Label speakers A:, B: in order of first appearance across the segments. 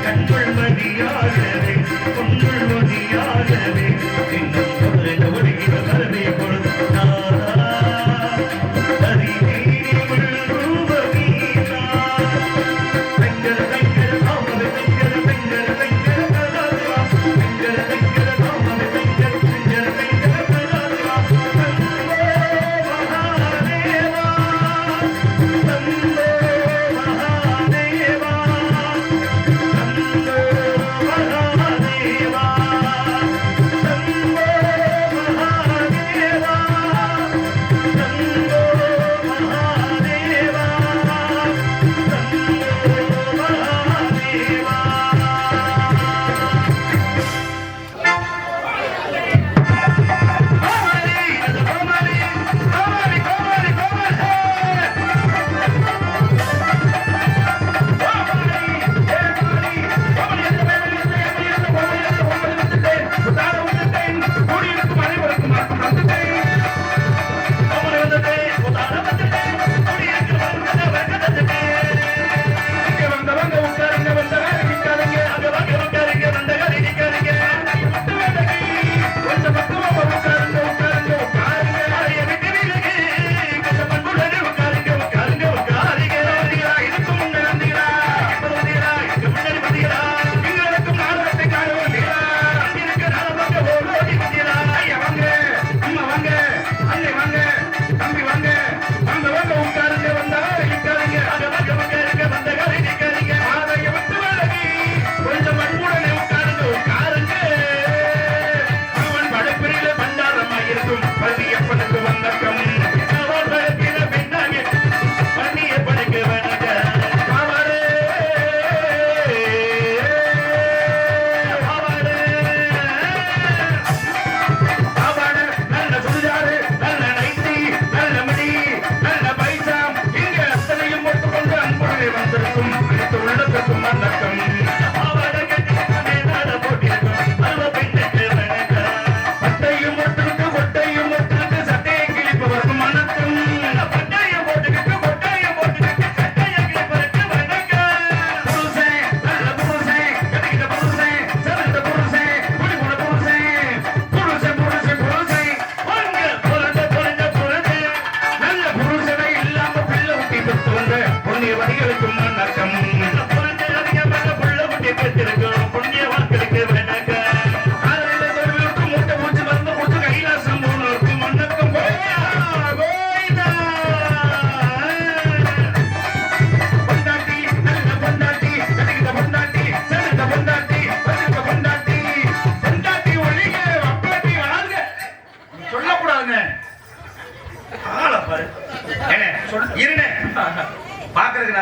A: கண்கள் மணியாகவே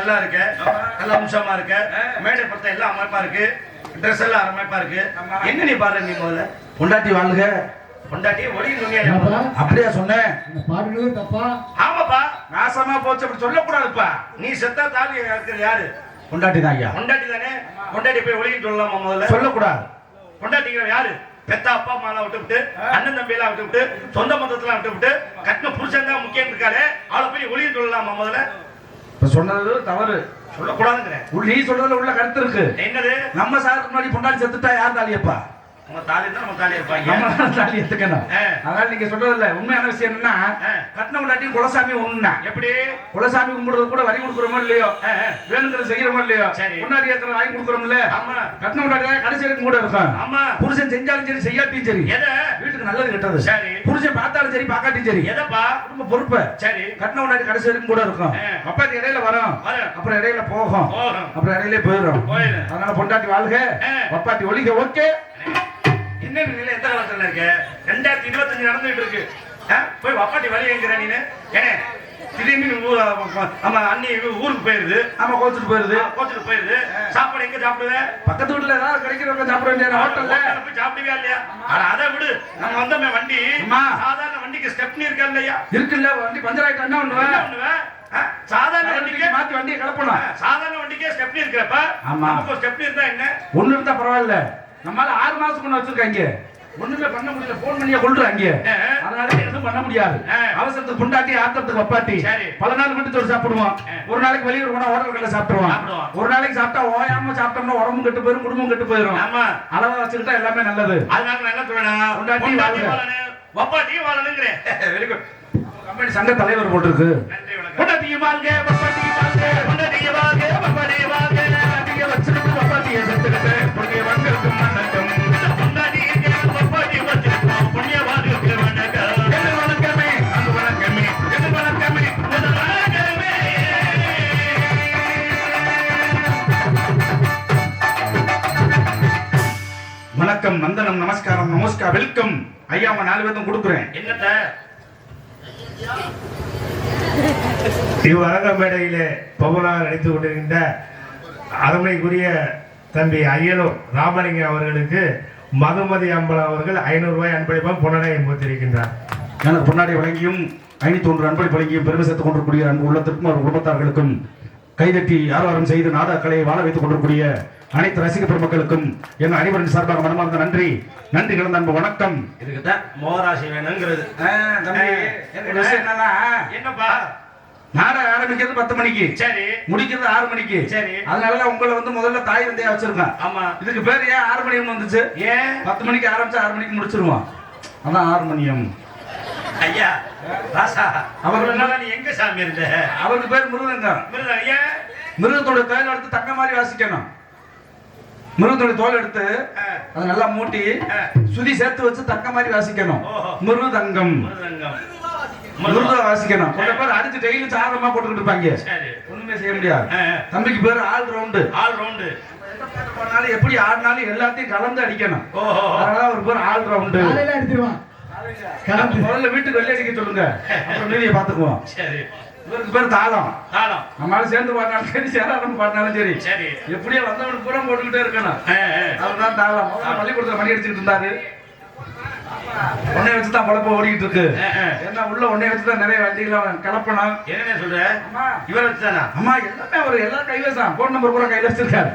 A: நல்லா இருக்க, நல்ல அம்சமா இருக்க, மேடை பத்த எல்லாம் அமைப்பா இருக்கு, ட்ரெஸ் எல்லாம் அமைப்பா இருக்கு. என்ன நீ பாரு, நீ முதல்ல
B: பொண்டாட்டி வாழ்க,
A: பொண்டாட்டி ஒளி துணியா
B: அப்படியா சொன்னேன்?
C: பாடுறது தப்பா?
A: ஆமாப்பா,
B: நாசமா போச்சு, அப்படி சொல்லக்கூடாதுப்பா.
A: நீ செத்தா தாலி இருக்கிற யாரு?
B: பொண்டாட்டி தான் ஐயா.
A: பொண்டாட்டி தானே. பொண்டாட்டி போய் ஒளின்னு சொல்லலாமா முதல்ல?
B: சொல்லக்கூடாது.
A: பொண்டாட்டிங்கிற யாரு? பெத்த அப்பா அம்மா எல்லாம் விட்டு அண்ணன் தம்பி எல்லாம் விட்டு சொந்த மொத்தத்தெல்லாம் விட்டு கட்டின புருஷன் தான் முக்கியம் இருக்காரு. அவளை போய் ஒளின்னு சொல்லலாமா முதல்ல?
B: இப்ப சொன்னது தவறு,
A: சொல்லக்கூடாதுங்கிறேன்.
B: நீ சொல்றதுல உள்ள கருத்து இருக்கு.
A: என்னது?
B: நம்ம சாருக்கு முன்னாடி பொண்டாட்டி செத்துட்டா யார் தாலியப்பா?
A: நம்ம தாலி தான், நம்ம தாலி இருப்பாங்க.
B: நம்ம தாலி எடுத்துக்கணும். அதனால நீங்க சொல்றது இல்ல. உண்மையான விஷயம் என்னன்னா, கட்டின பொண்டாட்டி குலசாமி ஒண்ணுன்னா எப்படி? குலசாமி கும்பிடுறது கூட வரி கொடுக்குறோமோ இல்லையோ, வேணுங்கிறது செய்யறோமோ இல்லையோ, முன்னாடி ஏற்கனவே வாங்கி கொடுக்குறோம்ல. கட்டின பொண்டாட்டி கடைசி வரைக்கும் கூட இருக்கும். ஆமா, புருஷன் செஞ்சாலும் சரி செய்யாட்டியும் சரி, வீட்டுக்கு நல்லது கெட்டது சரி, புருஷன் பார்த்தாலும் சரி பார்க்காட்டியும் சரி, எதப்பா குடும்ப பொறுப்பு சரி, கட்டின பொண்டாட்டி கடைசி வரைக்கும் கூட இருக்கும். அப்பா இடையில வரும், அப்புறம் இடையில போகும், அப்புறம் இடையிலே போயிடும். அதனால பொண்டாட்டி வாழ்க, பப்பாட்டி ஒழிக. ஓகே,
A: என்ன நிலை எந்த காலத்துல இருக்கு? 2025 நடந்துட்டு இருக்கு. போய் வப்பாட்டி வழி என்கிற நீ திடீர்னு ஆமா அண்ணி ஊருக்கு போயிருது. ஆமா, கோச்சுட்டு போயிருது. சாப்பாடு எங்க சாப்பிடுவே? பக்கத்து வீட்டுல ஏதாவது கிடைக்கிறவங்க சாப்பிட வேண்டிய ஹோட்டல்ல போய் சாப்பிடுவே இல்லையா? அதை விடு, நம்ம வந்தோமே வண்டி, சாதாரண வண்டிக்கு ஸ்டெப்னி இருக்கா இல்லையா?
B: இருக்குல்ல, வண்டி பஞ்சர் ஆயிட்டா என்ன பண்ணுவேன்?
A: சாதாரண வண்டிக்கு
B: மாத்தி வண்டியை கிளப்பணும்.
A: சாதாரண வண்டிக்கே ஸ்டெப்னி இருக்கிறப்ப நமக்கு ஸ்டெப்னி இருந்தா என்ன?
B: ஒண்ணு இருந்தா பரவாயில்ல. நம்மளால 6 மாசத்துக்கு முன்ன வச்சிருக்காங்க, ஒண்ணுமே பண்ண முடியல. போன் பண்ணியா கொள்றாங்க, அதனால எதுவும் பண்ண முடியாது. அவசரத்துக்கு பொண்டாட்டி, ஆத்திரத்துக்கு வப்பாட்டி. பல நாள் விட்டு சோறு சாப்பிடுவோம். ஒரு நாளைக்கு வெளியூர் போனா ஹோட்டல்ல சாப்பிடுவோம். ஒரு நாளைக்கு சாப்பிட்டா ஓயாம சாப்பிட்டோம்னா உடம்பும் கெட்டு போயிரும், குடும்பம் கெட்டு போயிரும். அளவா வச்சுக்கிட்டா எல்லாமே நல்லது.
A: அதனால நான் என்ன சொல்றேன், பொண்டாட்டி வாழணும், வப்பாட்டி வாழணுங்கிறேன். Very good.
B: கம்பெனி சங்க தலைவர் போட்டிருக்கு.
A: பொண்டாட்டி வாழ்க, வப்பாட்டி வாழ்க, பொண்டாட்டி வாழ்க, வப்பாட்டி வாழ்க, அதிக வச்சிருக்கு வப்பாட்டியை செத்துக்கிட்டு பொண்ணு வாழ்க்கை மன்னட்டும். பொண்டாட்டி வப்பாட்டி வச்சிருக்கோம், பொண்ணு வாழ்க்கை வணக்கம். எது வணக்கமே, அது வணக்கமே, எது வணக்கமே, அது வணக்கமே.
B: வணக்கம், வந்தனம், நமஸ்காரம், நமஸ்கார், வெல்கம். ஐயா அவங்க 4 பேரும் கொடுக்குறேன்.
A: என்னத்த
D: இவ்வரங்க மேடையிலே பவுலாக நடித்துக் கொண்டிருக்கின்ற அருமைக்குரிய தம்பி அய்யலூர் ராமலிங்கம் அவர்களுக்கு மதுமதி அம்பலம் அவர்கள் 500 ரூபாய் அன்பளிப்பாக பொன்னடை முத்திருக்கின்றார்.
B: எனக்கு பொன்னாடை வழங்கியும் 501 அன்பளிப்பு வழங்கியும் பெருமை சேர்த்துக் கொண்டிருக்கூடிய அன்பு உள்ளத்திற்கும் அவர் குடும்பத்தார்களுக்கும் கைதட்டி ஆர்வாரம் செய்து நாடகங்களை வாழ வைத்துக் கொண்டிருக்கூடிய அனைத்து ரசிக பெருமக்களுக்கும் என் அனைவரின் சார்பாக மனமார்ந்த நன்றி கலந்த அன்பு வணக்கம்.
A: இதுக்குதான் மோராசி வேணுங்கிறது. என்னப்பா,
B: நாடகம் ஆரம்பிக்கிறது 10 மணிக்கு சரி, முடிக்கிறது 6 மணிக்கு சரி. அதனால உங்களை முதல்ல தாய் வந்தையா வச்சிருக்கேன். ஆமா, இதுக்கு பேர் ஏன் 6 மணியம் வந்துச்சு? ஏன் 10 மணிக்கு ஆரம்பிச்சு 6 மணிக்கு முடிச்சிருவோம், அதான் 6 மணியம்.
A: ஐயா ராசா, அவர்கள் நீ எங்க சாமி இருந்த?
B: அவருக்கு பேர் மிருதங்கம். மிருகத்தோட தோல் எடுத்து தங்க மாதிரி வாசிக்கணும். மிருகத்தோட தோல் எடுத்து அதை நல்லா மூட்டி சுதி சேர்த்து வச்சு தக்க மாதிரி வாசிக்கணும். மிருதங்கம் மிருதம் வாசிக்கணும். கொஞ்ச பேர் அடிச்சு டெய்லி சாரமா போட்டுக்கிட்டு இருப்பாங்க, ஒண்ணுமே செய்ய முடியாது. தம்பிக்கு பேர் ஆல் ரவுண்டு. எப்படி ஆடினாலும் எல்லாத்தையும் கலந்து அடிக்கணும். அதனால ஒரு பேர் ஆல் ரவுண்டு. முதல்ல வீட்டுக்கு வெளியே அடிக்க சொல்லுங்க, அப்புறம் மீதியை பாத்துக்குவோம். இவருக்கு பேர் தாளம். நம்மளால சேர்ந்து பாடினாலும் சரி, சேராரம் பாடினாலும் சரி, எப்படியோ வந்தவனுக்கு பூரா போட்டுக்கிட்டே இருக்கணும். அவர்தான் தாளம். பள்ளிக்கூடத்துல மணி அடிச்சுட்டு இருந்தாரு. உன்னை வச்சுதான் பழப்ப ஓடிக்கிட்டு இருக்கு. என்ன உள்ள உன்னை வச்சுதான் நிறைய வண்டிகளை கலப்பணும்.
A: என்ன சொல்ற? இவரை வச்சுதானா?
B: அம்மா எல்லாமே அவர் எல்லாம் கைவசம், போன் நம்பர் பூரா கையில வச்சிருக்காரு.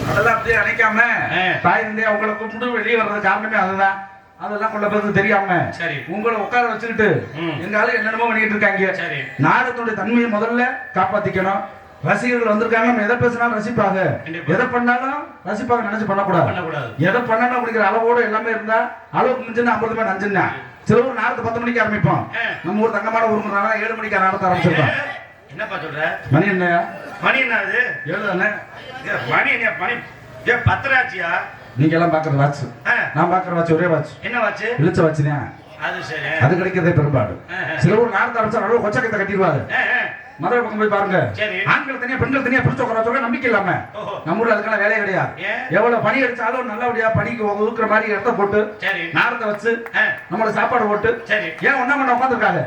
B: அதெல்லாம் அப்படியே நினைக்காம தாய் தந்தையா உங்களை கூப்பிட்டு வெளியே வர்றது காரணமே அதுதான். அதெல்லாம் கொள்ள பேருக்கு தெரியாம சரி உங்களை உட்கார வச்சுக்கிட்டு எங்க ஆளு என்னென்னமோ பண்ணிட்டு இருக்காங்க. நாடகத்துடைய தன்மையை முதல்ல காப்பாத்திக்கணும். ரசிகர்கள் வந்திருக்காங்க, நம்ம எதை பேசினாலும் ரசிப்பாங்க, எதை பண்ணாலும் ரசிப்பாங்க நினைச்சு பண்ணக்கூடாது. எதை பண்ணணும் அப்படிங்கிற அளவோட எல்லாமே இருந்தா அளவுக்கு மிஞ்சுன்னா 50 ரூபாய் நஞ்சுன்னா. சில ஊர் நாடகத்தை 10 மணிக்கு ஆரம்பிப்போம். நம்ம ஊர் தங்கமான ஊருங்கிறனால 7 மணிக்கு நாடகத்தை ஆரம்பிச்சிருக்கோம்.
A: என்னப்பா சொல்ற?
B: மணி என்ன?
A: மணி என்ன அது?
B: 7 தானே?
A: மணி என்ன? மணி 10 ஆச்சியா?
B: நீங்க எல்லாம் பாக்குற வாட்ச், நான் பாக்குற வாட்ச் ஒரே வாட்ச்.
A: என்ன வாட்ச்?
B: இழுச்ச வாட்ச் தான்.
A: அது சரி,
B: அது கிடைக்கிறதே பெரும்பாடு. சில ஊர் நாடகத்தை ஆரம்பிச்சா அளவு கொச்சக்கத்தை கட்டிடுவாரு. மதுரை பக்கம் போய் பாருங்க.
A: சரி.
B: ஆண்கள் தனியா பெண்கள் தனியா பிரிச்சு உட்கார சொல்ல நம்பிக்கை இல்லாம நம்ம ஊர்ல அதுக்கான வேலையே கிடையாது. எவ்வளவு பனி அடிச்சாலும் நல்லபடியா பனிக்கு ஊக்குற மாதிரி இடத்த போட்டு நாரத்தை வச்சு நம்மளோட சாப்பாடு போட்டு ஏன் ஒன்னா கொண்டு உட்காந்துருக்காங்க.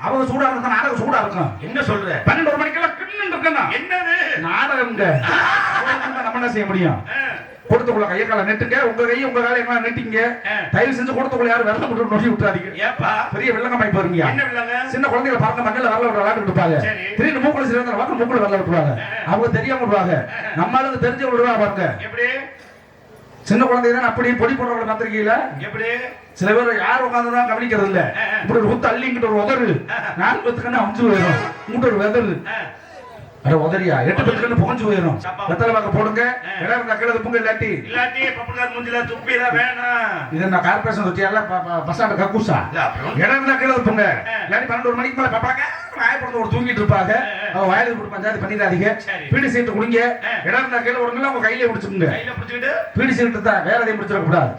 B: அவங்க சூடா இருந்தா நாடகம் சூடா இருக்கும்.
A: என்ன சொல்ற?
B: 12 மணிக்கெல்லாம் கிண்ணு இருக்கணும்.
A: என்னது
B: நாடகம் நம்ம என்ன செய்ய முடியும்? கொடுத்துக்குள்ள கையை கால நெட்டுங்க. உங்க கையை உங்க காலை எல்லாம் நெட்டிங்க. தயவு செஞ்சு கொடுத்துக்குள்ள யாரும் வெள்ளம் விட்டு நொடி விட்டுறாதீங்க.
A: ஏப்பா
B: பெரிய வெள்ளங்கமாய் போறீங்க.
A: என்ன வெள்ளங்க? சின்ன
B: குழந்தைகளை பார்க்க மண்ணில் வரல விட்டு விளையாட்டு இருப்பாங்க. திடீர்னு மூக்குல சில வாக்கு மூக்குல வரல விட்டுருவாங்க. அவங்க தெரியாம விடுவாங்க. நம்மளால தெரிஞ்சு விடுவாங்க பாருங்க. எப்படி சின்ன குழந்தை தான் அப்படி பொடி போடுறவங்களை பார்த்திருக்கீங்களா? எப்படி சில பேர் யார் உட்காந்துதான் கவனிக்கிறது இல்ல. இப்படி ஒரு ஊத்து அள்ளிங்கிட்ட ஒரு உதறு 4 பேத்துக்கு அஞ்சு போயிடும். உங்கள்கிட்ட ஒரு வெதரு அட உதறியா 8 பேத்துக்கு புகஞ்சு போயிடும். வெத்தலை வாக்க போடுங்க. இடம் இருந்தா கீழே துப்புங்க. இல்லாட்டி
A: பப்புகார் மூஞ்சில துப்பிதான் வேணாம்.
B: இது நான் கார்பரேஷன் தொட்டியால பசாண்ட கக்கூசா இடம் இருந்தா கீழே துப்புங்க. இல்லாட்டி 12 மணிக்கு மேல பாப்பாங்க வாயப்படுத்த ஒரு தூங்கிட்டு இருப்பாங்க. அவ வாயில போட்டு பஞ்சாயத்து பண்ணிடாதீங்க. பீடி சீட்டு குடிங்க. இடம் இருந்தா கீழே விடுங்க. உங்க கையில பிடிச்சுக்குங்க. பீடி சீட்டு தான் வேற எதையும் பிடிச்சிட கூடாது.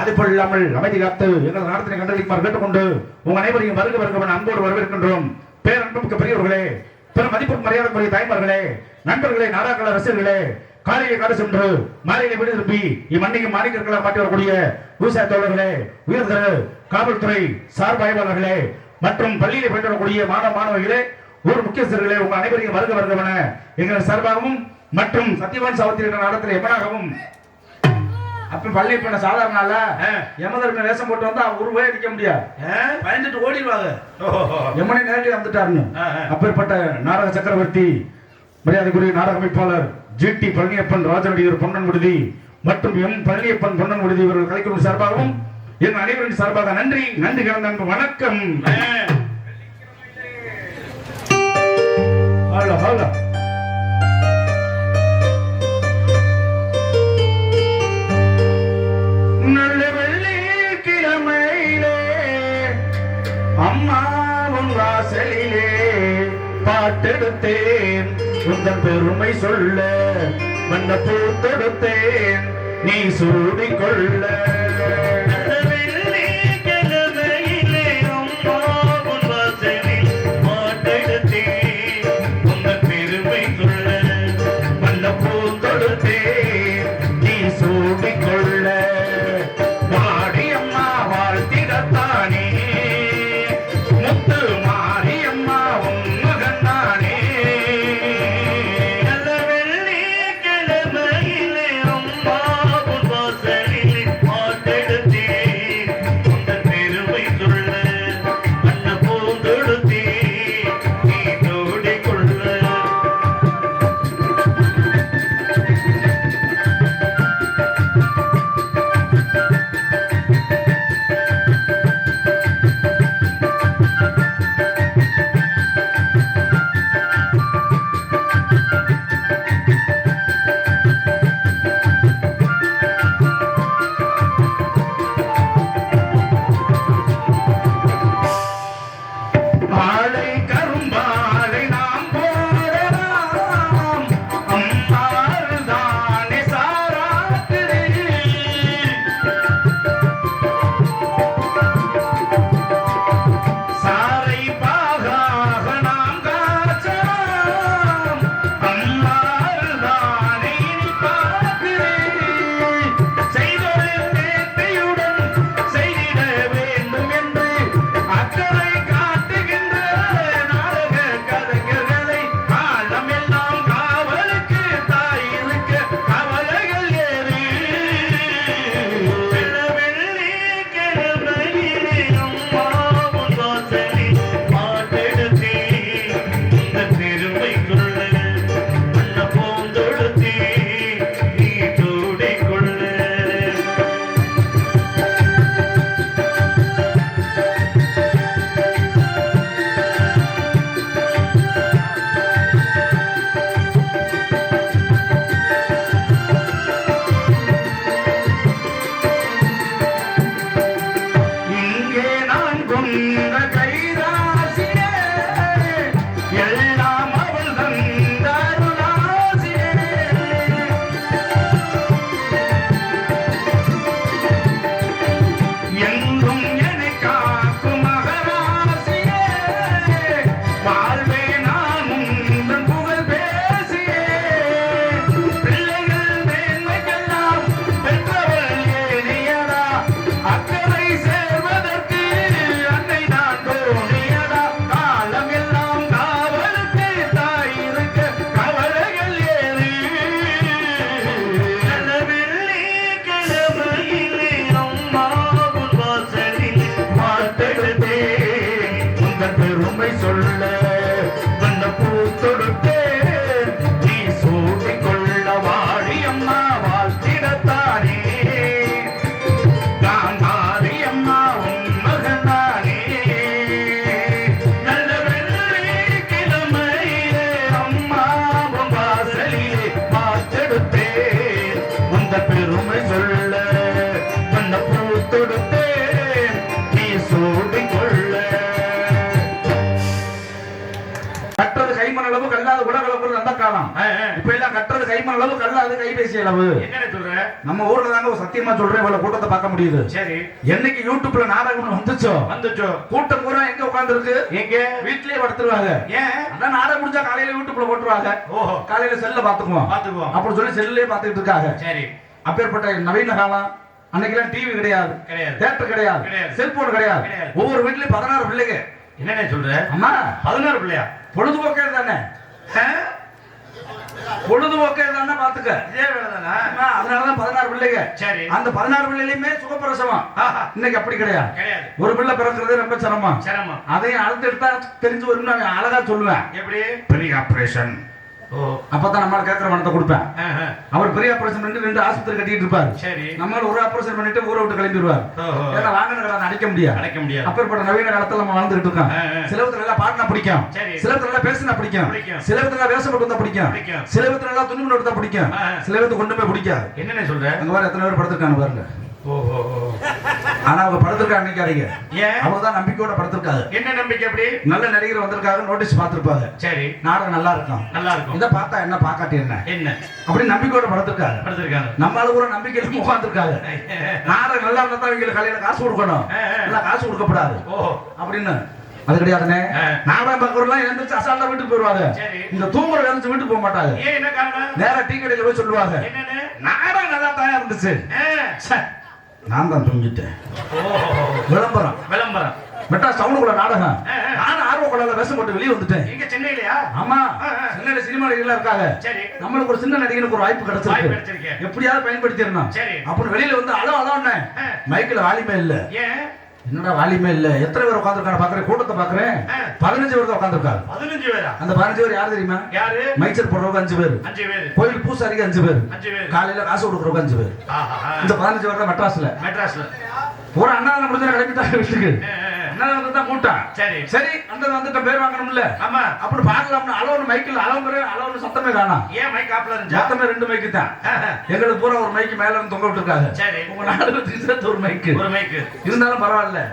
B: அது போல் இல்லாமல் அமைதி காத்து எங்கள் நாட்டினை கண்டளிக்குமாறு கேட்டுக்கொண்டு உங்க அனைவரையும் வருக வருகவன் அன்போடு வரவேற்கின்றோம். பேரன்புமிக்க பெரியவர்களே, பிற மதிப்பு மரியாதைக்குரிய தாய்மார்களே, நண்பர்களே, நாடாக்கள ரசிகர்களே, காலையை காடு சென்று மாலையை வீடு திருப்பி இம்மண்ணையும் மாணிக்கர்களாக மாற்றி வரக்கூடிய விவசாய தோழர்களே, உயர்தர காவல்துறை சார்பாய்வாளர்களே மற்றும் பள்ளியிலே பயின்று வரக்கூடிய மாணவ மாணவிகளே, ஊர் முக்கியஸ்தர்களே, உங்க அனைவரையும் வருக வருகவன எங்கள் சார்பாகவும் மற்றும் சத்தியவான் சாவத்திரி என்ற நாடத்தில் எமனாகவும் அப்ப பள்ளி பண்ண சாதாரண எமதர்ம வேஷம் போட்டு வந்தா ₹1 அடிக்க முடியாது. பயந்துட்டு ஓடிடுவாங்க. எமனை நேரடி வந்துட்டாருன்னு. அப்பேற்பட்ட நாடக சக்கரவர்த்தி மரியாதைக்குரிய நாடக அமைப்பாளர் GT பழனியப்பன் ராஜநடிகர் பொன்னன் விடுதி மற்றும் M பழனியப்பன் பொன்னன் விடுதி இவர்கள் கலைக்குழு சார்பாகவும் என் அனைவரின் சார்பாக நன்றி நன்றி கலந்த அன்பு வணக்கம். நல்ல வெள்ளிக்கிழமையிலே அம்மா உன் வாசலிலே பாட்டெடுத்தேன் உந்தன் பெருமை சொல்ல வண்ண பூத்தெடுத்தேன் நீ சூடிக்கொள்ள.
C: மாட்ட
B: இந்த பெருமை சொல்ல வண்ண பூ தொடுத்தேன் நீ சூடிக் கொள்ள. கட்டுறது கைமண் அளவு கல்லாது உலகளவு அந்த காலம். இப்ப எல்லாம் கட்டுறது கைமண் அளவு கல்லாது கைபேசி அளவு.
A: என்ன சொல்ற?
B: நம்ம ஊர்ல தாங்க ஒரு சத்தியமா சொல்றேன், இவ்வளவு கூட்டத்தை பார்க்க முடியுது.
A: சரி,
B: என்னைக்கு யூடியூப்ல நாடகம் வந்துச்சோ கூட்டம் பூரா எங்க உட்கார்ந்து இருக்கு? எங்க வீட்லயே படுத்துருவாங்க. ஏன்? அதான் நாடகம் முடிஞ்சா காலையில யூடியூப்ல போட்டுருவாங்க. ஓஹோ, காலையில செல்ல பாத்துக்குவோம் அப்படி சொல்லி செல்லே பாத்துக்கிட்டு இருக்காங்க. சரி, அப்பேற்பட்ட நவீன காலம். அன்னைக்கெல்லாம் டிவி கிடையாது, தியேட்டர் கிடையாது, செல்போன் கிடையாது. ஒவ்வொரு வீட்லயும் 16 பிள்ளைங்க.
A: என்ன சொல்ற?
B: அம்மா
A: 16 பிள்ளையா?
B: பொழுதுபோக்கே தானே, பொழுதுபோக்கே தானே பாத்துக்க.
A: இதே வேலை தானா?
B: அதனாலதான் 16 பிள்ளைங்க.
A: சரி,
B: அந்த 16 பிள்ளைலையுமே சுகப்பிரசவம். இன்னைக்கு அப்படி கிடையாது.
A: கிடையாது.
B: ஒரு பிள்ளை பிறக்கிறது ரொம்ப சிரமம். அதையும் அடுத்து எடுத்தா தெரிஞ்சு வரும்னு நான் அழகா சொல்லுவேன். எப்படி? பெரிய ஆபரேஷன். அப்பதான் நம்மளால கேட்கிற பணத்தை கொடுப்பேன். அவர் பெரிய ஆபரேஷன் பண்ணிட்டு 2 ஆஸ்பத்திரி கட்டிட்டு இருப்பாரு. சரி, நம்மளால ஒரு ஆபரேஷன் பண்ணிட்டு ஊரை விட்டு கிளம்பிடுவார். ஏன்னா வாங்கின கடனை அடைக்க முடியாது. அப்பேற்பட்ட நவீன காலத்துல நம்ம வாழ்ந்துட்டு இருக்கோம். சிலவத்துல எல்லாம் பாட்டினா பிடிக்கும், சிலவத்துல எல்லாம் பேசினா பிடிக்கும், சிலவத்துல எல்லாம் வேஷம் போட்டு பிடிக்கும், சிலவத்துல எல்லாம் துணி போட்டு பிடிக்கும், சிலவத்து கொண்டு போய் பிடிக்காது.
A: என்ன சொல்ற?
B: அங்க பாரு எத்தனை பேர் படுத்திருக்காங்க பாருங்க. ஆனா அவங்க படுத்திருக்காங்க நினைக்காதீங்க, அவங்கதான் நம்பிக்கையோட படுத்திருக்காங்க. என்ன நம்பிக்கை? அப்படி நல்ல நடிகர் வந்திருக்காங்க, நோட்டீஸ் பார்த்திருப்பாங்க. சரி, நாடகம் நல்லா இருக்கும், நல்லா இருக்கும், இதை பார்த்தா என்ன பார்க்காட்டி என்ன அப்படி நம்பிக்கையோட படுத்திருக்காங்க. நம்மளால கூட நம்பிக்கையில உட்கார்ந்துருக்காங்க. நாடகம் நல்லா இருந்தா தான் இவங்களுக்கு கல்யாணம் காசு கொடுக்கணும், இல்ல காசு கொடுக்கப்படாது அப்படின்னு. அது கிடையாதுனே. நாடகம் பார்க்கறவங்க எழுந்திருச்சு அசால்ட்டா வீட்டுக்கு போயிருவாங்க. இந்த தூங்குற எழுந்திருச்சு வீட்டுக்கு போக மாட்டாங்க. நேரா டீ கடையில போய் சொல்லுவாங்க, நாடகம் நல்லா தான் இருந்துச்சு, நான் தான் தூங்கிட்டேன். விளம்பரம் மெட்ரா சவுண்டுக்குள்ள நாடகம். நான் ஆர்வக்குள்ள வேஷம் போட்டு வெளியே வந்துட்டேன். இங்க சென்னையிலயா? ஆமா, சென்னையில சினிமா நடிகர்களா இருக்காங்க. நம்மளுக்கு ஒரு சின்ன நடிகனுக்கு ஒரு வாய்ப்பு கிடைச்சிருக்கு, எப்படியாவது பயன்படுத்திடணும் அப்படின்னு வெளியில வந்து அலோன்னு மைக்கில் வாலிமே இல்ல. என்னடா வாலிமே இல்ல? எத்தனை பேர் உட்காந்துருக்காங்க பாக்குறேன், கூட்டத்தை பாக்குறேன். 15 பேர் தான் உட்காந்துருக்காங்க. 15 பேரா? அந்த 15 பேர் யாரு தெரியுமா? யாரு? மைச்சர் போடுறவங்க 5 பேர், கோயில் பூசாரிக்கு 5 பேர், காலையில காசு கொடுக்குறவங்க 5 பேர். இந்த 15 பேர் தான் மெட்ராஸ்ல ஒரு அண்ணா முடிஞ்ச கிளம்பிட்டாங்க வீட்டுக்கு. அண்ணா தான் கூட்டம். சரி அந்த வந்துட்ட பேர் வாங்கணும்ல. ஆமா, அப்படி பாக்கலாம்னு அலோன்னு மைக்கில் அலோன்னு சத்தமே காணோம். ஏன் மைக் ஆப்ல இருந்துச்சு? மொத்தமே 2 மைக்கு தான். எங்களுக்கு பூரா ஒரு மைக்கு மேல இருந்து தொங்க விட்டுருக்காங்க. சரி, உங்க நாடகத்துக்கு சேர்த்து ஒரு மைக்கு இருந்தாலும் பரவாயில்ல,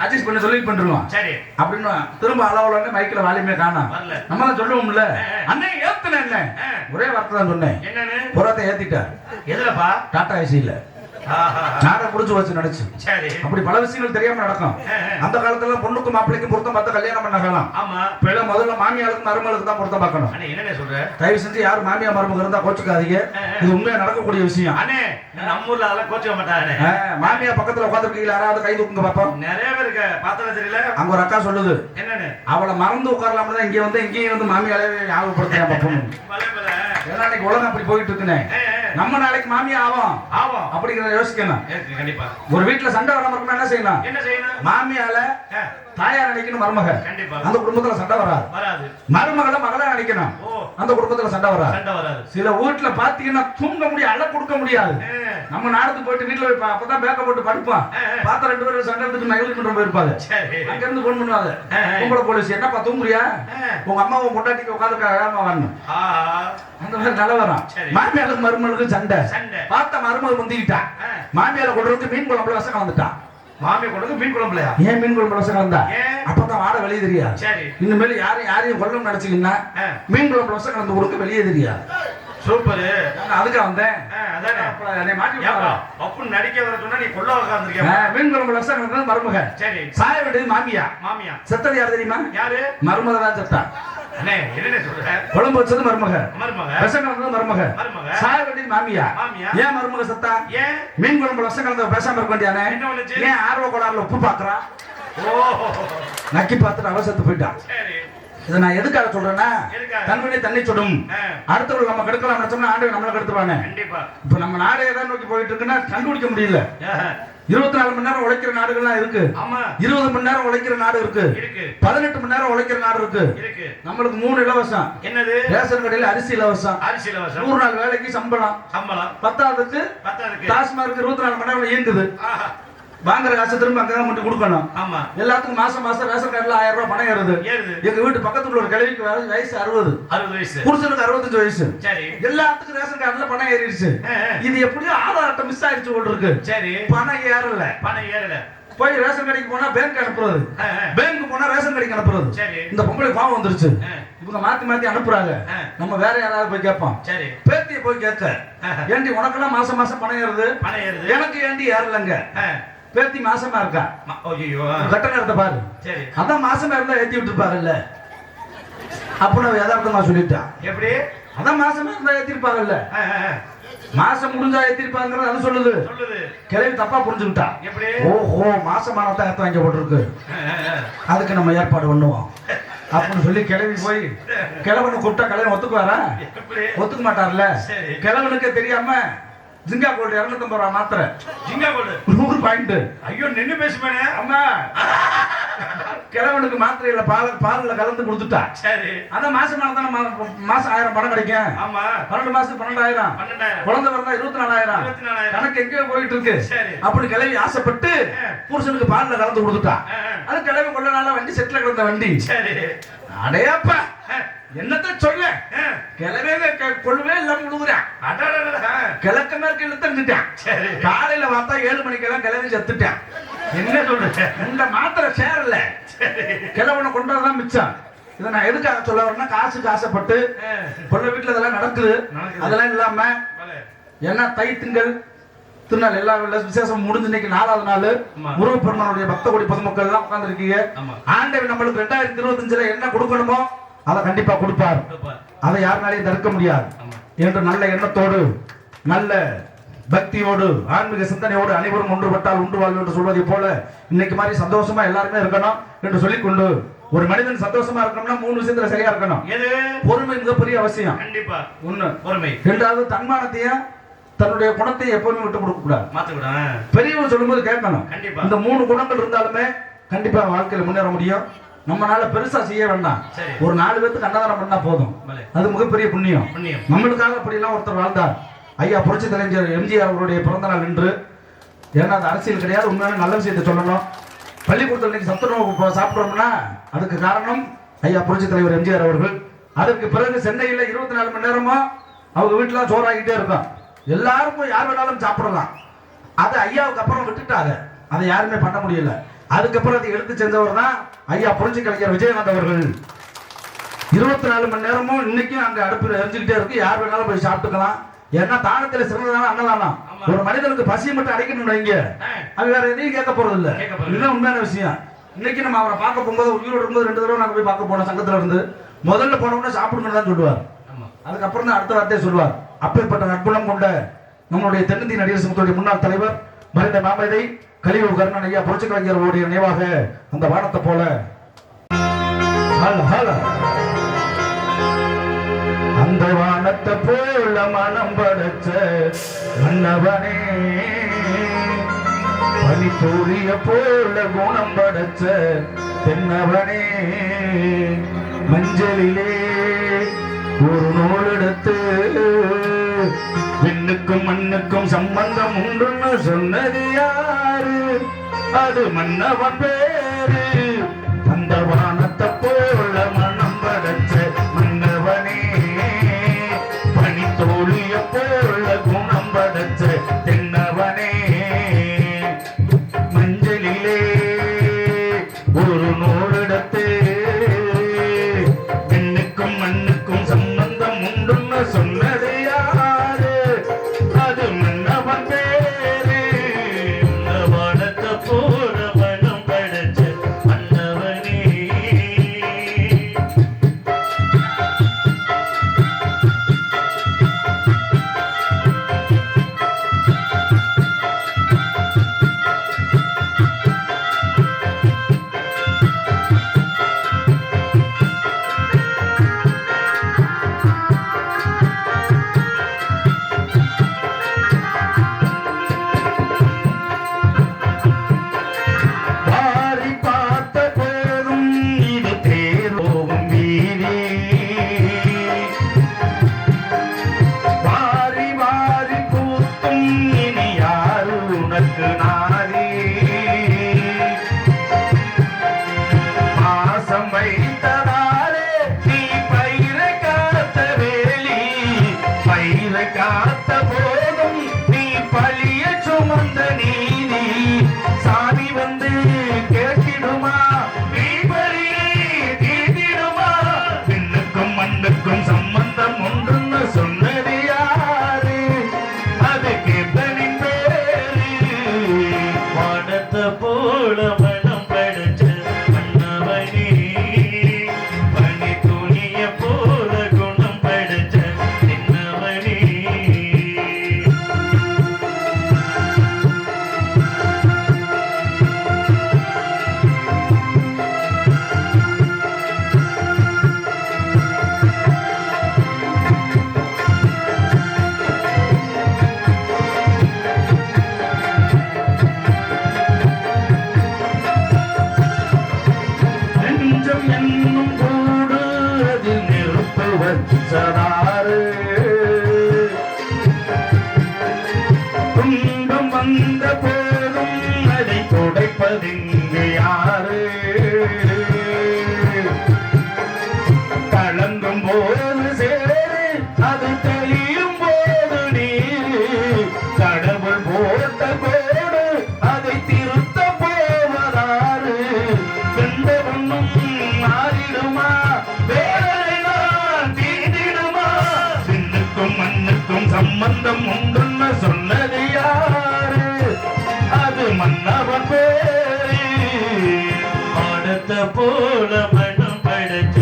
B: அட்ஜஸ்ட் பண்ணி சொல்லி பண்ணிருவோம். சரி அப்படின்னு திரும்ப அலோன்னு மைக்கில் வாலியுமே காணோம். நம்ம தான் சொல்லுவோம்ல, அண்ணே ஏத்துன என்ன ஒரே வார்த்தை தான் சொன்னேன். என்னன்னு? புறத்தை ஏத்திட்டார். எதுலப்பா? டாடா ஏசியில. நாடகம் முடிஞ்சு வச்சு நினைச்சு. அப்படி பல விஷயங்கள் தெரியாம நடக்கும். அந்த காலத்துல பொண்ணுக்கும் மாப்பிள்ளைக்கும் பொருத்தம் பார்த்து கல்யாணம் பண்ணலாம். இப்ப முதல்ல மாமியாளுக்கு மருமகளுக்கு தான் பொருத்தம் பார்க்கணும். என்ன சொல்ற? தயவு செஞ்சு யாரும் மாமியா மருமக இருந்தா கோச்சுக்காதீங்க, இது உண்மையா நடக்கக்கூடிய விஷயம். நம்ம ஊர்ல அதெல்லாம் கோச்சுக்க மாட்டாங்க. மாமியா பக்கத்துல உட்காந்துருக்கீங்களா? யாராவது கை தூக்குங்க பாப்போம். நிறைய பேருக்கு பார்த்தா தெரியல. அங்க ஒரு அக்கா சொல்லுது, என்னன்னு அவளை மறந்து உட்காரலாம்னு தான் இங்க வந்து இங்கேயும் வந்து மாமியாலே ஞாபகப்படுத்த பார்ப்போம். ஏன்னா இன்னைக்கு உலகம் அப்படி போயிட்டு இருக்குன்னு, நம்ம நாளைக்கு மாமியா ஆவோம் அப்படிங்கிற யோசிக்கணும். ஒரு வீட்டுல சண்டை வராம இருக்கணும், என்ன செய்யணும்? மாமியால தாயார் நினைக்கணும், மருமக அந்த குடும்பத்துல சண்டை வராது. மருமகளை மகளா நினைக்கணும், அந்த குடும்பத்துல சண்டை வராது. சில வீட்டுல பாத்தீங்கன்னா தூங்க முடியாது, அழ கொடுக்க முடியாது. நம்ம நாடத்துக்கு போயிட்டு வீட்டுல போய் அப்பதான் பேக்க போட்டு படுப்பான், பார்த்தா 2 பேரும் சண்டை எடுத்துட்டு நகல் பண்ற போயிருப்பாங்க. அங்க இருந்து போன் பண்ணுவாங்க, உங்களை போலீஸ் என்னப்பா தூங்குறியா, உங்க அம்மா உங்க பொண்டாட்டிக்கு உட்காந்துருக்காம வரணும். அந்த மாதிரி நிலவரம். மாமியாளுக்கு மருமகளுக்கு சண்டை, பார்த்த மருமகள் முந்திக்கிட்டா, மாமியால கொண்டு வந்து மீன் குழம்புல விஷம் கலந்துட்டான். மாமியை கொண்டு மீன் குழம்புலையா? ஏன் மீன் குழம்புல விஷம் கலந்தா? அப்பதான் வாட வெளியே தெரியாது. இனிமேல் யாரையும் கொல்லம் நினைச்சீங்கன்னா மீன் குழம்புல விஷம் கலந்து கொடுக்க வெளியே தெரியாது. சூப்பர், அதுக்கு வந்தேன். நடிக்க வர சொன்னா நீ கொல்ல உட்கார்ந்திருக்க. மீன் குழம்புல விஷம் கலந்தது மருமக. சரி, சாய வேண்டியது மாமியா. செத்தது யாரு தெரியுமா? யாரு? மருமக தான் செத்தா. குழம்பு வச்சது மருமக, விஷம் கலந்தது மருமக, சாய வேண்டியது மாமியா. ஏன் மருமக சத்தா? மீன் குழம்பு விஷம் கலந்த பேசாம இருக்க வேண்டியானே? ஏன் ஆர்வ கோளாறுல உப்பு பாக்குறா, நக்கி பார்த்துட்டு அவ செத்து போயிட்டான். இதை நான் எதுக்காக சொல்றேன்னா, தன்வினை தண்ணி சுடும். அடுத்தவர்கள் நம்ம கெடுக்கலாம் நினைச்சோம்னா ஆண்டு நம்மளை கெடுத்துருவானே. இப்ப நம்ம நாடு ஏதாவது நோக்கி போயிட்டு இருக்குன்னா கண்டுபிடிக்க முடியல. 24 மணி நேரம் உழைக்கிற நாடுகள்லாம் இருக்கு, 20 மணி நேரம் உழைக்கிற நாடு இருக்கு, 18 மணி நேரம் உழைக்கிற நாடு இருக்கு. நம்மளுக்கு 3 இலவசம். என்னது? ரேஷன் கடையில அரிசி இலவசம், 100 நாள் வேலைக்கு சம்பளம், பத்தாவதுக்கு டாஸ்மார்க் 24 மணி நேரம் இயங்குது. வாங்குற காசு திரும்ப அங்கதான் மட்டும் கொடுக்கணும்.
A: ஆமா.
B: எல்லாத்துக்கும் மாசம் மாசம் ரேஷன் கார்டுல 1000 ரூபாய் பணம் ஏறுது. எங்க வீட்டு பக்கத்துல ஒரு கிழவிக்கு வயசு 60
A: வயசு,
B: புருஷனுக்கு 65 வயசு.
A: சரி.
B: எல்லாத்துக்கும் ரேஷன் கார்டுல பணம் ஏறிடுச்சு. இது எப்படியோ ஆதார் அட்டை மிஸ் ஆயிடுச்சு போல இருக்கு. சரி. பணம் ஏறல. போய் ரேஷன் கடைக்கு போனா பேங்க் அனுப்புறது, பேங்க் போனா ரேஷன் கடைக்கு அனுப்புறது. இந்த பொம்பளை பாவம் வந்துருச்சு. இவங்க மாத்தி அனுப்புறாங்க. நம்ம வேற யாராவது போய் கேட்போம். சரி. பேத்தியை போய் கேட்க, ஏண்டி உனக்கெல்லாம் மாசம் மாசம் பணம் ஏறுது, எனக்கு ஏண்டி ஏறலங்க. பேத்தி மாசமா இருக்கா. கட்ட நேரத்தை பாரு. சரி. அதான் மாசமா இருந்தா ஏத்தி விட்டுருப்பாங்கல்ல அப்படின்னு யதார்த்தமா சொல்லிட்டான். எப்படி? அதான் மாசமா இருந்தா ஏத்திருப்பாங்கல்ல, மாசம் முடிஞ்சா ஏத்திருப்பாங்கிறது அது சொல்லுது. கிளவி தப்பா புரிஞ்சுக்கிட்டா. எப்படி? ஓஹோ, மாசமானதான் ஏத்த வாங்க போட்டிருக்கு, அதுக்கு நம்ம ஏற்பாடு பண்ணுவோம் அப்படின்னு சொல்லி கிளவி போய் கிழவனு கூப்பிட்டா கிழவன் ஒத்துக்குவாரா? ஒத்துக்க மாட்டார்ல. கிழவனுக்கே தெரியாம ஜிங்கா கோல்டு 250 ரூபா மாத்திரை, ஜிங்கா கோல்டு 100 பாயிண்ட். ஐயோ, நின்னு பேசுவேனே. அம்மா, கிழவனுக்கு மாத்திரையில பால்ல கலந்து கொடுத்துட்டா. சரி. அதான் மாசமானதான மாசம் 1000 பணம் கிடைக்கும். ஆமா. 12 மாசம் 12,000, குழந்தை வரதா 24,000. கணக்கு எங்கேயோ போயிட்டு இருக்கு. அப்படி கிளவி ஆசைப்பட்டு புருஷனுக்கு பால்ல கலந்து கொடுத்துட்டா. அது கிளவி கொள்ள நாளா வண்டி செட்ல கிடந்த வண்டி. சரி. அடையப்பா, என்னத்த சொல்ல, கிளவே கொள்ளுவே இல்லாம முழுகுறான். கிழக்க மேற்கு இழுத்துட்டான். காலையில பார்த்தா 7 மணிக்கெல்லாம் கிளவி செத்துட்டான். என்ன சொல்றேன், இந்த மாத்திரை சேரல, கிழவனை கொண்டதான் மிச்சம். இதை நான் எதுக்காக சொல்ல வரேன்னா, காசுக்கு ஆசைப்பட்டு கொள்ள வீட்டுல இதெல்லாம் நடக்குது. அதெல்லாம் இல்லாம என்ன தை திங்கள் திருநாள் எல்லா விசேஷம் முடிஞ்சு இன்னைக்கு 4வது நாள் முருகப்பெருமானுடைய பக்த கோடி பொதுமக்கள் எல்லாம் உட்கார்ந்து இருக்கீங்க. ஆண்டவன் நம்மளுக்கு 2025 என்ன கொடுக்கணுமோ அதை கண்டிப்பா கொடுப்பார். அதை யாருனாலையும் தடுக்க முடியாது என்ற நல்ல எண்ணத்தோடு, நல்ல பக்தியோடு, ஆன்மீக சிந்தனையோடு அனைவரும் ஒன்றுபட்டால் உண்டு வாழ்வு என்று சொல்வதை போல இன்னைக்கு மாதிரி சந்தோஷமா எல்லாருமே இருக்கணும் என்று சொல்லிக்கொண்டு, ஒரு மனிதன் சந்தோஷமா இருக்கணும்னா 3 விஷயத்துல சரியா இருக்கணும். பொறுமை மிகப்பெரிய அவசியம். கண்டிப்பா. ஒண்ணு பொறுமை. இரண்டாவது தன்மானத்தையும் தன்னுடைய குணத்தை எப்பவுமே விட்டு கொடுக்க கூடாது. பெரியவங்க சொல்லும்போது கேட்கணும். இந்த 3 குணங்கள் இருந்தாலுமே கண்டிப்பா வாழ்க்கையில முன்னேற முடியும். நம்மளால பெருசா செய்ய வேண்டாம், ஒரு 4 பேருக்கு அன்னதானம் பண்ணா போதும், அது மிகப்பெரிய புண்ணியம். நம்மளுக்காக அப்படி எல்லாம் ஒருத்தர் வாழ்ந்தார். ஐயா புரட்சி தலைவர் எம்ஜிஆர் அவருடைய பிறந்த நாள் இன்று. ஏன்னா அது அரசியல் கிடையாது, உண்மையான நல்ல விஷயத்தை சொல்லணும். பள்ளிக்கூடத்தில் இன்னைக்கு சத்துணவு சாப்பிடுறோம்னா அதுக்கு காரணம் ஐயா புரட்சி தலைவர் எம்ஜிஆர் அவர்கள். அதற்கு பிறகு சென்னையில் 24 மணி நேரமா அவங்க வீட்டுல சோறாகிட்டே இருக்கும். எல்லாருக்கும் யார் வேணாலும் சாப்பிடலாம். அது ஐயாவுக்கு அப்புறம் விட்டுட்டாங்க, அதை யாருமே பண்ண முடியல. அதுக்கப்புறம் அதை எடுத்து செஞ்சவர் தான் ஐயா புரட்சி கலைஞர் விஜயகாந்த் அவர்கள். 24 மணி நேரமும் இன்னைக்கும் அங்க அடுப்பு எரிஞ்சுக்கிட்டே இருக்கு, யார் வேணாலும் போய் சாப்பிட்டுக்கலாம். ஏன்னா தானத்துல சிறந்ததான அன்னதானம். ஒரு மனிதனுக்கு பசியை மட்டும் அடைக்கணும் வைங்க, அது வேற எதையும் கேட்க போறது இல்ல. இதுதான் உண்மையான விஷயம். இன்னைக்கு நம்ம அவரை பார்க்க போகும்போது, உயிரோடு இருக்கும்போது 2 தடவை நாங்க போய் பார்க்க போனோம் சங்கத்துல இருந்து. முதல்ல போனோம்னா சாப்பிடணும்னு தான் சொல்லுவார், அதுக்கப்புறம் தான் அடுத்த வார்த்தையை சொல்லுவார். அப்பேற்பட்ட நட்புணம் கொண்ட நம்மளுடைய தென்னிந்திய நடிகர் சங்கத்துடைய முன்னாள் தலைவர் மறைந்த மாமேதை கலியுக கர்ணன் ஐயா புரட்சி கலைஞர்களுடைய நினைவாக அந்த வானத்தை போல அந்த வானத்தை போல மனம் படைச்ச மன்னவனே, பனி தூரிய போல குணம் படைச்ச தென்னவனே, மஞ்சளிலே ஒரு நூல் எடுத்து விண்ணுக்கும் மண்ணுக்கும் சம்பந்தம் உண்டுன்னு சொன்னது யாரு? அது மன்னவன் பேரு. அந்த வானத்தை போல மனம் படைச்ச மன்னவனே, பனி தோழிய போல குணம் படைச்ச தென்னவனே, மஞ்சளிலே ஒரு நூல் எடுத்து விண்ணுக்கும் மண்ணுக்கும் சம்பந்தம் உண்டுன்னு சொன்னது யாரு? அது மன்னவன் பேரு. வானத்தை போல மனம் படைச்ச மன்னவனே. வாரி பார்த்த போதும் இது தேரோவும் வீதி, வாரி வாரி பூத்தும் இனி யாரு உனக்கு நாதி? துன்பம் வந்த போதும் அதை துடைப்பதிங்கு யாரு? கலங்கும் போது சேரு அது தெளியும் போது நீர். கடவுள் போட்ட கோடு அதை திருத்த போவதாறு? வெந்த ஒண்ணும் மாறிடுமா? வேலைதான் தீண்டிடுமா? விண்ணுக்கும் மண்ணுக்கும் சம்பந்தம் உண்டுன்னு சொன்னது யாரு? அது மன்னவன் பேரு. பாடத்தை போல மனம் படைச்ச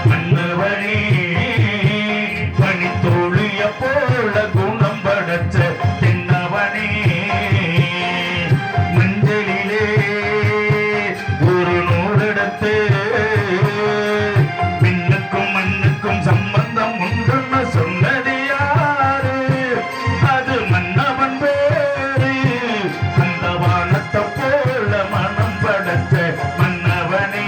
B: மன்னவனே, பனித்தோழிய போல குணம் படைச்ச தென்னவனே, மஞ்சளிலே ஒரு நூலெடுத்து விண்ணுக்கும் மண்ணுக்கும் சம்பந்தம் உண்டுன்னு சொன்னது யாரு? அது மன்னவன் பேரு. அந்த வானத்தை போல மனம் படைச்ச மன்னவனே,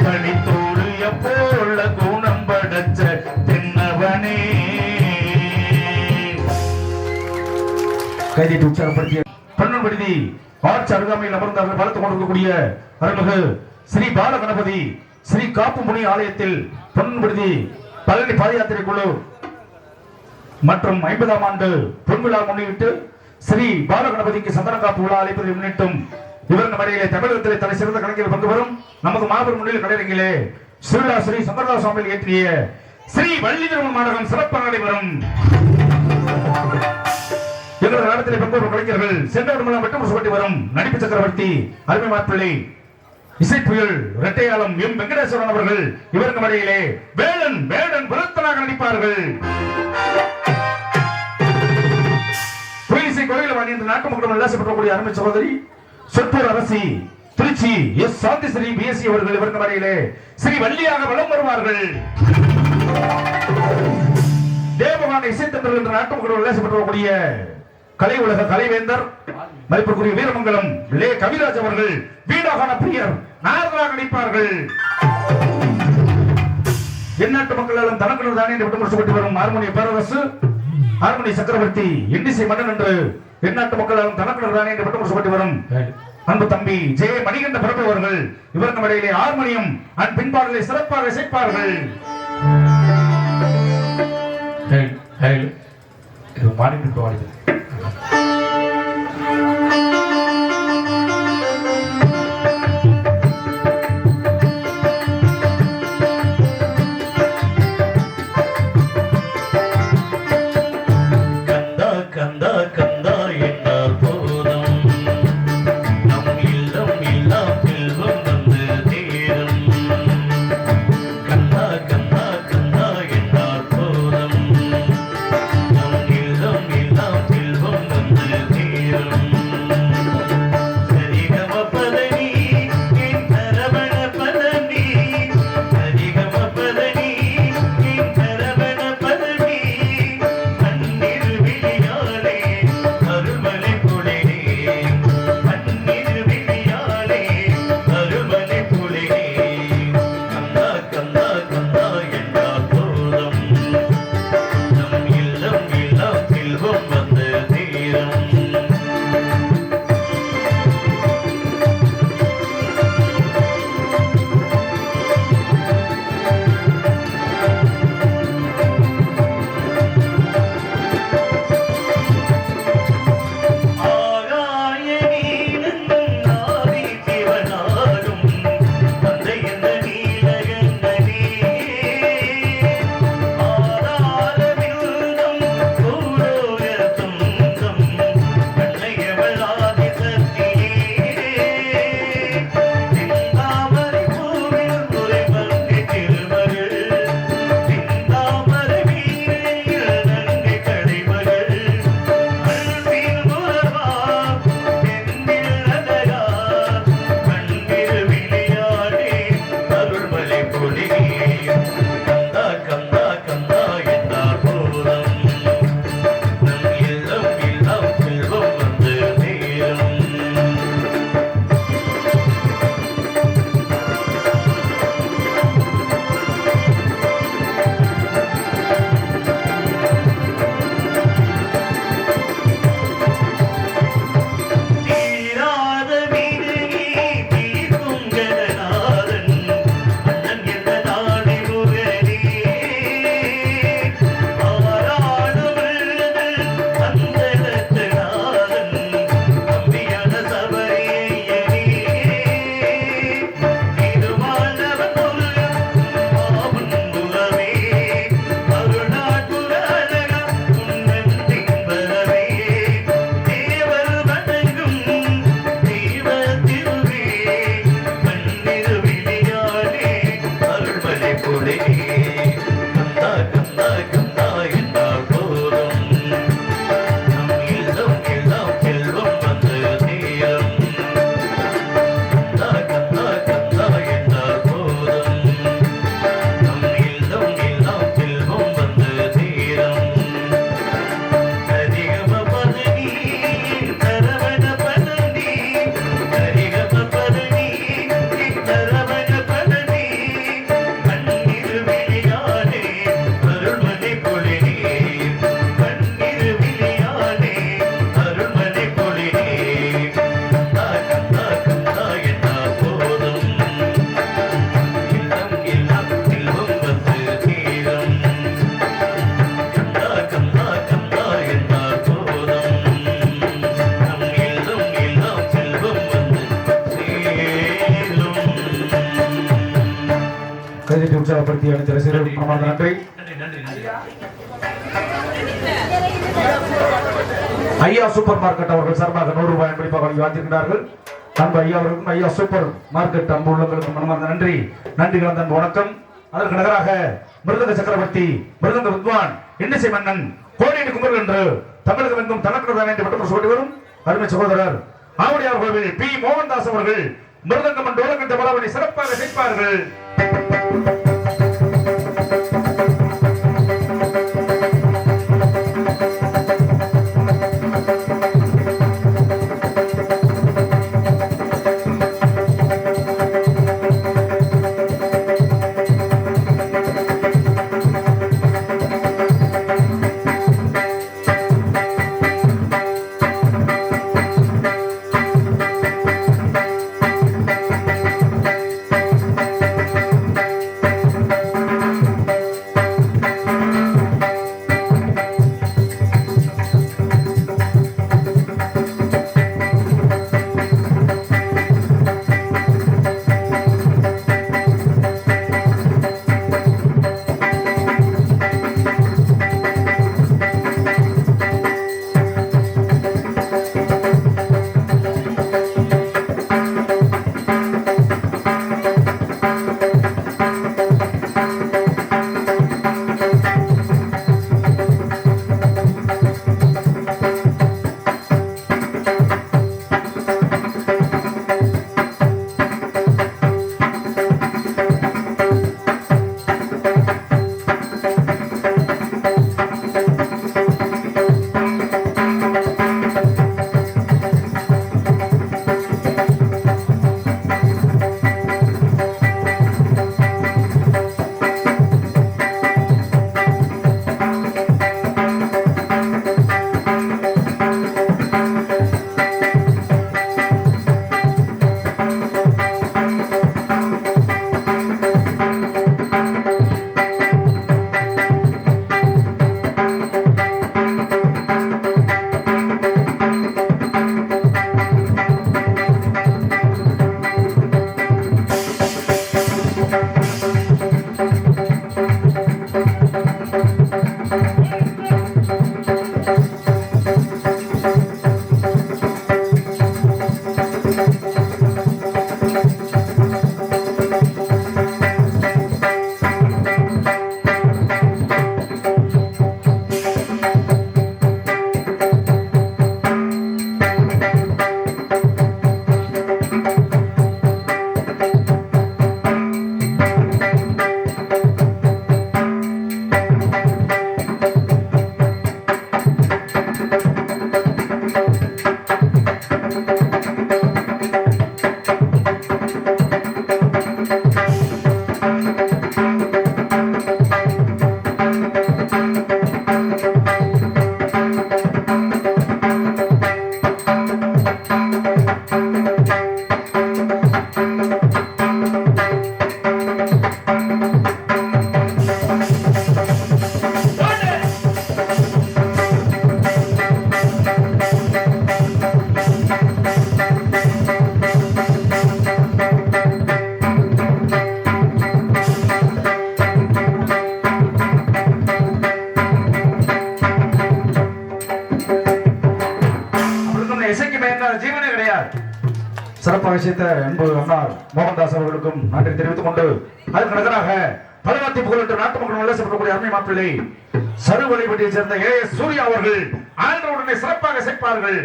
B: பனித்தோழிய போல குணம் படைச்ச தென்னவனே. கைதிட்டு உற்சாகப்படுத்திய பன்னன் விடுதி ஆட்சி அருகாமையில் அமர்ந்தார்கள் வளர்த்துக் கொண்டிருக்கக்கூடிய அருள்மிகு ஸ்ரீ பால கணபதி ஸ்ரீ காப்பு முனி ஆலயத்தில் பொன் விடுதி பழனி பாத யாத்திரை குழு மற்றும் 50ஆம் ஆண்டு பொன்விழா முன்னிட்டு ஸ்ரீ பால கணபதிக்கு சந்தன காப்பு விழா அழைப்பதை முன்னிட்டும் இவர்கள் மறையிலே தமிழகத்திலே தலை சிறந்த கலைஞர்கள் பங்கு வரும் நமது மாபெரும் முன்னிலை கலைஞர்களே ஸ்ரீலா ஸ்ரீ சங்கரதாஸ் சுவாமிகள் இயற்றிய ஸ்ரீ வள்ளி திருமண நாடகம் சிறப்பாக நடைபெறும். எங்களது நாடகத்திலே பங்கு வரும் கலைஞர்கள் சென்றவர் மூலம் வெட்டம் சுவட்டி வரும் நடிப்பு சக்கரவர்த்தி அருமை மாப்பிள்ளை, இசை புயல் இரட்டையாளம் எம் வெங்கடேஸ்வரன் அவர்கள் இவருக்கு மறையிலே வேடன் வேடன் விருத்தனாக நடிப்பார்கள். புயலிசை கோயிலவாணி என்ற நாட்டு மக்களும் உல்லாசப்படக்கூடிய அருமை சகோதரி சொற்பூர் அரசி திருச்சி எஸ் சாந்திஸ்ரீ பிஎஸ்சி அவர்கள் இவருக்கு மறையிலே ஸ்ரீ வள்ளியாக வலம் வருவார்கள். தேவகான இசைத்தன்றல் என்ற நாட்டு மக்களும் உல்லாசப்படக்கூடிய கலை உலக கலைவேந்தர் மதிப்பிற்குரிய வீரமங்கலம் லே கவிராஜ் அவர்கள் வீடாகான பிரியர் நாரதராக நடிப்பார்கள். எந்நாட்டு மக்களாலும் தனக்குள் தானே என்று விட்டு வரும் ஹார்மோனிய பேரரசு ஹார்மோனிய சக்கரவர்த்தி எண்ணிசை மன்னன் என்று எந்நாட்டு மக்களாலும் தனக்குள் தானே என்று விட்டு வரும் அன்பு தம்பி ஜெய மணிகண்ட பிரபு அவர்கள் இவருக்கு இடையிலே ஹார்மோனியம் அண்ட் பின்பாடலை சிறப்பாக இசைப்பார்கள். இது மாநில பாடுகிறது.
C: கந்தா
B: சக்கரவர்த்தி அனைத்து ரசிகர்களுக்கும் மனமார்ந்த நன்றி. ஐயா சூப்பர் மார்க்கெட் அவர்கள் சார்பாக 100 ரூபாய் அன்பளிப்பாக வழங்கி வாழ்த்திருக்கிறார்கள். அன்பு ஐயா அவர்களுக்கும் ஐயா சூப்பர் மார்க்கெட் அன்பு உள்ளவர்களுக்கும் மனமார்ந்த நன்றி. நன்றி கலந்த அன்பு வணக்கம். அதற்கு நகராக மிருதங்க சக்கரவர்த்தி, மிருதங்க வித்வான், இன்னிசை மன்னன், கோடியடி குமரன் என்று தமிழகம் எங்கும் தனக்கு வேண்டிய பட்டம் சொல்லி வரும் அருமை சகோதரர் ஆவுடையார் கோவில் பி மோகன்தாஸ் அவர்கள் மிருதங்கம் என்ற உலகத்தை மரபணி சிறப்பாக செய்வார்கள். சிறப்பாக செய்த அன்பு அண்ணார் மோகன்தாஸ் அவர்களுக்கும் நன்றி தெரிவித்துக் கொண்டு அதற்கு நகராக பலவாத்தி புகழ் நாட்டு மக்கள் உல்லாசப்படக்கூடிய அருமை மாப்பிள்ளை சருவலைப்பட்டியை சேர்ந்த ஏ.எஸ். சூர்யா அவர்கள் ஆண்டவுடனே சிறப்பாக சேர்ப்பார்கள்.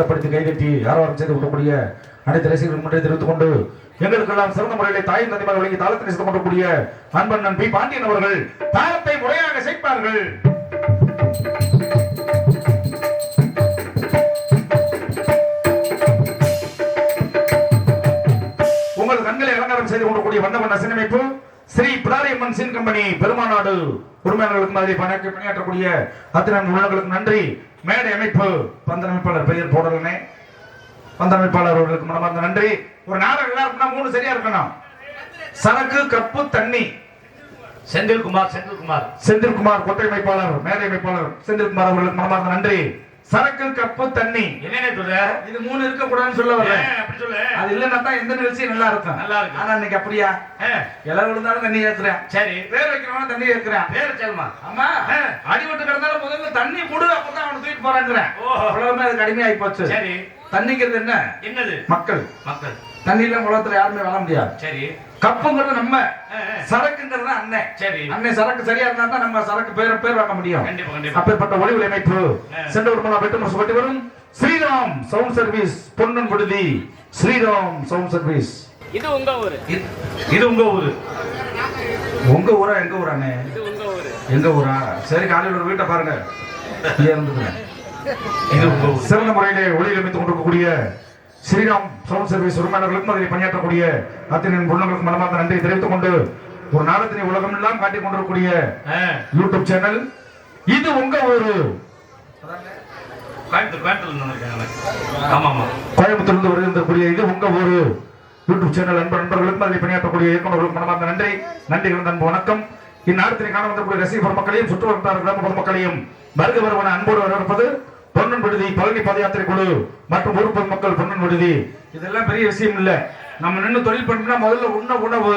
B: உற்சாகப்படுத்தி கைதட்டி ஆரவாரம் செய்து கொள்ளக்கூடிய அனைத்து ரசிகர்கள் முன்னே தெரிவித்துக் கொண்டு எங்களுக்கெல்லாம் சிறந்த முறையிலே தாயும் தந்தைமார் வழங்கி தாளத்தை செய்து கொள்ளக்கூடிய அன்பண்ணன் பி பாண்டியன் அவர்கள் தாளத்தை முறையாக செய்ப்பார்கள். உங்கள் கண்களை அலங்காரம் செய்து கொள்ளக்கூடிய வண்ண சின்னமைப்பு ஸ்ரீ பிடாரியம்மன் சீன் கம்பெனி பெருமாநாடு உரிமையாளர்களுக்கும் அதில் பணியாற்றக்கூடிய அத்தனை உள்ளங்களுக்கு நன்றி. மேடை அமைப்பு பந்தமைப்பாளர் பெயர் போடலனே பந்தமைப்பாளர் அவர்களுக்கு மனமார்ந்த நன்றி. ஒரு நாடகம் எல்லாருக்குன்னா 3 சரியா இருக்கணும். சரக்கு கப்பு தண்ணி. செந்தில்குமார் கொட்டை அமைப்பாளர் மேடை அமைப்பாளர் செந்தில்குமார் அவர்களுக்கு மனமார்ந்த நன்றி. சரக்கு கப்பு தண்ணி
A: என்னன்னு சொல்ற?
B: இது 3 இருக்க கூடாதுன்னு சொல்ல வரேன்.
A: அப்படி சொல்லு.
B: அது இல்லன்னா தான் எந்த நிகழ்ச்சியும் நல்லா இருக்கும். ஆனா இன்னைக்கு அப்படியா? எல்லாம் விழுந்தாலும் தண்ணி ஏத்துறேன். சரி, பேர் வைக்கிறவன தண்ணி ஏத்துறேன். பேர் சொல்லுமா? ஆமா, அடிபட்டு கிடந்தாலும் முதல்ல தண்ணி குடு, அப்பதான் அவனை தூக்கிட்டு போறாங்கிறேன். உலகமே அது கடுமையாகி போச்சு. சரி, தண்ணிங்கிறது என்ன? என்னது? மக்கள். தண்ணி இல்லாம உலகத்துல யாருமே வாழ முடியாது. சரி, கப்புங்கிறது நம்ம, சரக்குங்கிறது அண்ணன். சரி, அண்ணன் சரக்கு சரியா இருந்தா தான் நம்ம சரக்கு பேர் வாங்க முடியும். அப்பேற்பட்ட ஒளிவுலை அமைப்பு சென்ற ஒரு மணி வெட்டு முறைப்பட்டு வரும் ஸ்ரீராம் சவுண்ட் சர்வீஸ் பொன்னன் விடுதி. Sriram sound service.
A: இது உங்க ஊரு?
B: உங்க ஊரா எங்க ஊரானே? எங்க ஊரா? சரி, காலையில் ஒரு வீட்டை பாருங்க. சிறந்த முறையிலே ஒளியில் அமைத்துக் கொண்டிருக்கக்கூடிய ஸ்ரீராம் சவுண்ட் சர்வீஸ் உரிமையாளர்களுக்கும் அதில் பணியாற்றக்கூடிய அத்தனை பொண்ணுங்களுக்கு மனமார்ந்த நன்றி தெரிவித்துக் கொண்டு ஒரு நாடகத்தினை உலகம் எல்லாம் காட்டிக் கொண்டிருக்கக்கூடிய யூடியூப் சேனல் இது உங்க ஊரு. கோயம்புத்தூர்ந்து வருகின்றக்கூடிய இது உங்க ஊரு யூடியூப் சேனல் நண்பர்களுக்கும் அதில் பணியாற்றக்கூடிய இயக்குநர்களுக்கு மனமார்ந்த நன்றி அன்பு வணக்கம். இந்நாடத்தினை காண வந்தக்கூடிய ரசிகர் மக்களையும் சுற்றுவட்டார கிராம பொதுமக்களையும் வருக வருவன அன்போடு வரவேற்பது பொன்னன் விடுதி பழனி பாதயாத்திரை குழு மற்றும் ஊர் பொதுமக்கள். பொன்னன் விடுதி இதெல்லாம் பெரிய விஷயம் இல்ல. நம்ம நின்று தொழில் பண்ணா முதல்ல உணவு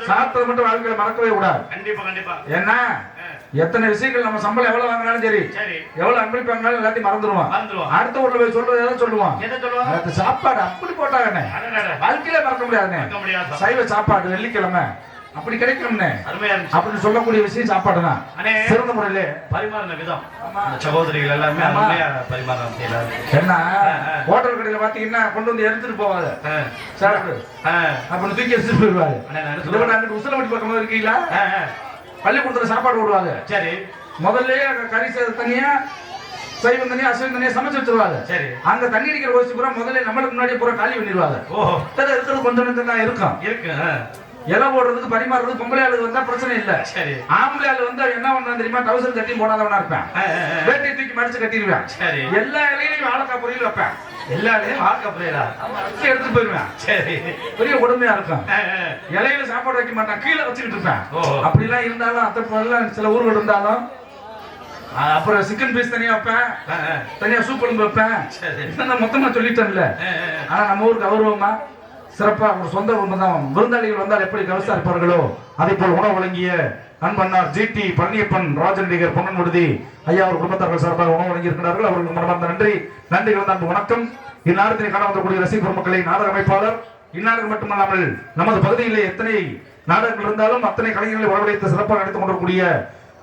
B: சாப்பிட்டது மட்டும் வாழ்க்கையில மறக்கவே கூடாது. கண்டிப்பா. ஏன்னா எத்தனை விஷயங்கள் நம்ம சம்பளம் எவ்வளவு வாங்கினாலும் சரி, எவ்வளவு அன்பளிப்பு வாங்கினாலும் எல்லாத்தையும் மறந்துடுவான். அடுத்த ஊர்ல போய் சொல்றது எதை சொல்லுவான்? சாப்பாடு அப்படி போட்டாங்க வாழ்க்கையில மறக்க முடியாதுன்னு. சைவ சாப்பாடு வெள்ளிக்கிழமை அப்படி கிடைக்கும்னு அப்படின்னு சொல்லக்கூடிய விஷயம் சாப்பாடு தான். சிறந்த முறையில
A: பரிமாறின விதம் சகோதரிகள் எல்லாமே
B: என்ன ஹோட்டல் கடையில பாத்தீங்கன்னா கொண்டு வந்து எடுத்துட்டு போவாங்க சாப்பிடு அப்படின்னு தூக்கி எடுத்துட்டு போயிருவாங்க. உசிலமட்டி பக்கம் இருக்கீங்களா? பள்ளிக்கூடத்துல சாப்பாடு போடுவாங்க. சரி, முதல்ல கறி தனியா சைவம் தனியா அசைவம் தனியா சமைச்சு வச்சிருவாங்க. சரி, அங்க தண்ணி அடிக்கிற ஓசி பூரா முதல்ல நம்மளுக்கு முன்னாடியே பூரா காலி பண்ணிடுவாங்க. இருக்கிறது கொஞ்சம் தான் இருக்கும். இலை போடுறதுக்கு பரிமாறுறதுக்கு பொம்பளை ஆளு வந்தா பிரச்சனை இல்ல. சரி, ஆம்பளை ஆளு வந்து என்ன பண்ணா தெரியுமா? டவுசர் கட்டி போடாதவனா இருப்பேன். வேட்டி தூக்கி மடிச்சு கட்டிடுவேன். சரி, எல்லா இலையிலையும் வாழைக்காய் பொரியல் வைப்பேன். எல்லா இலையும் வாழைக்காய் பொரியலா எடுத்துட்டு போயிருவேன். சரி, பெரிய கொடுமையா இருக்கும். இலையில சாப்பாடு வைக்க மாட்டான், கீழே வச்சுக்கிட்டு இருப்பேன். அப்படி எல்லாம் இருந்தாலும் அத்தை சில ஊர்கள் இருந்தாலும் அப்புறம் சிக்கன் பீஸ் தனியா வைப்பேன், தனியா சூப் குழம்பு வைப்பேன். மொத்தமா சொல்லிட்டேன்ல. ஆனா நம்ம ஊருக்கு கௌரவமா சிறப்பா ஒரு சொந்த தான். விருந்தாளிகள் வந்தால் எப்படி கவனிப்பார்களோ அதே போல் உணவு வழங்கிய அன்பண்ணார் ஜிடி பழனியப்பன் ராஜநடிகர் பொன்னன் விடுதி ஐயா அவர் குடும்பத்தார்கள் சார்பாக உணவு வழங்கி இருக்கிறார்கள். அவர்களுக்கு மனமார்ந்த நன்றிகள் தான் வணக்கம். இந்நாடகத்தினை காண வந்தக்கூடிய ரசிக பெருமக்களை நாடக அமைப்பாளர் இந்நாடகம் மட்டுமல்லாமல் நமது பகுதியிலே எத்தனை நாடகங்கள் இருந்தாலும் அத்தனை கலைஞர்களை வரவழைத்து சிறப்பாக நடித்துக் கொண்டிருக்கூடிய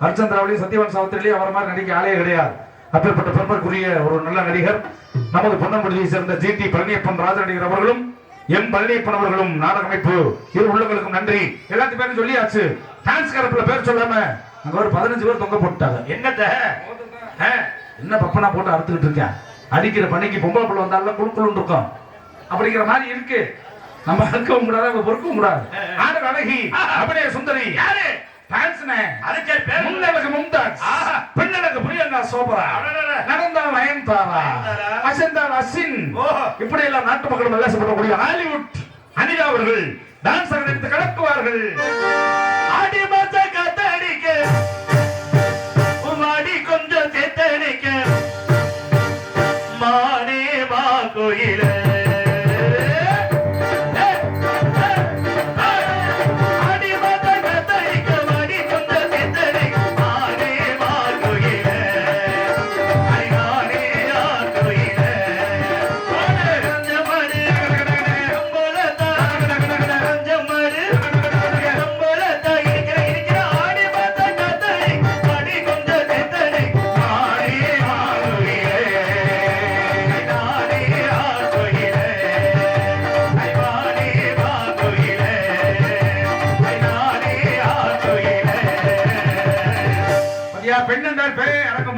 B: அர்ச்சந்திராவிலையும் சத்யவான் சாவித்திரிலையும் அவர் மாதிரி நடிக்க ஆளே கிடையாது. அப்பேற்பட்ட பெருமைக்குரிய ஒரு நல்ல நடிகர் நமது பொன்னன் விடுதியை சேர்ந்த ஜிடி பழனியப்பன் ராஜநடிகர் அவர்களும் எம் பழனியப்பன் அவர்களும் நாடக அமைப்பு இரு உள்ளங்களுக்கும் நன்றி. எல்லாத்தையும் பேரும் சொல்லியாச்சு. டான்ஸ் கரப்புல பேர் சொல்லாம அங்க ஒரு 15 பேர் தொங்க போட்டாங்க. என்ன பப்பனா போட்டு அறுத்துக்கிட்டு இருக்கேன். அடிக்கிற பணிக்கு பொம்பளை புள்ள வந்தாலும் குழுக்குழு இருக்கும். அப்படிங்கிற மாதிரி இருக்கு. நம்ம அறுக்கவும் கூடாது, அவங்க பொறுக்கவும் கூடாது. ஆடல் அழகி அப்படியே சுந்தரி யாரு? இப்படி எல்லாம் நாட்டு மக்களும் விளாசப்படக்கூடிய ஹாலிவுட் அனிதா அவர்கள் டான்ஸ் அடித்து கலக்குவார்கள். அடிமத்த கத்தடிக்க உமாடி கொஞ்சம் தேத்தடிக்க மானே வா கோயில இருக்கிற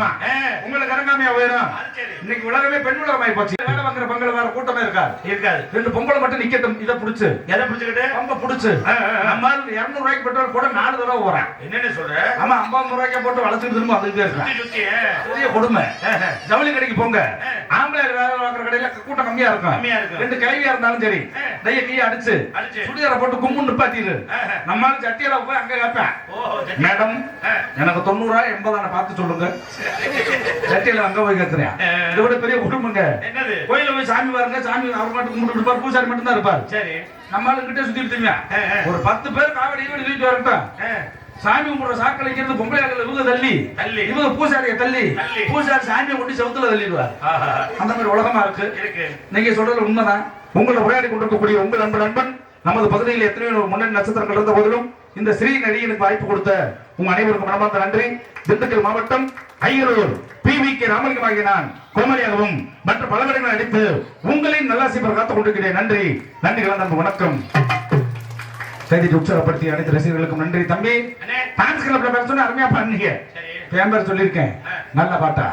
B: ஆமா உங்களுக்கு இறங்காமையா போயிடும். இன்னைக்கு உலகமே பெண் உலகமாயி போச்சு. வேலை வாங்குற பங்கள வேற கூட்டமே இருக்காது. 2 பொம்பளை மட்டும் நிக்கட்டும். இதை புடிச்சு எதை புடிச்சுக்கிட்டு பம்ப புடிச்சு நம்ம 200 ரூபாய்க்கு பெட்ரோல் போட 4 தடவை போறேன். என்னன்னு சொல்ற? ஆமா 50 ரூபாய்க்கு போட்டு வளர்த்துட்டு திரும்ப வந்துட்டே இருக்கேன். பெரிய கொடுமை. ஜவுளி கடைக்கு போங்க, ஆம்பளை வேலை வாங்குற கடையில கூட்டம் கம்மியா இருக்கும். 2 கிழவியா இருந்தாலும் சரி தைய கையை அடிச்சு சுடியார போட்டு கும்பு நிப்பாத்திரு. நம்மளால சட்டியில போய் அங்க கேட்பேன், மேடம் எனக்கு 90 ரூபாய் 80 பார்த்து சொல்லுங்க. சட்டியில அங்க போய் கேட்கிறேன். இதை விட பெரிய குடும்பங்க. கோயில போய் சாமி பாருங்க, சாமி அவர் மட்டும் கும்பிட்டு இருப்பார், பூசாரி மட்டும் தான் இருப்பார். சரி நம்மளும் கிட்ட சுத்திட்டு ஒரு 10 பேர் காவடி வீட்டு வரட்டும். சாமி கும்பிடுற சாக்களை இருந்து பொம்பளையாக்கள் இவங்க தள்ளி இவங்க பூசாரியை தள்ளி பூசாரி சாமியை கொண்டு செவுத்துல தள்ளிடுவார். அந்த மாதிரி உலகமா இருக்கு. நீங்க சொல்றது உண்மைதான். உங்களை உரையாடி கொண்டிருக்கக்கூடிய உங்கள் நண்பன் நமது பகுதியில் எத்தனையோ முன்னணி நட்சத்திரங்கள் இருந்த போதிலும் இந்த ஸ்ரீ நடிகனுக்கு வாய்ப்பு கொடுத்த உங்க அனைவருக்கும் மனமார்ந்த நன்றி. திண்டுக்கல் மாவட்டம் அய்யலூர் PVK ராமலிங்கம் ஆகிய நான் கோமலியாகவும் மற்ற பல இடங்களை அடித்து உங்களின் நல்லாசி பெற காத்துக் கொண்டிருக்கிறேன். நன்றி நன்றி வணக்கம். செய்தியை உற்சாகப்படுத்திய அனைத்து ரசிகர்களுக்கும் நன்றி. தம்பி டான்ஸ் கிளப்ல பேச சொன்ன அருமையா பண்ணீங்க. பேம்பர் சொல்லியிருக்கேன், நல்ல பாட்டா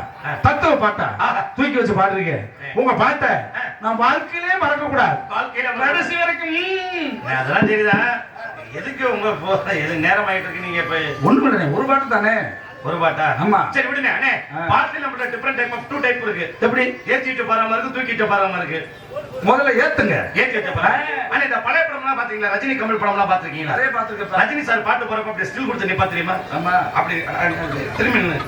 B: தத்துவ பாட்டா தூக்கி வச்சு பாடுறீங்க. உங்க பாட்டை நான் வாழ்க்கையிலே மறக்க கூடாது. கடைசி வரைக்கும்
A: அதெல்லாம் சரிதான். எதுக்கு உங்க எது நேரம் ஆயிட்டு இருக்கு? நீங்க இப்ப
B: ஒண்ணு ஒரு பாட்டு தானே.
A: ஒரு பாட்டா?
B: ஆமா.
A: சரி விடுங்க அண்ணே. பாட்டுல நம்மள டிஃபரண்ட் டைப் ஆஃப் 2 டைப் இருக்கு. எப்படி? ஏத்திட்டு பாராம இருக்கு, தூக்கிட்டு பாராம இருக்கு.
B: முதல்ல ஏத்துங்க.
A: ஏத்திட்டு பாராம. அண்ணே இந்த பழைய படம்லாம் பாத்தீங்களா? ரஜினி கமல் படம்லாம் பாத்துருக்கீங்களா?
B: நிறைய பாத்துருக்கேன்.
A: ரஜினி சார் பாட்டு போறப்ப அப்படி ஸ்டில் கொடுத்து நிப்பா தெரியுமா?
B: ஆமா.
A: அப்படி திரும்பி நின்னு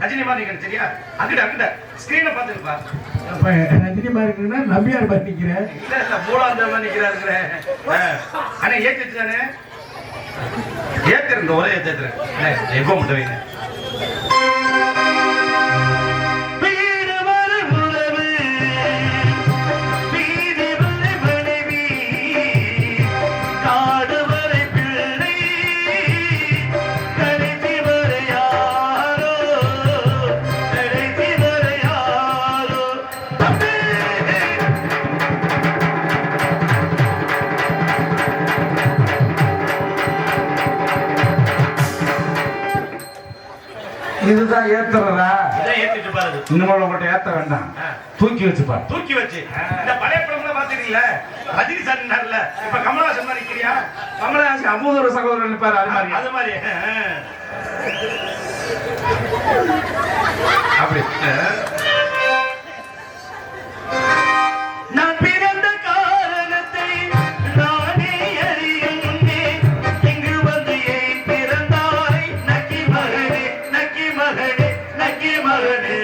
A: ரஜினி மாதிரி இருக்கு சரியா? அங்கிட்ட ஸ்கிரீனை பாத்துப்பா.
C: அப்ப ரஜினி மாதிரி இருக்குன்னா நம்பியார் மாதிரி நிக்கிறேன்.
A: இல்ல மூலாந்த மாதிரி நிக்கிறாருங்க. அண்ணே ஏத்திட்டு தானே ஏத்திருந்த ஒரே ஏத்திருந்தேன். எப்போ மட்டும் வைங்க.
B: இதுதான் ஏத்துறதா?
A: இதை ஏத்திட்டு பாருங்க.
B: இன்னும் உங்கள்ட்ட ஏத்த வேண்டாம், தூக்கி வச்சு பாரு.
A: தூக்கி வச்சு இந்த பழைய படம்லாம் பாத்துட்டீங்களா? ரஜினி சார் இருந்தார்ல, இப்ப கமலஹாசன் மாதிரி நிக்கிறியா?
B: கமலஹாசன் அபூதர சகோதரன் நிப்பாரு, அது மாதிரி
A: அப்படி. நான் பிறந்த காரணத்தை நானே அறியுமே. இங்கு வந்து ஏன் பிறந்தாய் நக்கி மகனே, நக்கி மகனே, நக்கி மகனே.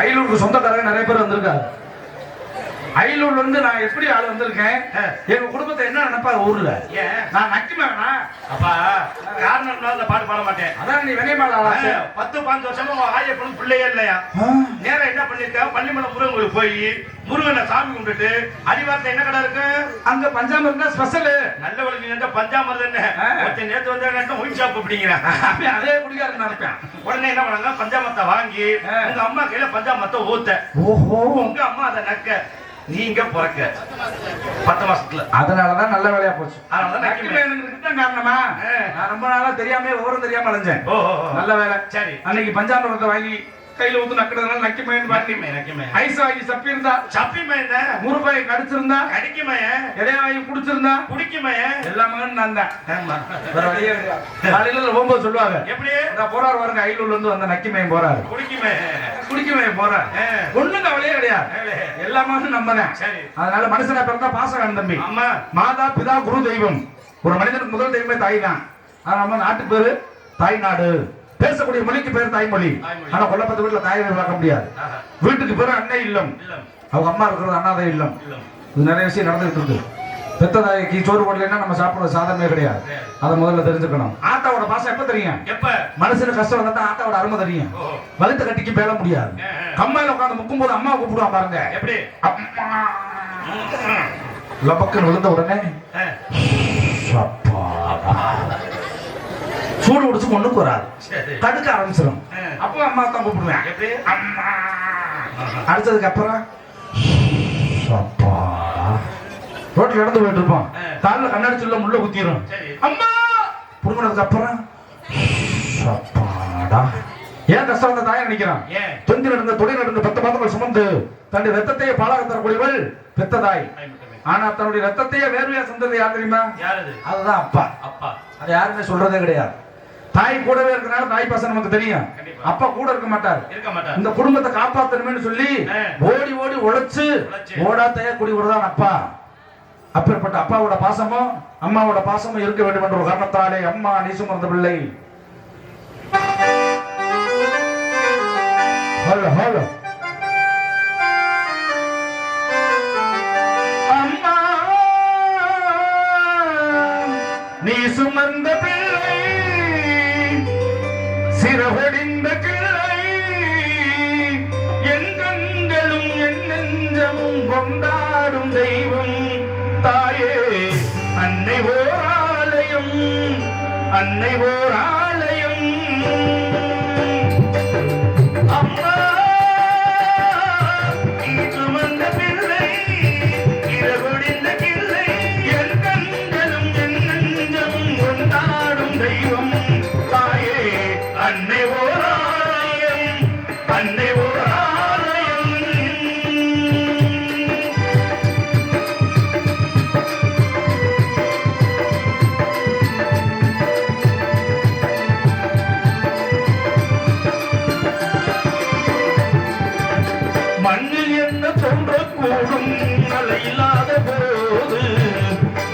B: அயலூருக்கு சொந்தக்காரங்க நிறைய பேர் வந்திருக்காரு. அயலூர்ல இருந்து நான் எப்படி ஆள் வந்திருக்கேன், எங்க குடும்பத்தை என்ன நினைப்பா ஊர்ல? நான் நக்கிமேனா? அப்பா காரணம் அந்த பாட்டு பாட மாட்டேன். அதான் நீ வெங்கைமால 10-15 வருஷமா ஆய பொண்ணு பிள்ளையே இல்லையா? நேரம் என்ன பண்ணிருக்க? பள்ளிமலை முருகன் கோயில் போய் முருகனை சாமி கும்பிட்டு அடிவாரத்தை என்ன கடை இருக்கு அங்க பஞ்சாமிரம் தான் ஸ்பெஷல். நல்ல வழி பஞ்சாமிரம் தானே. நேற்று வந்து ஒயின் ஷாப் அப்படிங்கிறேன். அதே குடிக்காரன்னு நினைப்பேன். உடனே என்ன பண்ணாங்க, பஞ்சாமத்தை வாங்கி உங்க அம்மா கையில பஞ்சாமத்தை ஊத்த. ஓஹோ. உங்க அம்மா அதை நக்க, நீங்க பிறக்க 10 மாசத்துல. அதனாலதான் நல்ல வேலையா போச்சு. காரணமா நான் ரொம்ப நாளா தெரியாம விவரம் தெரியாம அலைஞ்சேன். நல்ல வேலை. சரி அன்னைக்கு பஞ்சாமிரத்தை வாங்கி கையில ஊத்து நக்கிறதுனால நக்கிமேன் ஐஸ் வாங்கி சப்பி இருந்தா சப்பிமேன், முருபாய் கடிச்சிருந்தா கடிக்குமேன், எதையா வாங்கி குடிச்சிருந்தா குடிக்குமேன். எல்லாமே நான் தான். காலையில போகும்போது சொல்லுவாங்க, எப்படி போறாரு பாருங்க, அயலூர்ல இருந்து வந்த நக்கிமேன் போறாரு, குடிக்குமேன் போறாரு. ஒண்ணுங்க அவளையே கிடையாது, எல்லாமே நம்பதான். அதனால மனுஷனை பிறந்தா பாசம் வேணும் தம்பி. மாதா பிதா குரு தெய்வம். ஒரு மனிதனுக்கு முதல் தெய்வமே தாய் தான். நம்ம நாட்டு பேரு தாய்நாடு. பேசக்கூடிய மொழிக்கு பேர் தாய்மொழி. ஆனா கொல்லப்பட்ட வீட்டுல தாயை பார்க்க முடியாது. வீட்டுக்கு பேரு அன்னை இல்லம், அவங்க அம்மா இருக்கிறது அண்ணாதை இல்லம். இது நிறைய விஷயம் நடந்துட்டு இருக்கு. பெத்த தாய்க்கு சோறு போடலைன்னா நம்ம சாப்பிடுற சாதனமே கிடையாது. அதை முதல்ல தெரிஞ்சுக்கணும். ஆத்தாவோட பாசம் எப்ப தெரியும்? எப்ப மனுஷனுக்கு கஷ்டம் வந்தா ஆத்தாவோட அருமை தெரியும். வலுத்த கட்டிக்கு பேல முடியாது. கம்மாயில உட்காந்து முக்கும் போது அம்மா கூப்பிடுவான் பாருங்க, எப்படி லபக்குன்னு விழுந்த உடனே சூடு உடிச்சு கொண்டுக்கு வராது, தடுக்க ஆரம்பிச்சிடும். அப்போ அம்மா தான் கூப்பிடுவேன். அடிச்சதுக்கு அப்புறம் ரோட்ல நடந்து போயிட்டு இருப்போம், காலில் கண்ணாடி சொல்ல முள்ள குத்திரும். அம்மா புடுங்கினதுக்கு அப்புறம் அடாடா ஏன் கஷ்டம் வந்த தாயை நினைக்கிறான்
A: ஏன்
B: தொந்தி நடந்த தொழில் நடந்த 10 மாதங்கள் சுமந்து தன்னுடைய ரத்தத்தையே பாலாக தரக்கூடியவள் பெத்த தாய். ஆனா தன்னுடைய ரத்தத்தையே வேர்வையா சந்தது யார் தெரியுமா?
A: யாரது?
B: அதுதான் அப்பா.
A: அப்பா.
B: அது யாருமே சொல்றதே கிடையாது. தாய் கூடவே இருக்கனால தாய் பாசம் நமக்கு தெரியும். அப்பா கூட இருக்க மாட்டார். இந்த குடும்பத்தை காப்பாத்தணும்னு சொல்லி ஓடி ஓடி உழைச்சு ஓடா தயா குடி விடுதான் அப்பா. அப்பேற்பட்ட அப்பாவோட பாசமும் அம்மாவோட பாசமும் இருக்க வேண்டும் என்ற ஒரு காரணத்தாலே அம்மா நீசம் மறந்த பிள்ளை. ஹலோ ஹலோ அம்மா நீ சுமந்த பிள்ளை சிறகொடிந்த கிளை என் கண்களும் என் நெஞ்சமும் கொண்டாடும் தெய்வம் தாயே அன்னை ஓர் ஆலயம் அன்னை ஓர் ஆலயம். அம்மா நீ சுமந்த பிள்ளை சிறகொடிந்த கிளை என் கண்களும் என் நெஞ்சமும் கொண்டாடும் தெய்வம் தாயே அன்னை ஓர் ஆலயம் அன்னை ஓர் ஆலயம். மண்ணில் என்ன தோன்றக்கூடும் மழை இல்லாத போது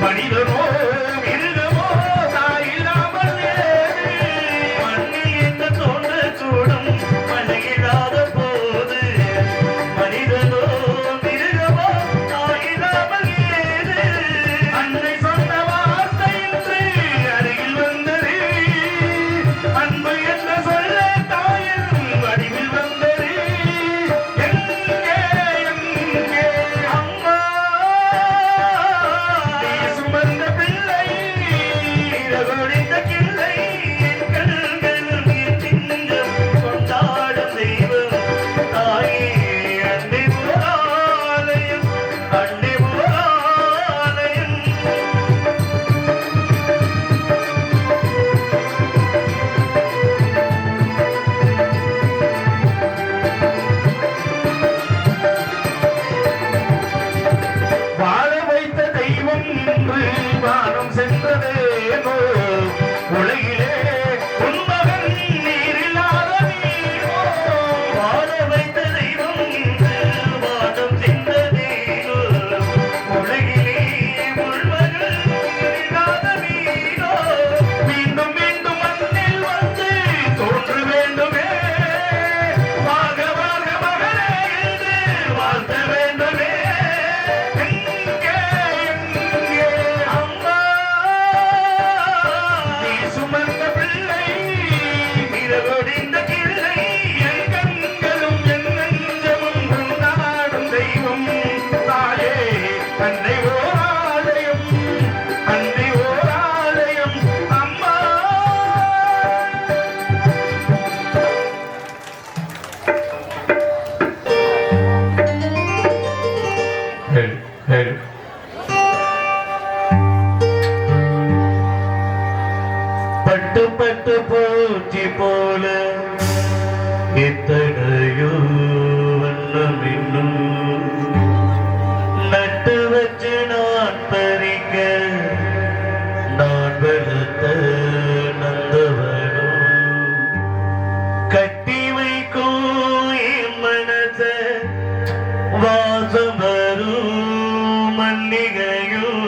B: மனிதனோ மிருகமோ தாயில்லாமல் ஏது. மண்ணில் என்ன தோன்றக்கூடும் மழை இல்லாத போது மனிதனோ மிருகமோ தாயில்லாமல் ஏது. அன்னை சொன்ன வார்த்தை இன்று அருகில் வந்தது அன்பு என்ன சொல்ல தாயின் வடிவில் வந்தது. வாழ வைத்த தெய்வம் இன்று வானம் சென்றதேனோ உலகிலே உன் மகன் நீரில்லாத நீரோ. வாழ வைத்த தெய்வம் இன்று வானம் சென்றதேனோ உலகிலே உன் மகன் நீரில்லாத நீரோ. மீண்டும் மீண்டும் மண்ணில் வந்து தோன்ற வேண்டுமே வாக வாக மகனே என்று வாழ்த்த வேண்டுமே. நீ சுமந்த பிள்ளை இரவொடிந்த கிளை என் கண்களும் என் நெஞ்சமும் கொண்டாடும் தெய்வம் தாயே அன்னை ஓர் ஆலயம் அன்னை ஓர் ஆலயம். அம்மா பட்டு பட்டு போற்றி போல எத்தனையோ வண்ணம் இன்னும் நட்டு வச்சு நான் பறிக்க நான் வளர்த்த நந்தவனோ கட்டி வைக்கும் என் மனச வாசம் வரும் மல்லிகையும்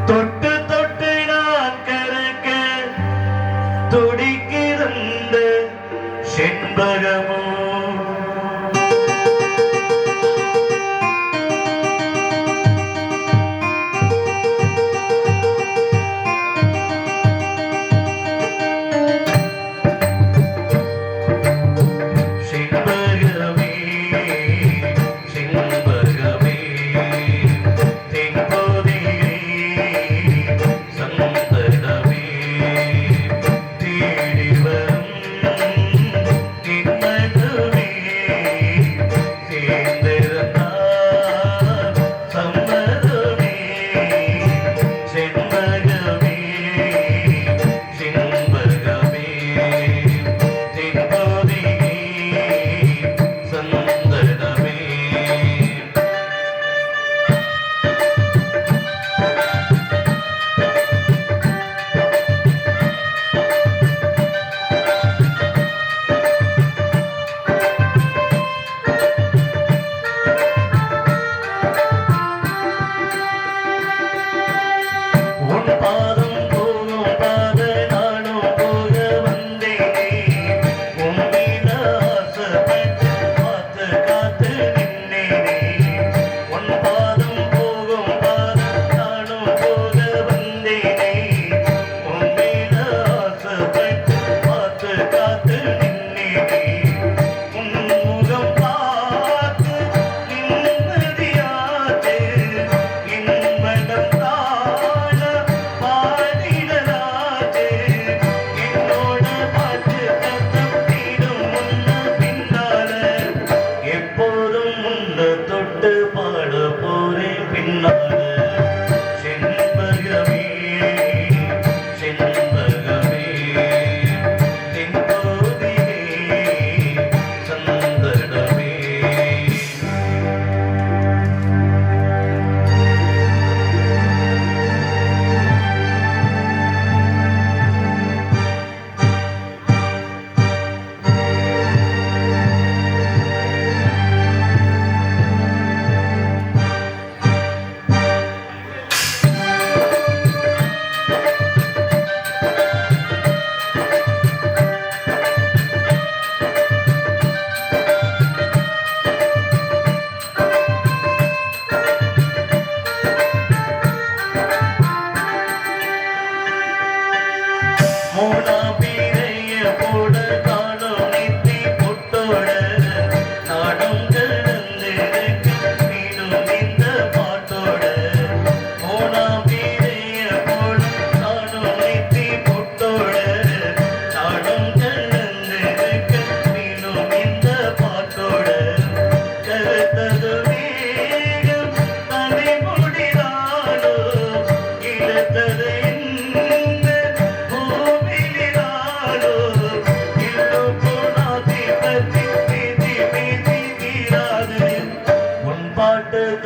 B: தொட்டு தொட்டு நான் கறக்க துடிக்கிறந்த செண்பகமோ. செண்பகமே செண்பகமே தென்பொதிகை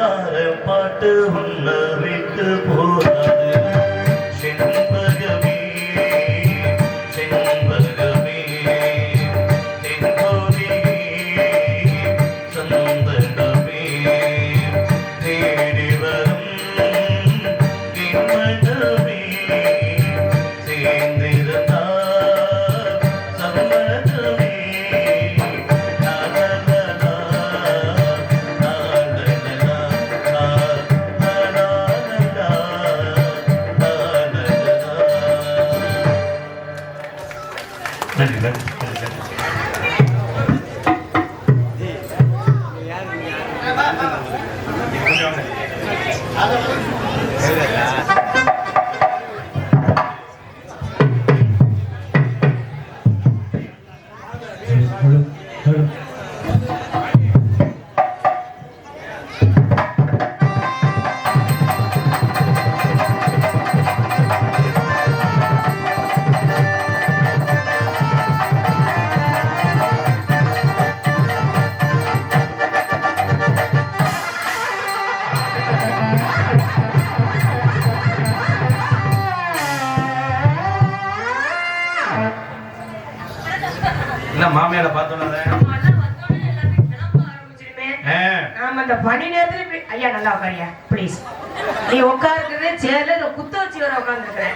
E: தார பாட்டு உன்ன விட்டு போகாது செண்பகமே செண்பகமே தென்கோடியே சந்தனமே தேடி வரும் கிண்ணமே சேர்ந்திருந்தா சம்மதமே நன்றி நன்றி
A: என்ன மாமியார பார்த்தோன்னே
F: ஆமா இந்த பனி நேரத்துல இப்படி ஐயா நல்லா உட்காரியா ப்ளீஸ் நீ உட்காருக்குது சேர்ல இந்த குத்த வச்சு வர உட்காந்துருக்கிறேன்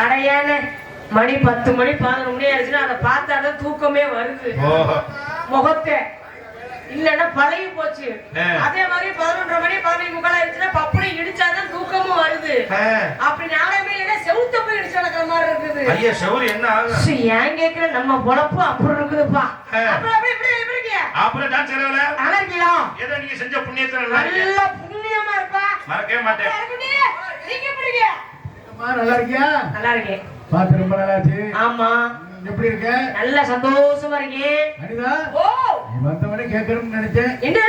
F: அடையான மணி 10 மணி 11 மணி ஆயிடுச்சுன்னா அதை பார்த்தாதான் தூக்கமே வருது முகத்தை இல்லன்னா பழகி போச்சு அதே மாதிரி 11:30 மணி 11:45 ஆயிடுச்சுன்னா பப்புனி இடிச்சாதான் தூக்கமும் வருது அப்படி நாளமே இல்லைன்னா செவுத்த போய் இடிச்சு நடக்கிற மாதிரி இருக்குது
A: ஐயா செவுரு என்ன ஆகும்
F: ஏன் கேக்குற நம்ம பொழப்பு அப்புறம் இருக்குதுப்பா அப்புறம் அப்படி இப்படி எப்படி இருக்கியா
A: அப்புறம் டான்ஸ் வரல
F: நல்லா இருக்கீங்களா
A: ஏதோ நீங்க செஞ்ச புண்ணியத்தை நல்லா
F: நல்ல புண்ணியமா இருப்பா
A: மறக்கவே மாட்டேன்
F: நீங்க எப்படி இருக்கீங்க
C: நல்லா இருக்கியா?
F: நல்லா இருக்கேன்.
C: பார்த்து ரொம்ப நாளாச்சு.
F: ஆமா.
C: எப்படி இருக்க?
F: நல்ல சந்தோஷமா இருக்கேன்.
C: அனிதா,
F: ஓ
C: நீ வந்தவனே கேட்கணும்னு நினைச்சேன்.
F: என்ன?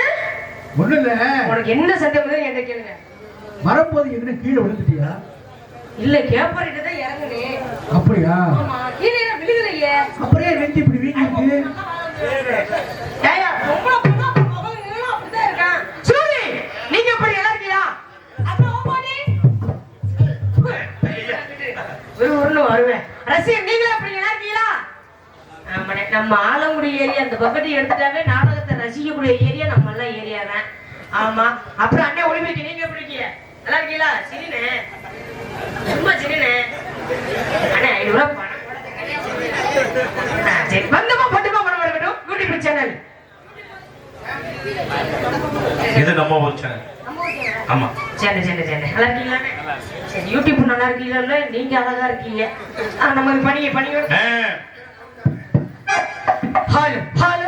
C: ஒண்ணும் இல்ல.
F: உனக்கு என்ன சந்தேகம் என்கிட்ட கேளுங்க.
C: வரும்போது என்ன கீழே விழுந்துட்டியா?
F: இல்ல கேப்பரிட்ட தான் இறங்குனே.
C: அப்படியா?
F: ஆமா. கீழே விழுகலையே.
C: அப்படியே வெட்டி இப்படி வீங்கிட்டு.
F: ஏயா ரொம்ப முகம் எல்லாம் அப்படிதான் இருக்கான். சூரி நீங்க எப்படி எல்லாம் இருக்கீங்களா? அப்புறம் ஓபாடி. ஒரு வருவேன். ரசிகன் நீங்களே எப்படி எல்லாம் இருக்கீங்களா? ஆமாண்ணே, நம்ம ஆலங்குடி ஏரியா அந்த பக்கெட் எடுத்துட்டாவே நாடகத்தை ரசிக்கக்கூடிய ஏரியா நம்ம எல்லாம் ஏரியா தான். ஆமா. அப்புறம் அண்ணே ஒளிமைக்கு நீங்க எப்படி இருக்கீங்க? நல்லா இருக்கீங்களா? சரிண்ணே, சும்மா சரிண்ணே. அண்ணே 500 ரூபாய் பணம். சரி வந்தமா பட்டுமா பணம் வரட்டும். யூடியூப் சேனல்
A: இது நம்ம ஊர் சேனல். ஆமா.
F: சரி சரி சரி நல்லா இருக்கீங்களாண்ணே? சரி யூடியூப் நல்லா இருக்கீங்களா? நீங்க அழகா இருக்கீங்க. நம்ம பணியை பணியோட ஹலோ ஹலோ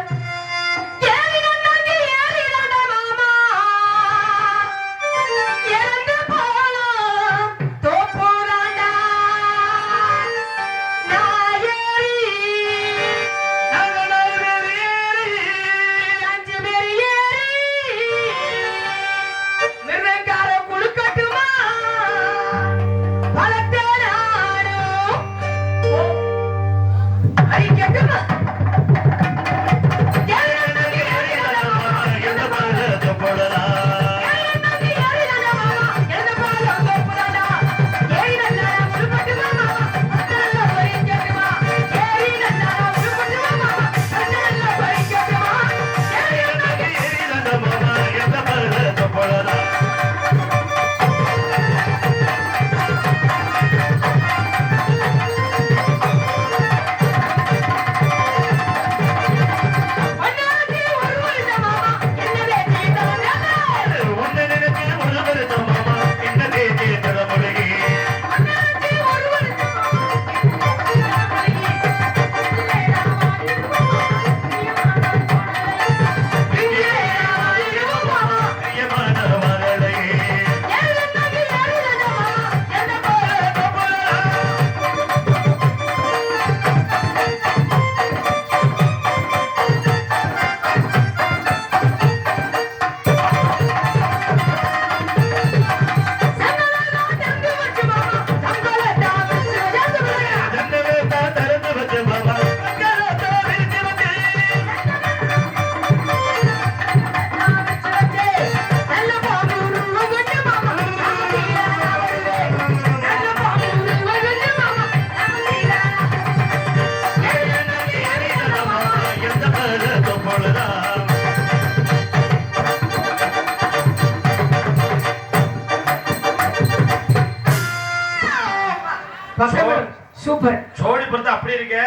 F: சூப்பர்
A: ஜோடி பொறுத்து அப்படி இருக்க.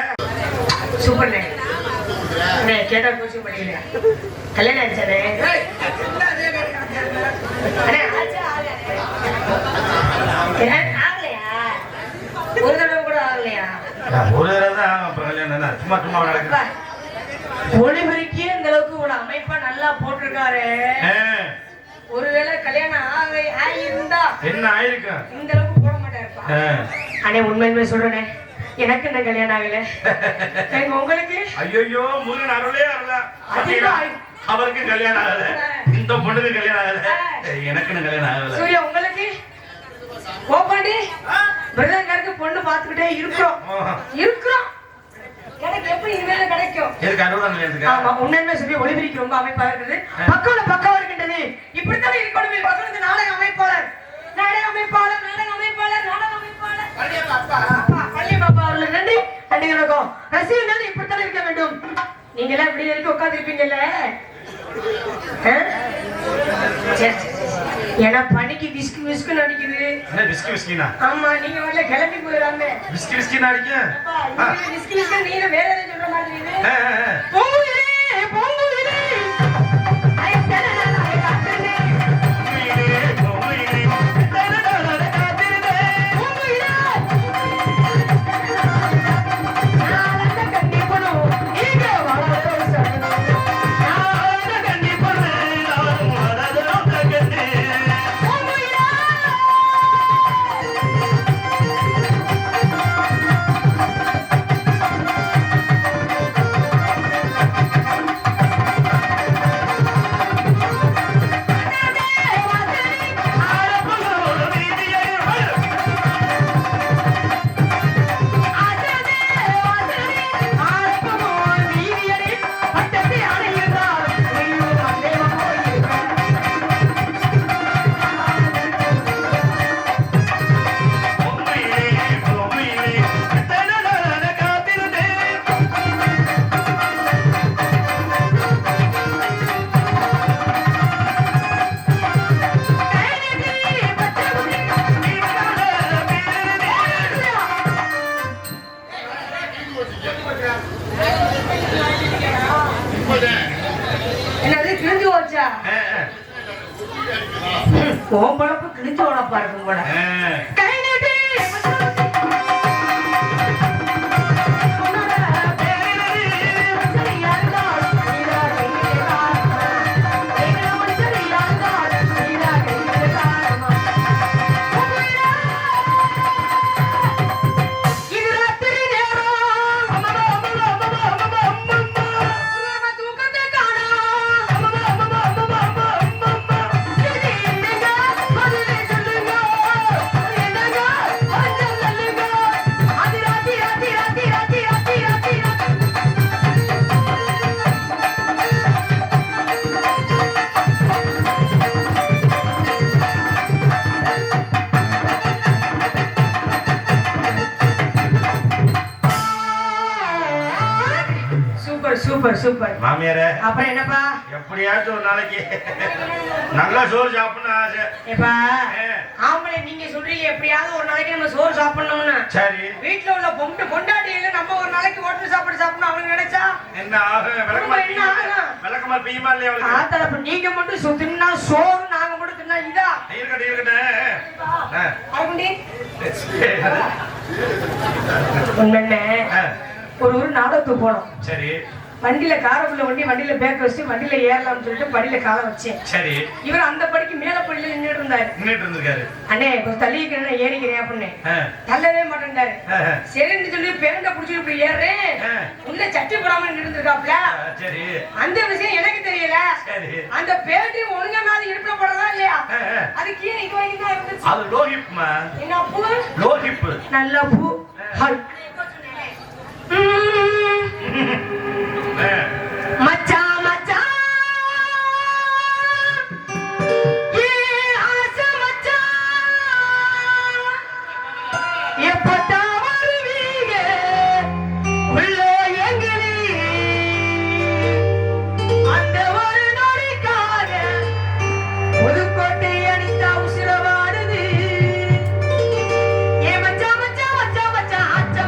F: சூப்பர்ண்ணே. அண்ணே கேட்டா கோச்சு பண்ணிக்கல. கல்யாணம் ஆயிடுச்சானே? அண்ணே ஆச்சா ஆகலையா? ஆகலையா? ஒரு தடவை கூட ஆகலையா?
A: ஒரு தடவை தான் அப்புறம் கல்யாணம் தான். சும்மா சும்மா நடக்குது.
F: ஒளிபெருக்கியே இந்த அளவுக்கு ஒரு அமைப்பா நல்லா போட்டிருக்காரு. ஒருவேளை கல்யாணம் ஆயிருந்தா
A: என்ன ஆயிருக்கும்?
F: இந்த அளவுக்கு போட மாட்டாருப்பா. அண்ணே உண்மையுமே சொல்றேனே, எனக்கு இந்த கல்யாணம் ஆகல. உங்களுக்கு
A: ஐயோ முருகன் அருளே அருளா. அவருக்கு கல்யாணம் ஆகல, இந்த பொண்ணுக்கு கல்யாணம் ஆகல, எனக்கு கல்யாணம் ஆகல.
F: சூர்யா உங்களுக்கு கோபாண்டி பிரதங்கருக்கு பொண்ணு பார்த்துக்கிட்டே இருக்கிறோம். எனக்கு எப்படி இனிமேல கிடைக்கும்?
A: எதுக்கு அருள் இருக்கு?
F: ஆமா உண்மையுமே சொல்லி ஒளிபெருக்கி ரொம்ப அமைப்பா இருக்குது. பக்காவா இருக்கின்றது. இப்படித்தான் இருக்கணுமே. பக்கத்து நாடக அமைப்பாளர் பள்ளி பாப்பா அவர்களுக்கு நன்றி. நன்றி வணக்கம். ரசிகர்கள் இப்படித்தான் இருக்க வேண்டும். நீங்க எல்லாம் இப்படி வரைக்கும் உட்கார்ந்து இருப்பீங்கல்ல. ஏன்னா பனிக்கு விஸ்கு விஸ்கு அடிக்குது. ஆமா நீங்க வரல கிளம்பி போயிடாம
A: விஸ்கி விஸ்கி அடிக்க
F: விஸ்கு விஸ்கு நீங்க வேற எதாவது சொல்ற மாதிரி பொங்குதிரே என்னது கிழிஞ்சு போச்சா? கோம்பளப்பு கிழிஞ்சு உடப்பா இருக்கும் போல. சூப்பர் சூப்பர்
A: மாமியாரே.
F: அப்புறம் என்னப்பா?
A: எப்படியாச்சும் ஒரு நாளைக்கு நல்லா சோறு சாப்பிடணும் ஆசை.
F: ஏப்பா ஆம்பளை நீங்க சொல்றீங்க எப்படியாவது ஒரு நாளைக்கு நம்ம சோறு சாப்பிடணும்னு.
A: சரி
F: வீட்டுல உள்ள பொண்டாட்டியில நம்ம ஒரு நாளைக்கு ஹோட்டல் சாப்பாடு சாப்பிடணும் அவனுக்கு நினைச்சா
A: என்ன ஆகும்? விளக்கமாறு பெய்யுமா இல்லையா அவளுக்கு?
F: ஆத்தரப்பு நீங்க மட்டும் தின்னா சோறு, நாங்க மட்டும் தின்னா இதா
A: இருக்கட்டும்.
F: உண்மைன்னு ஒரு நாடகத்துக்கு போனோம்.
A: சரி
F: வண்டியில காரக்குள்ள வண்டியில பேக் வச்சு வண்டியில ஏறலாம்னு சொல்லிட்டு படியில காலை வச்சேன்.
A: சரி
F: இவர் அந்த படிக்கு மேல படியில நின்றுட்டு இருந்திருக்காரு. அண்ணே கொஞ்சம் தள்ளிக்கிறேன் ஏறிக்கிறேன் அப்படின்னு தள்ளவே மாட்டேன்டாரு. சரின்னு சொல்லி பேருண்ட புடிச்சு இப்படி ஏறேன். உள்ள சட்டி போடாம நின்றுருக்காப்ல. அந்த விஷயம் எனக்கு தெரியல. அந்த பேட்டி ஒழுங்கா நாள் இடுப்புல போடலாம் இல்லையா? அது கீழே இது வரைக்கும் தான் இருந்துச்சு.
A: அது லோஹிப்மா.
F: என்ன பூ?
A: லோஹிப்.
F: நல்ல பூ. மச்சான் மச்சான் ஏ ஆசை மச்சான் எப்பட்டா வருவீங்க உள்ள எங்களி அந்த ஒரு நொடிக்காக புதுக்கோட்டை அணித்தா உசிரவாடுது. ஏ மச்சான் மச்சான் மச்சான் மச்சான் ஆச்ச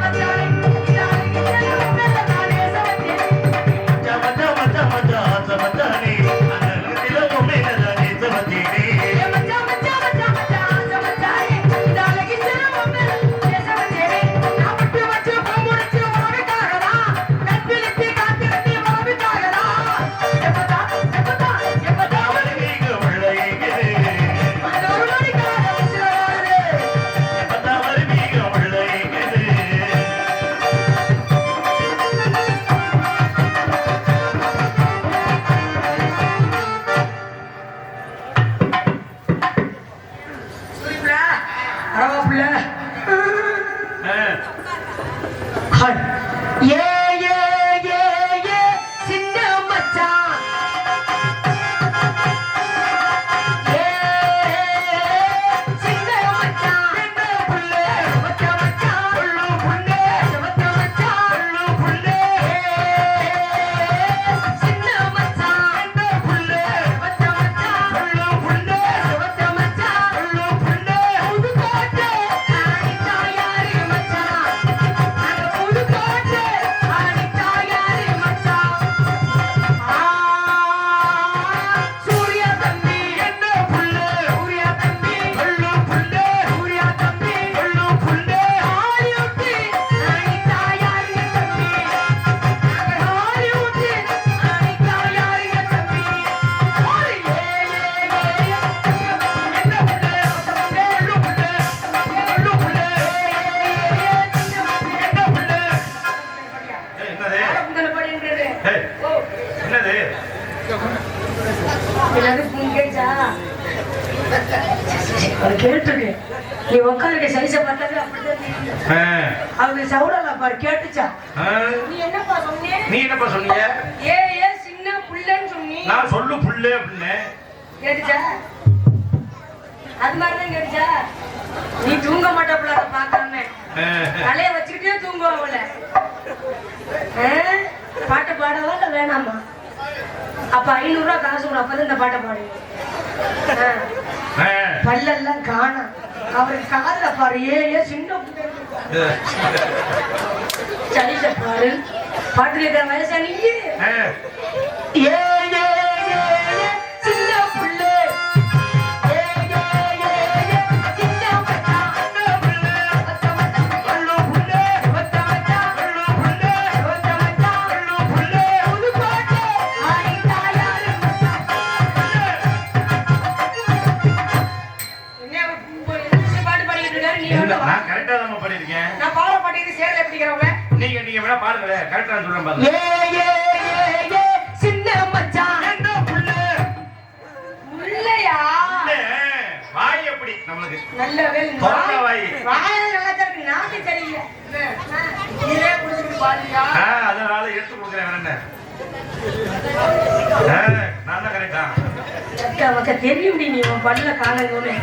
F: கேட்டா அது கேட்டுருக்கு. நீ உட்காந்துருக்க சைஸை பார்த்தாலே அப்படிதான் தெரியும். அவங்க சவுடால பாரு கேட்டுச்சா? நீ என்னப்பா சொன்னீங்க?
A: நீ என்னப்பா சொன்னீங்க?
F: ஏ சின்ன புள்ளன்னு சொன்னீ.
A: நான் சொல்லு புள்ளு அப்படின்னு
F: கேட்டுச்சா? அது மாதிரிதான் கேட்டுச்சா? நீ தூங்க மாட்டாப்புல அதை பார்க்காம தலைய வச்சுக்கிட்டே தூங்குவாங்கல்ல. பாட்டை பாடவா இல்ல வேணாமா? அப்ப 500 ரூபா காசு கூட அப்பதான் இந்த பாட்டை பாடுங்க. பல்லெல்லாம் காணாம். அவருக்கு காதுல பாரு ஏ சின்ன சளிச்ச பாரு பாட்டு கேட்கிற வயசா நீ ஏ சின்ன புள்ளு
A: நான் கரெக்டா தான் பண்ணிருக்கேன்.
F: நான் பாட பாட்டிட்டு சேரல எப்படிங்கிறவங்க
A: நீங்க வேணா பாருங்க கரெக்டா சொல்றேன் பாருங்க.
F: ஏ சின்ன மச்சான்
A: என்ன புள்ள
F: புள்ளையா
A: வாய் எப்படி நம்மளுக்கு
F: நல்ல வேலை
A: பொறந்த வாய்
F: வாய் நல்லா இருக்கு. நாக்கு சரியில்லை. இதே குடிச்சிட்டு பாருங்க.
A: அதனால எடுத்து கொடுக்குறேன் வேற நான் தான் கரெக்டா
F: அக்கா தெரியும் நீ உன் பல்ல காணங்கன்னு.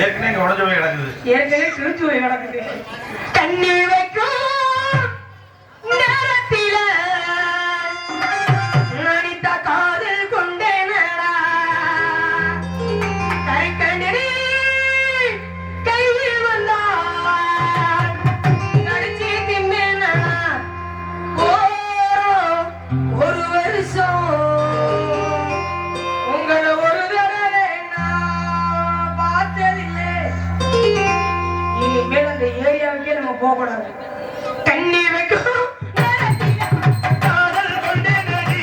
A: ஏற்கனவே இங்க உடஞ்ச போய் கிடக்குது.
F: ஏற்கனவே கிழிச்சு போய் கிடக்குது. தண்ணி வைக்கும் நேரத்தில நடித்த காதல் கொண்டேனடா கரைக்கண்டனே கையில் வந்தார் நடிச்சு தின்னேனடா ஒரு வருஷம் உங்களை ஒரு தடவை நான் பார்த்ததில்லை. இனிமேல் அந்த ஏரியாவுக்கே நம்ம போக கூடாது. தண்ணி வைக்கும் காதல் கொண்டே நடி.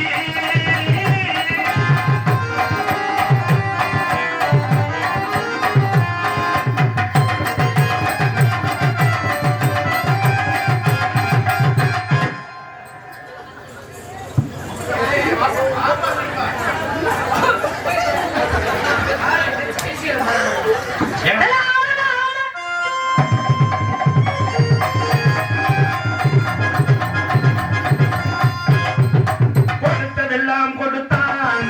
A: கொடுத்ததெல்லாம் கொடுத்தான்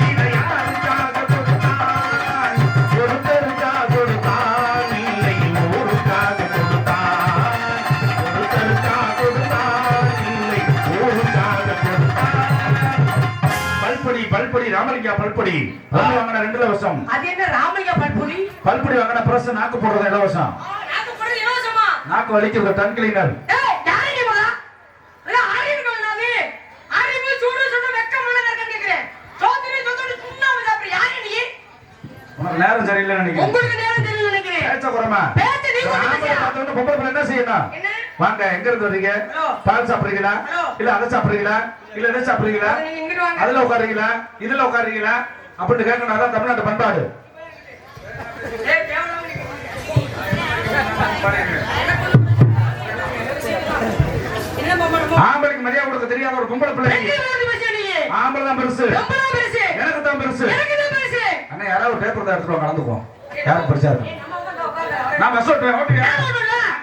A: இதை யாருக்காக கொடுத்தான் ஒருத்தருக்காக கொடுத்தான் இல்லை ஊருக்காக கொடுத்தான் ஒருத்தருக்காக கொடுத்தான் இல்லை ஊருக்காக கொடுத்தான். பல்படி ராமலிங்கா பல்படி வாங்கின 2 இலவசம்.
F: அது என்ன ராமையா பல்புரி?
B: பல்படி வாங்கின பிரஸ் நாக்கு போடுறது இலவசம்.
F: நாக்கு போடுறது இலவசமா?
B: நாக்கு வலிக்கிறது டங் கிளீனர்.
F: யாரு நீ போடா? அறிவு கொள்ளாது. அறிவு சுடு சுடு வெக்கமான இருக்கேன்னு கேக்குறேன். சோத்திரி சோத்தோடு சுண்ணாம சாப்பிடு. யாரு நீ?
B: உனக்கு நேரம் சரியில்லை நினைக்கிறேன்.
F: உங்களுக்கு நேரம் தெரியல நினைக்கிறேன்.
B: பேச்ச குறமா
F: பேச்சு நீ பேசியா?
B: பொம்பளை பிள்ளை என்ன செய்யணும்?
F: என்ன?
B: வாங்க எங்க இருந்து வரீங்க? பால் சாப்பிடுறீங்களா இல்ல அதை சாப்பிடுறீங்களா இல்ல எதை சாப்பிடுறீங்களா
F: நீங்க இங்கிட்டு வாங்க.
B: அதுல உட்காருறீங்களா இதுல உட்காருறீங்களா அப்படின்னு கேட்கணும். அதான் தமிழ்நாட்டு பண்பாடு.
F: ஏய் கேவலம் நீ. என்ன பாப்பா?
B: ஆம்பளைக்கு மரியாதை கொடுக்க தெரியாத ஒரு பொம்பளை பிள்ளை. ஆம்பளை தான் பெருசு. எனக்கு தான் பெருசு. அண்ணா யாராவது பேப்பர் தான் எடுத்துருவோம் கலந்துக்குவோம். யாரும் பெருசா இருக்கும். நான் பஸ் ஓட்டுவேன். ஓட்டுவேன்.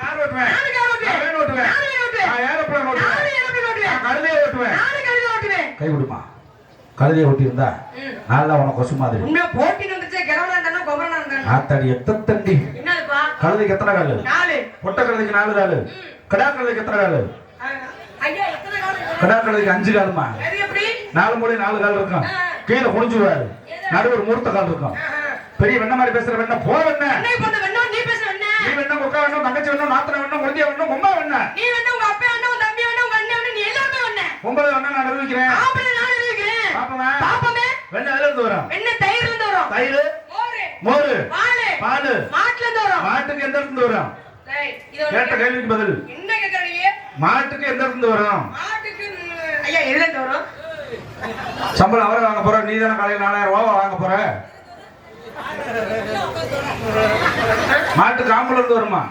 B: கார் ஓட்டுவேன். வேன் ஓட்டுவேன். ஏரோப்ளேன் ஓட்டுவேன். கழுதையை ஓட்டுவேன். கை கொடுமா. கழுதையை ஓட்டி இருந்தா நல்லா உனக்கு கொசு மாதிரி.
F: உண்மையா போட்டி வந்துச்சு. கிரவனா இருந்தானோ கொபரனா இருந்தானோ.
B: ஆத்தாடி எத்தத்தண்டி.
F: என்னதுப்பா?
B: கழுதைக்கு எத்தனை காலு?
F: 4.
B: பொட்டை கழுதைக்கு 4 காலு. கடா கழுதைக்கு எத்தனை காலு?
F: ஐயா எத்தனை கால்?
B: கடா கழுதைக்கு 5 காலுமா.
F: அது எப்படி?
B: 4 மூலை 4 கால் இருக்கும். கீழே குனிஞ்சுவாரு. நடுவு ஒரு மூர்த்த கால் இருக்கும். பெரிய வெண்ண மாதிரி பேசுற வெண்ண போ வெண்ண.
F: என்ன இப்ப அந்த வெண்ணோ நீ பேசுற வெண்ண?
B: நீ வெண்ண கொக்கா வெண்ண தங்கச்சி வெண்ண நாத்தன வெண்ண முருதியா வெண்ண பொம்மா வெண்ண.
F: நீ வெண்ண உங்க அப்பா வெண்ண உங்க தம்பி வெண்ண உங்க அண்ணன் வெண்ண நீ எல்லாமே வெண்ண.
B: பொம்பளை வெண்ண நான் நிரூபிக்கிறேன்.
F: ஆம்பளை நான் நிரூபிக்கிறேன்.
B: பாப்பமே.
F: பாப்பமே.
B: வெண்ண எதுல இருந்து வரும்?
F: வெண்ண தயிர்ல இருந்து வரும்.
B: தயிர்
F: மோர்.
B: மோர்
F: பால்.
B: பால்
F: மாட்டுல இருந்து வரும்.
B: மாட்டுக்கு எந்த இடத்துல வரும்?
F: டேய், இது ஒரு
B: கேட்ட கேள்விக்கு பதில்.
F: என்ன கேக்குறீங்க?
B: மாட்டுக்கு எந்த இருந்து வரும்?
F: மாட்டுக்கு ஐயா எதுல இருந்து வரும்?
B: சம்பளம் அவரை வாங்க போற, நீ தானே காலையில் 4000 ரூபாய் வாங்க போற. மாட்டுக்கு காம்புல இருந்து வருமா?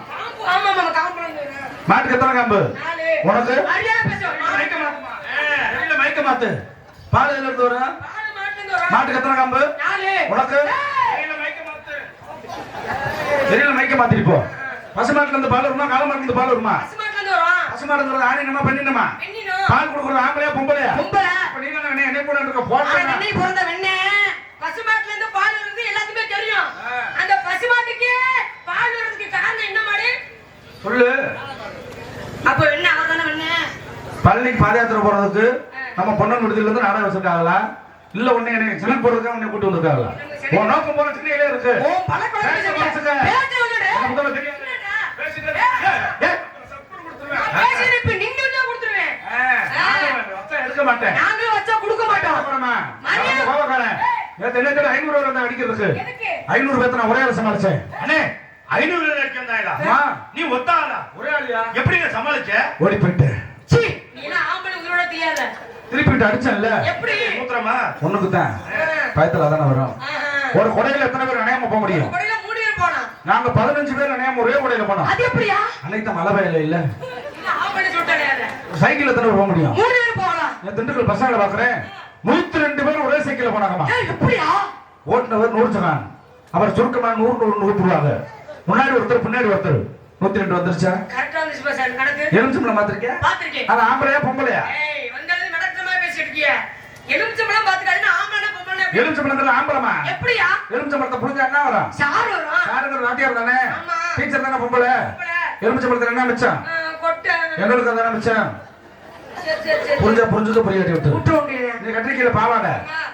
F: ஆமா ஆமா காம்புல இருந்து வரும்.
B: மாட்டுக்கு எத்தனை காம்பு?
F: 4.
B: உனக்கு
F: சரியா பேசுறோம்.
B: மைக்க மாத்துமா? வெளியில மைக்க மாத்து. பால் எதுல இருந்து வரும்?
F: பால் மாட்டுல இருந்து வரும்.
B: மாட்டுக்கு எத்தனை காம்பு?
F: 4.
B: உனக்கு வெளியில மைக்க மாத்திட்டு போ. பசுமாட்டுல இருந்து பால் வருமா, காளை மாட்டுல இருந்து பால் வருமா?
F: பசுமாட்டுல இருந்து வரும்.
B: பசுமாடுங்கிறது ஆணினமா பெண்ணினமா?
F: வெண்ணினோ.
B: பால் கொடுக்குறது ஆம்பளையா பொம்பளையா?
F: பொம்பளை.
B: அப்ப நீ தானே என்ன போட இருக்க
F: ஆனா
B: போட்டா?
F: வெண்ணை பிறந்த வெண்ணை பசுமாட்டுல இருந்து பால் வருது எல்லாத்துக்குமே தெரியும். அந்த பசுமாட்டுக்கு பால் வரதுக்கு காரணம் என்ன மாடு?
B: சொல்லு.
F: அப்ப வெண்ணை அவர்தானே வெண்ணை.
B: பழனிக்கு பாத யாத்திரை போறதுக்கு நம்ம பொண்ணு விடுதல இருந்து நாடகம் வச்சிருக்காங்களா? இல்ல உன்னை என்ன சின்ன போறதுக்கு உன்னை கூட்டு வந்திருக்காங்களா? உன் நோக்கம் போற சின்ன இருக்கு.
F: ஓ பல குழந்தை
B: பேச வச்சுக்க.
F: பேச விடுடே.
B: முதல்ல தெரியாது. பேசிட்டு
F: பேசிட்டு இப்ப நீங்க தான் கொடுத்துருவேன்.
B: எடுக்க மாட்டேன்.
F: நாங்களும் வச்சா கொடுக்க மாட்டோம்.
B: அப்புறமா
F: மரியாதை.
B: கோவக்காரன் நேத்து என்ன 500 ரூபாய் தான் அடிக்கிறதுக்கு.
F: எதுக்கு?
B: 500 பேத்த நான் ஒரே ஆள சமாளிச்சேன்.
A: அண்ணே 500 அடிக்கந்தாயிடா.
B: அம்மா,
A: நீ ஒத்தாளா?
B: ஒரே ஆளியா?
A: எப்படிங்க சமாளிச்ச?
B: ஓடி போயிட்டேன்.
F: சீ நீ என்ன ஆம்பளை உங்களோட தெரியாத.
B: திருப்பிட்டு அடிச்சேன்ல.
F: எப்படி?
A: மூத்திரமா?
B: ஒண்ணுக்கு தான் பயத்துல அதானே வரும். ஒரு கொடையில எத்தனை பேர் நனையாம போக முடியும்?
F: கொடையில 3 பேர் போனா.
B: நாங்க 15 பேர் நனையாம ஒரே கொடையில போனோம்.
F: அது எப்படியா?
B: அன்னைக்கு தான் மழை பெய்யல இல்ல.
F: இல்ல ஆம்பளை சொல்லிட்டானே.
B: சைக்கிள் எத்தனை பேர் போக முடியும்?
F: 3 பேர் போகலாம்.
B: நான் திண்டுக்கல் பசங்களை பாக்குறேன். 102 பேர் ஒரே சைக்கிள்ல போனாங்கம்மா.
F: ஏய் எப்படியா?
B: ஓட்டுனவர் 100 சகான். அவர் சுருக்கமா 100 நூறுவாங்க. முன்னாடி ஒருத்தர் பின்னாடி ஒருத்தர். 102 வந்துருச்சா?
F: கரெக்ட்டா வந்துச்சு பாஸ் கணக்கு.
B: எலுமிச்சம்பளம் பாத்திருக்கியா?
F: பாத்திருக்கேன்.
B: அது ஆம்பளையா பொம்பளையா?
F: ஏய் வந்தது நடக்கிற மாதிரி பேசிட்டு இருக்கிய. எலுமிச்சம்பழம் பாத்துக்காதுன்னா ஆம்பளை பொம்பளை.
B: எலுமிச்சம்பளத்துல ஆம்பளமா?
F: எப்படியா?
B: எலுமிச்சம்பளத்தை புரிஞ்சா என்ன வரும்?
F: சார் வரும்.
B: யாருங்கிற நாட்டியார் தானே?
F: ஆமா.
B: டீச்சர் தானே பொம்பளை?
F: பொம்பளை.
B: எலுமிச்சம்பளத்துல என்ன மிச்சம்?
F: கொட்டை.
B: எங்களுக்கு தானே மிச்சம்.
F: சரி.
B: புரிஞ்சது புரியாட்டி விட்டு.
F: விட்டு விட்டுறேன்.
B: நீ கட்டிக்கல பாவாடை.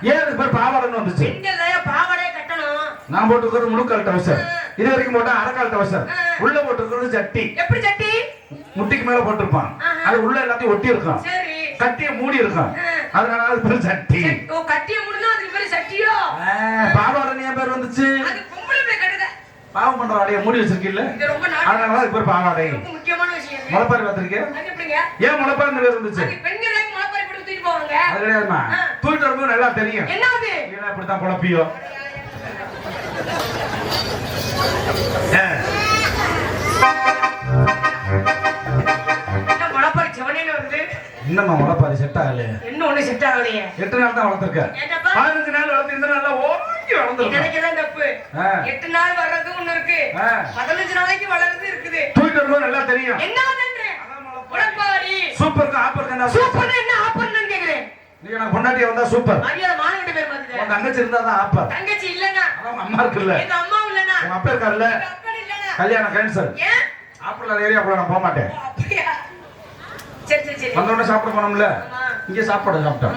B: ஏன் இதுக்கு பேர் பாவாடைன்னு வந்துச்சு?
F: பெண்கள் பாவாடையே கட்டணும்.
B: நான் போட்டுக்கிறது முழுக்கால் டவுசர். இது வரைக்கும் போட்டா அரைக்கால் டவுசர். உள்ள போட்டுக்கிறது சட்டி.
F: எப்படி சட்டி?
B: முட்டிக்கு மேல போட்டிருப்பான். அது உள்ள எல்லாத்தையும் ஒட்டி இருக்கும்.
F: சரி.
B: கட்டிய மூடி இருக்கும். அதனால அது பேர் சட்டி.
F: ஓ கட்டிய முடிஞ்சா அதுக்கு பேரு சட்டியோ?
B: பாவாடை ஏன் பேர் வந்துச்சு?
F: அது பொம்பளை பேர் கட்டுத.
B: பாவம் பண்ற வாடைய மூடி வச்சிருக்கீல்ல,
F: இது ரொம்ப
B: அதனால அதுக்கு பேர் பாவாடை.
F: ரொம்ப முக்கியமான விஷயம்.
B: முளைப்பாரி பார்த்திருக்கேன்.
F: அது எப்படிங்க?
B: ஏன் முளைப்பாரி பேர் வந்துச்சு?
F: அது பெண்களை முளைப்பாரி போட்டு தூக்கிட்டு போவாங்க.
B: அது கிடையாதுமா. தூக்கிட்டு வரும்போது நல்லா தெரியும்.
F: என்ன அது?
B: ஏன்னா இப்படித்தான் குழப்பியோ.
F: என்ன முளைப்பாரி செவனேன்னு வருது?
B: என்னம்மா முளைப்பாரி செட் ஆகல?
F: என்ன ஒண்ணு செட் ஆகலையே.
B: 8 நாள் தான் வளர்த்திருக்க.
F: ஏன்டா
B: 15 நாள் வளர்த்து இந்த நாள்ல ஓங்கி வளர்ந்துருக்க.
F: நினைக்கதான் தப்பு. 8 நாள் வர்றது ஒண்ணு இருக்கு, 15 நாளைக்கு வளர்றது இருக்குது.
B: தூக்கிட்டு வரும்போது நல்லா தெரியும்.
F: என்ன அதுன்றே? முளைப்பாரி.
B: சூப்பருக்கு ஆப்பருக்கு என்ன?
F: சூப்பர்னா என்ன ஆப்பர்னு கேக்குறேன்.
B: நீங்க நான் பொண்டாட்டியா வந்தா சூப்பர்.
F: மரியாதை மானங்கிட்ட பேர் மாத்துங்க.
B: உன் தங்கச்சி இருந்தா தான் ஆப்பர்.
F: தங்கச்சி இல்லனா?
B: அதான் அம்மா இருக்குல்ல.
F: எங்க அம்மா இல்லனா?
B: உங்க அப்பா இருக்காருல்ல.
F: எங்க அப்பா இல்லனா?
B: கல்யாணம் கேன்சல்.
F: ஏன்?
B: ஆப்பர்ல ஏரியாக்குள்ள நான் போக மாட்டேன்.
F: அப்படியா? சரி.
B: வந்த உடனே சாப்பிட போனோம்ல,
F: ஆமா.
B: இங்க சாப்பாடு சாப்பிட்டோம்.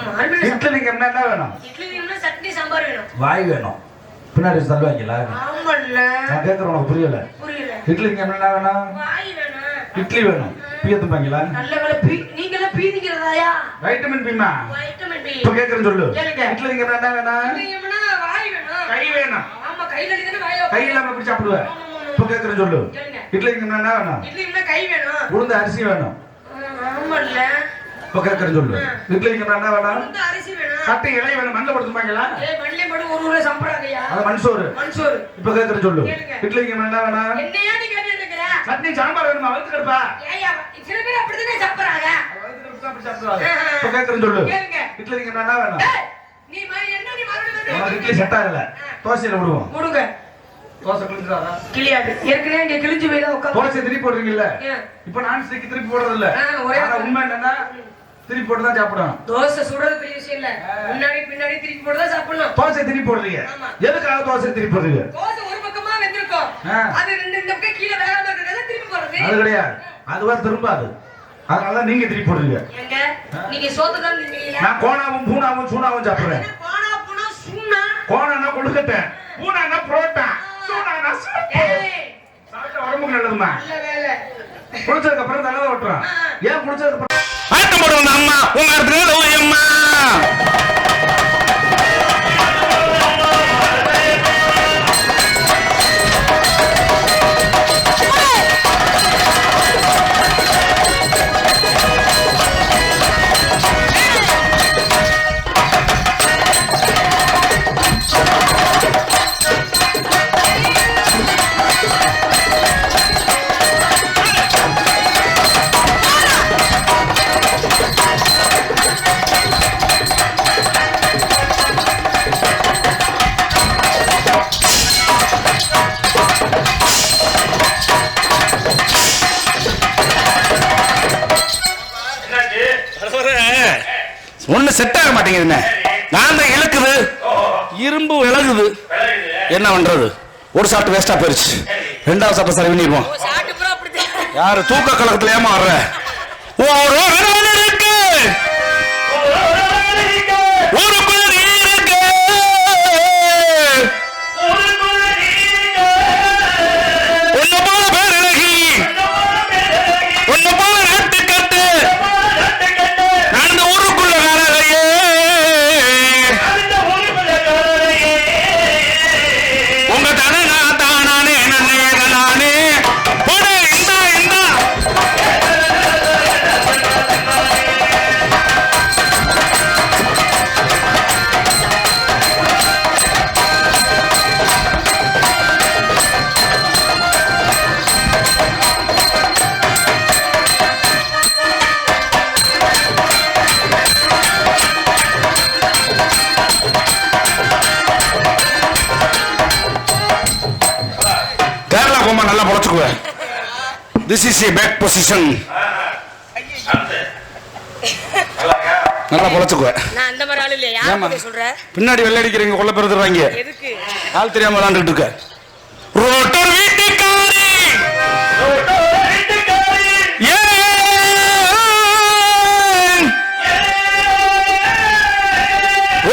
B: இட்லி நீங்க என்ன வேணும்?
F: இட்லி வேணும், சட்னி சாம்பார் வேணும்.
B: வாய் வேணும். பின்னாடி தருவாங்களா?
F: ஆமல்ல.
B: நான் கேட்கறேன், உனக்கு புரியல.
F: புரியல.
B: இட்லி நீங்க என்ன வேணும்?
F: வாய் வேணும்.
B: இட்லி வேணும். பீத்துப்பாங்களா?
F: நல்ல வேளை நீங்க எல்லாம் பீதிக்கிறதாயா?
B: வைட்டமின் பீமா.
F: Vitamin B.
B: இப்ப கேட்கறேன்னு சொல்லு.
F: கேளுங்க.
B: இட்லி நீங்க என்ன வேணும்?
F: இல்லையம்னா வாய் வேணும்.
B: கை வேணும்.
F: ஆமா கையில அடிதானே வாயில.
B: கை இல்லாம எப்படி சாப்பிடுவ? இப்ப கேட்கறேன்னு சொல்லு.
F: கேளுங்க.
B: இட்லி நீங்க என்ன வேணும்?
F: இட்லினா கை வேணும்.
B: உளுந்து அரிசி வேணும்.
F: ஆமல்ல.
B: இப்ப கேட்கறேன்னு சொல்லு. இட்லி நீங்க என்ன வேணும்?
F: உளுந்து அரிசி வேணும்.
B: கட்டை இலை வேணும். மண்ணில் படுத்துப்பாங்களா?
F: ஏய் மண்ணிலே படு ஒரு ஊரே சம்பறாங்கயா.
B: அது மண்சோறு.
F: மண்சோறு.
B: இப்ப கேட்கறேன்னு சொல்லு.
F: கேளுங்க.
B: இட்லி நீங்க என்ன வேணும்?
F: என்னையா நீ கேட்டுட்டு இருக்கற?
B: சட்னி சாம்பார் வேணுமா? வறுத்து கிடப்பா.
F: ஏய்யா சில பேர் அப்படிதானே சாப்பிடுறாங்க.
B: இப்ப கேட்கறேன்னு சொல்லு.
F: கேளுங்க.
B: இட்லி நீங்க என்ன வேணும்?
F: ஏய் நீ மறுபடியும்
B: உனக்கு இட்லி செட் ஆகல. தோசையில விடுவோம்.
F: முடுங்க.
B: தோசை கிழிஞ்சாதா?
F: கிளியாது. ஏற்கனவே இங்க கிழிஞ்சு போய் தான் உட்கார்ந்து.
B: தோசை திருப்பி போடுறீங்கல்ல,
F: ஏன்?
B: இப்ப நான் ஸ்டிக் திருப்பி போடுறது இல்ல.
F: ஒரே
B: ஆனா உண்மை என்னன்னா திருப்பி போட்டு தான் சாப்பிடணும்.
F: தோசை சுடுறது பெரிய விஷயம் இல்ல. முன்னாடி பின்னாடி திருப்பி போட்டு தான் சாப்பிடணும்.
B: தோசை திருப்பி போடுறீங்க.
F: ஆமா.
B: எதுக்காக தோசை திருப்பி போடுறீங்க?
F: தோசை ஒரு பக்கமா வெந்திருக்கும். அது இந்த பக்கம் கீழ வேகாம இருக்கறதால திருப்பி போடுறது.
B: அது கிடையாது. அதுவா திரும்பாது. அதனால நீங்க திருப்பி போடுறீங்க.
F: எங்க நீங்க சோத்து தான் தின்னீங்களா?
B: நான் கோணாவும் பூனாவும் சூனாவும் சாப்பிடுறேன்.
F: போனா போனா சுண்ணா.
B: கோணானா கொழுக்கட்டை, பூனானா புரோட்டா, சூனானா சூப்.
F: ஏய்
B: சாப்பிட்டா உடம்புக்கு நல்லதுமா.
F: நல்ல வேலை.
B: குடிச்சதுக்கு அப்புறம் தலை ஓட்டுறான். ஏன் குடிச்சதுக்கு அப்புறம்
E: ஆட்டம் போடுவோம் அம்மா உங்க இடத்துல அம்மா
B: ஒண்ணு செட் ஆக மாட்டேங்குது. நான் தான் இழுக்குது, இரும்பு விலகுது, என்ன பண்றது? ஒரு சாப்பிட்டு வேஸ்டா போயிருச்சு, ரெண்டாவது சாப்பிட்டு சரி பண்ணிடுவோம். யாரு தூக்க கலக்கத்துல ஏமா வர்ற? நல்லா பொழைச்சுக்குவேன். This is a back position. நல்லா பொழைச்சுக்குவேன்.
F: நான் அந்த மாதிரி ஆளு இல்லையா? யாரை சொல்ற?
B: பின்னாடி வெள்ளை அடிக்கிறீங்க, கொள்ள பெருதுறாங்க.
F: எதுக்கு?
B: ஆள் தெரியாம விளையாண்டுட்டு இருக்க. ரோட்டர் வீட்டுக்காரி, ரோட்டர் வீட்டுக்காரி,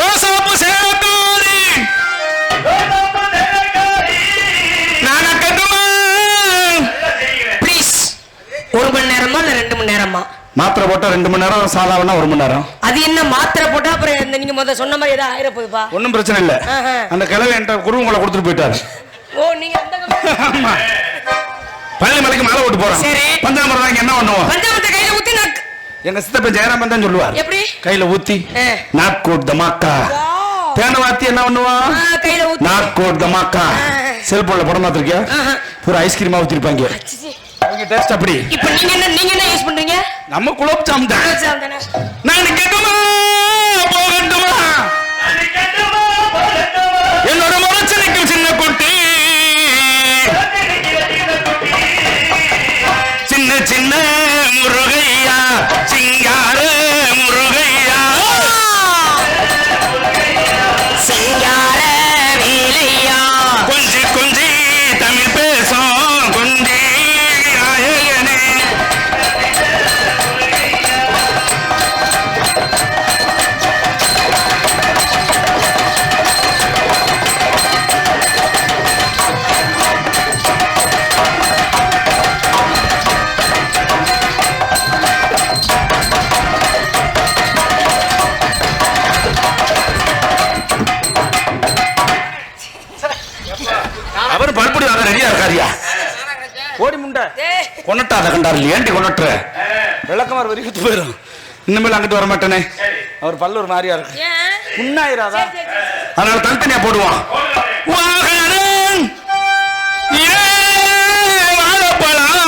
B: ஓசாப்பு சேவக்காரி, ஓசாப்பு சேவக்காரி, நானா கட்டுமா? ப்ளீஸ்.
F: 1 மணி நேரமா இல்ல 2 மணி நேரமா?
B: மாத்திரை போட்டா 2 மணி நேரம், சாதாரண 1 மணி நேரம்.
F: அது என்ன மாத்திரை போட்டா அப்புறம் நீங்க முத சொன்ன மாதிரி ஏதாவது ஆயிர போகுதுப்பா?
B: ஒன்றும் பிரச்சனை இல்லை. அந்த கிழவை என்கிட்ட குருவங்களை கொடுத்துட்டு போயிட்டாரு.
F: ஓ, நீங்க அந்த
B: ஆமா, பழனி மலைக்கு மாலை ஓட்டு போறோம்.
F: சரி,
B: பஞ்சாமிரம் தான் என்ன பண்ணுவோம்?
F: பஞ்சாமிரத்தை கையில ஊத்தி நாக்கு.
B: எங்க சித்தப்பன் ஜெயராமன் தான் சொல்லுவார்.
F: எப்படி?
B: கையில ஊத்தி நாக்கோட் தமாக்கா. தேனை வாத்தி என்ன பண்ணுவான்? கையில ஊத்தி நாக்கோட் தமாக்கா. செல்போன்ல படம் பார்த்திருக்கியா? பூரா ஐஸ்கிரீமா ஊத்திருப்பாங்க. அவங்க டேஸ்ட் அப்படி.
F: இப்போ நீங்க என்ன யூஸ் பண்றீங்க?
B: நம்ம குலோப் ஜாம் தான்.
F: குலோப் ஜாம் தானே.
B: நான் கேட்குமா போகட்டுமா? என்னோட முறைச்சலுக்கு சின்ன குட்டி, சின்ன சின்ன முருகையா, சிங்கார முருகையா,
F: சிங்கார வேலையா,
B: கொஞ்சி கொஞ்சி தமிழ் பேசும் கொஞ்சி நாயகனே. அவர் பல்புடி வாங்க ரெடியா இருக்காரியா? ஓடி முண்டை கொன்னட்டாத கண்டாரு, ஏண்டி கொன்னட்டுற? விளக்கமாறு வரைக்கும் போயிடும். இனிமேல் அங்கிட்டு வர மாட்டேனே. அவர் பல்லு ஒரு மாதிரியா இருக்கு, புண்ணாயிராதா? அதனால தனித்தனியா போடுவான். வாகனம் வாழப்பழம்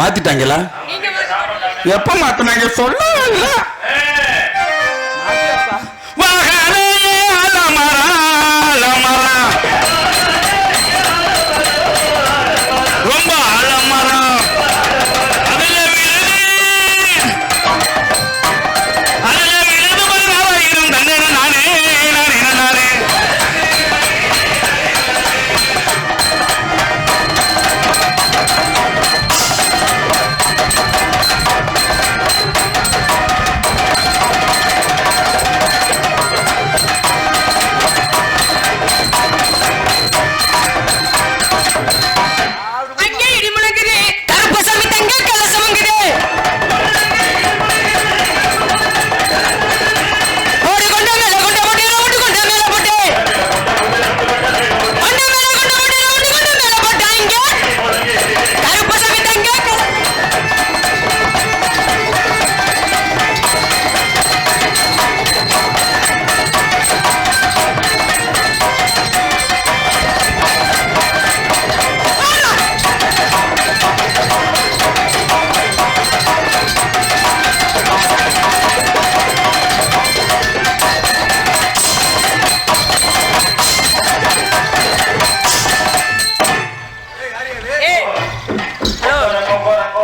B: மாத்திட்டாங்களா? எப்ப மாத்தினாங்க சொல்ல? ரொம்ப ஆழமரம், அதுல விழுது பதினாயிரம் தண்ணே நானே நானே நானே.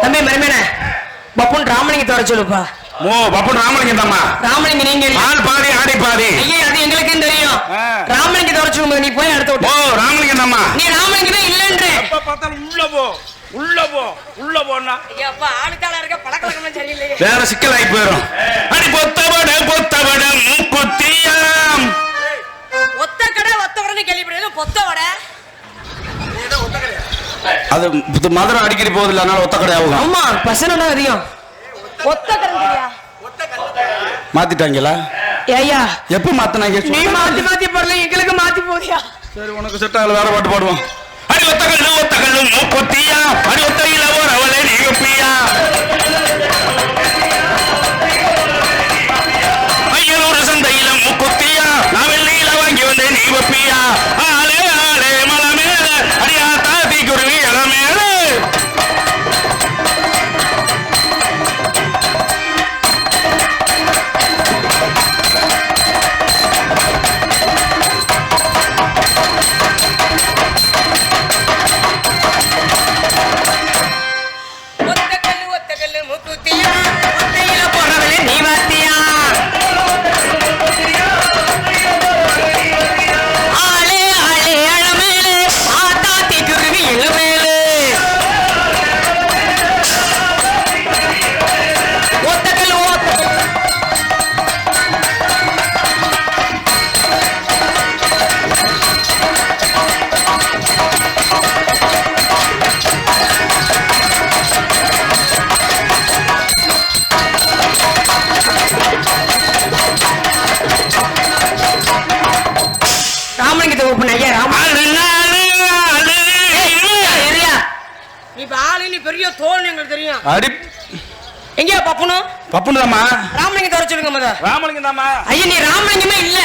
F: தம்பி மருமேன பப்புன் ராமலிங்கத்தை வர சொல்லுப்பா.
E: ஓ பப்பன் ராமலிங்கம் தாமா.
F: ராமலிங்கம் நீங்க
E: ஆள் பாதி ஆடி பாதி.
F: ஐயா அது எங்களுக்கும் தெரியும். ராமலிங்கத்தை வர சொல்லுங்க, நீ போய் அடுத்த விட்டு.
E: ஓ ராமலிங்கம் தாமா.
F: நீ ராமலிங்கமே இல்லன்ற.
E: எப்ப பார்த்தாலும் உள்ள போ உள்ள போ உள்ள போனா.
F: ஐயா அப்பா ஆளுக்கால இருக்க பழக்கவழக்கம் சரியில்லையே.
E: வேற சிக்கலாகி போயிடும். அடி பொத்தவட பொத்தவட மூக்குத்தியாம்.
F: ஒத்த கடைன்னு கேள்விப்படுறது பொத்த வடை.
E: அது மதுரை அடிக்கடி போகுது இல்ல, அதனால ஒத்த கடை ஆகும்.
F: ஆமா பசங்க தான் அதிகம். ஒத்த கடையா
E: மாத்திட்டாங்களா?
F: ஐயா
E: எப்ப மாத்தினாங்க?
F: நீ மாத்தி போடல, எங்களுக்கு மாத்தி போறியா?
E: சரி உனக்கு செட் ஆகல, வேற பாட்டு பாடுவோம். அடி ஒத்த கல்லு மூக்குத்தியா, அடி ஒத்தையில ஒரு அவளை நீங்க பியா. ஐயனூர் சந்தையில மூக்குத்தியா, நான் வெள்ளையில வாங்கி வந்தேன் நீ வப்பியா. ஆளே ஆளே மலை மேல அடியா தாத்தி குருவி இல மேல. அடி
F: எங்கயா பப்புனு
E: பப்புனு தாமா.
F: ராமலிங்கம் தர சொல்லுங்க மத.
E: ராமலிங்கம் தாமா.
F: ஐயா நீ ராமலிங்கமே இல்ல.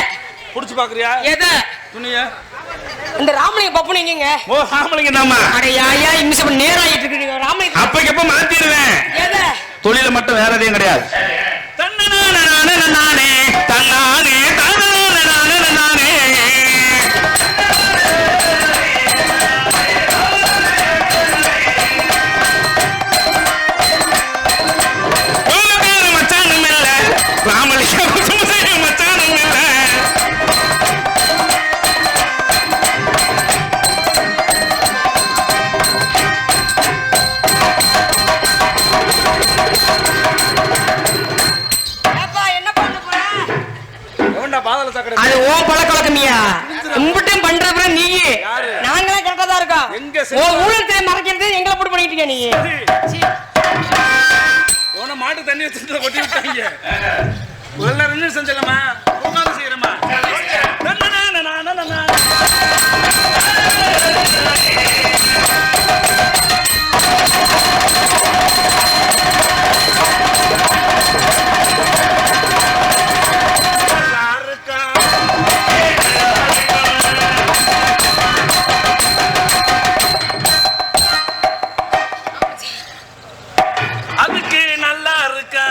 E: புடிச்சு பாக்குறியா?
F: எத
E: துணிய
F: இந்த ராமலிங்கம் பப்புனு எங்கங்க?
E: ஓ ராமலிங்கம் தாமா.
F: அட யாயா இம்சம் நேராயிட்டு இருக்கு ராமலிங்கம்.
E: அப்பக்கப்ப மாத்திடுவேன்.
F: எத
E: தொழில மட்டும் வேற எதையும் கிடையாது. தன்னனானே தன்னானே தன்னானே நானே. மச்சானும் இல்ல ராமலிங்கம் மச்சானும் இல்ல.
F: அது ஓ பழக்கவழக்கமியா உங்கட்டும் பண்றப்ப நீ நாங்களே கரெக்டா தான் இருக்கோம். ஓ ஊழல் மறைக்கிறது எங்களை போட்டு பண்ணிட்டு இருக்க நீ.
E: போன மாட்டு தண்ணி வச்சு கொட்டி விட்டாங்க. முதல்ல ரெண்டு செஞ்சலமா உட்காந்து செய்யறமா. அதுக்கு நல்லா இருக்கா.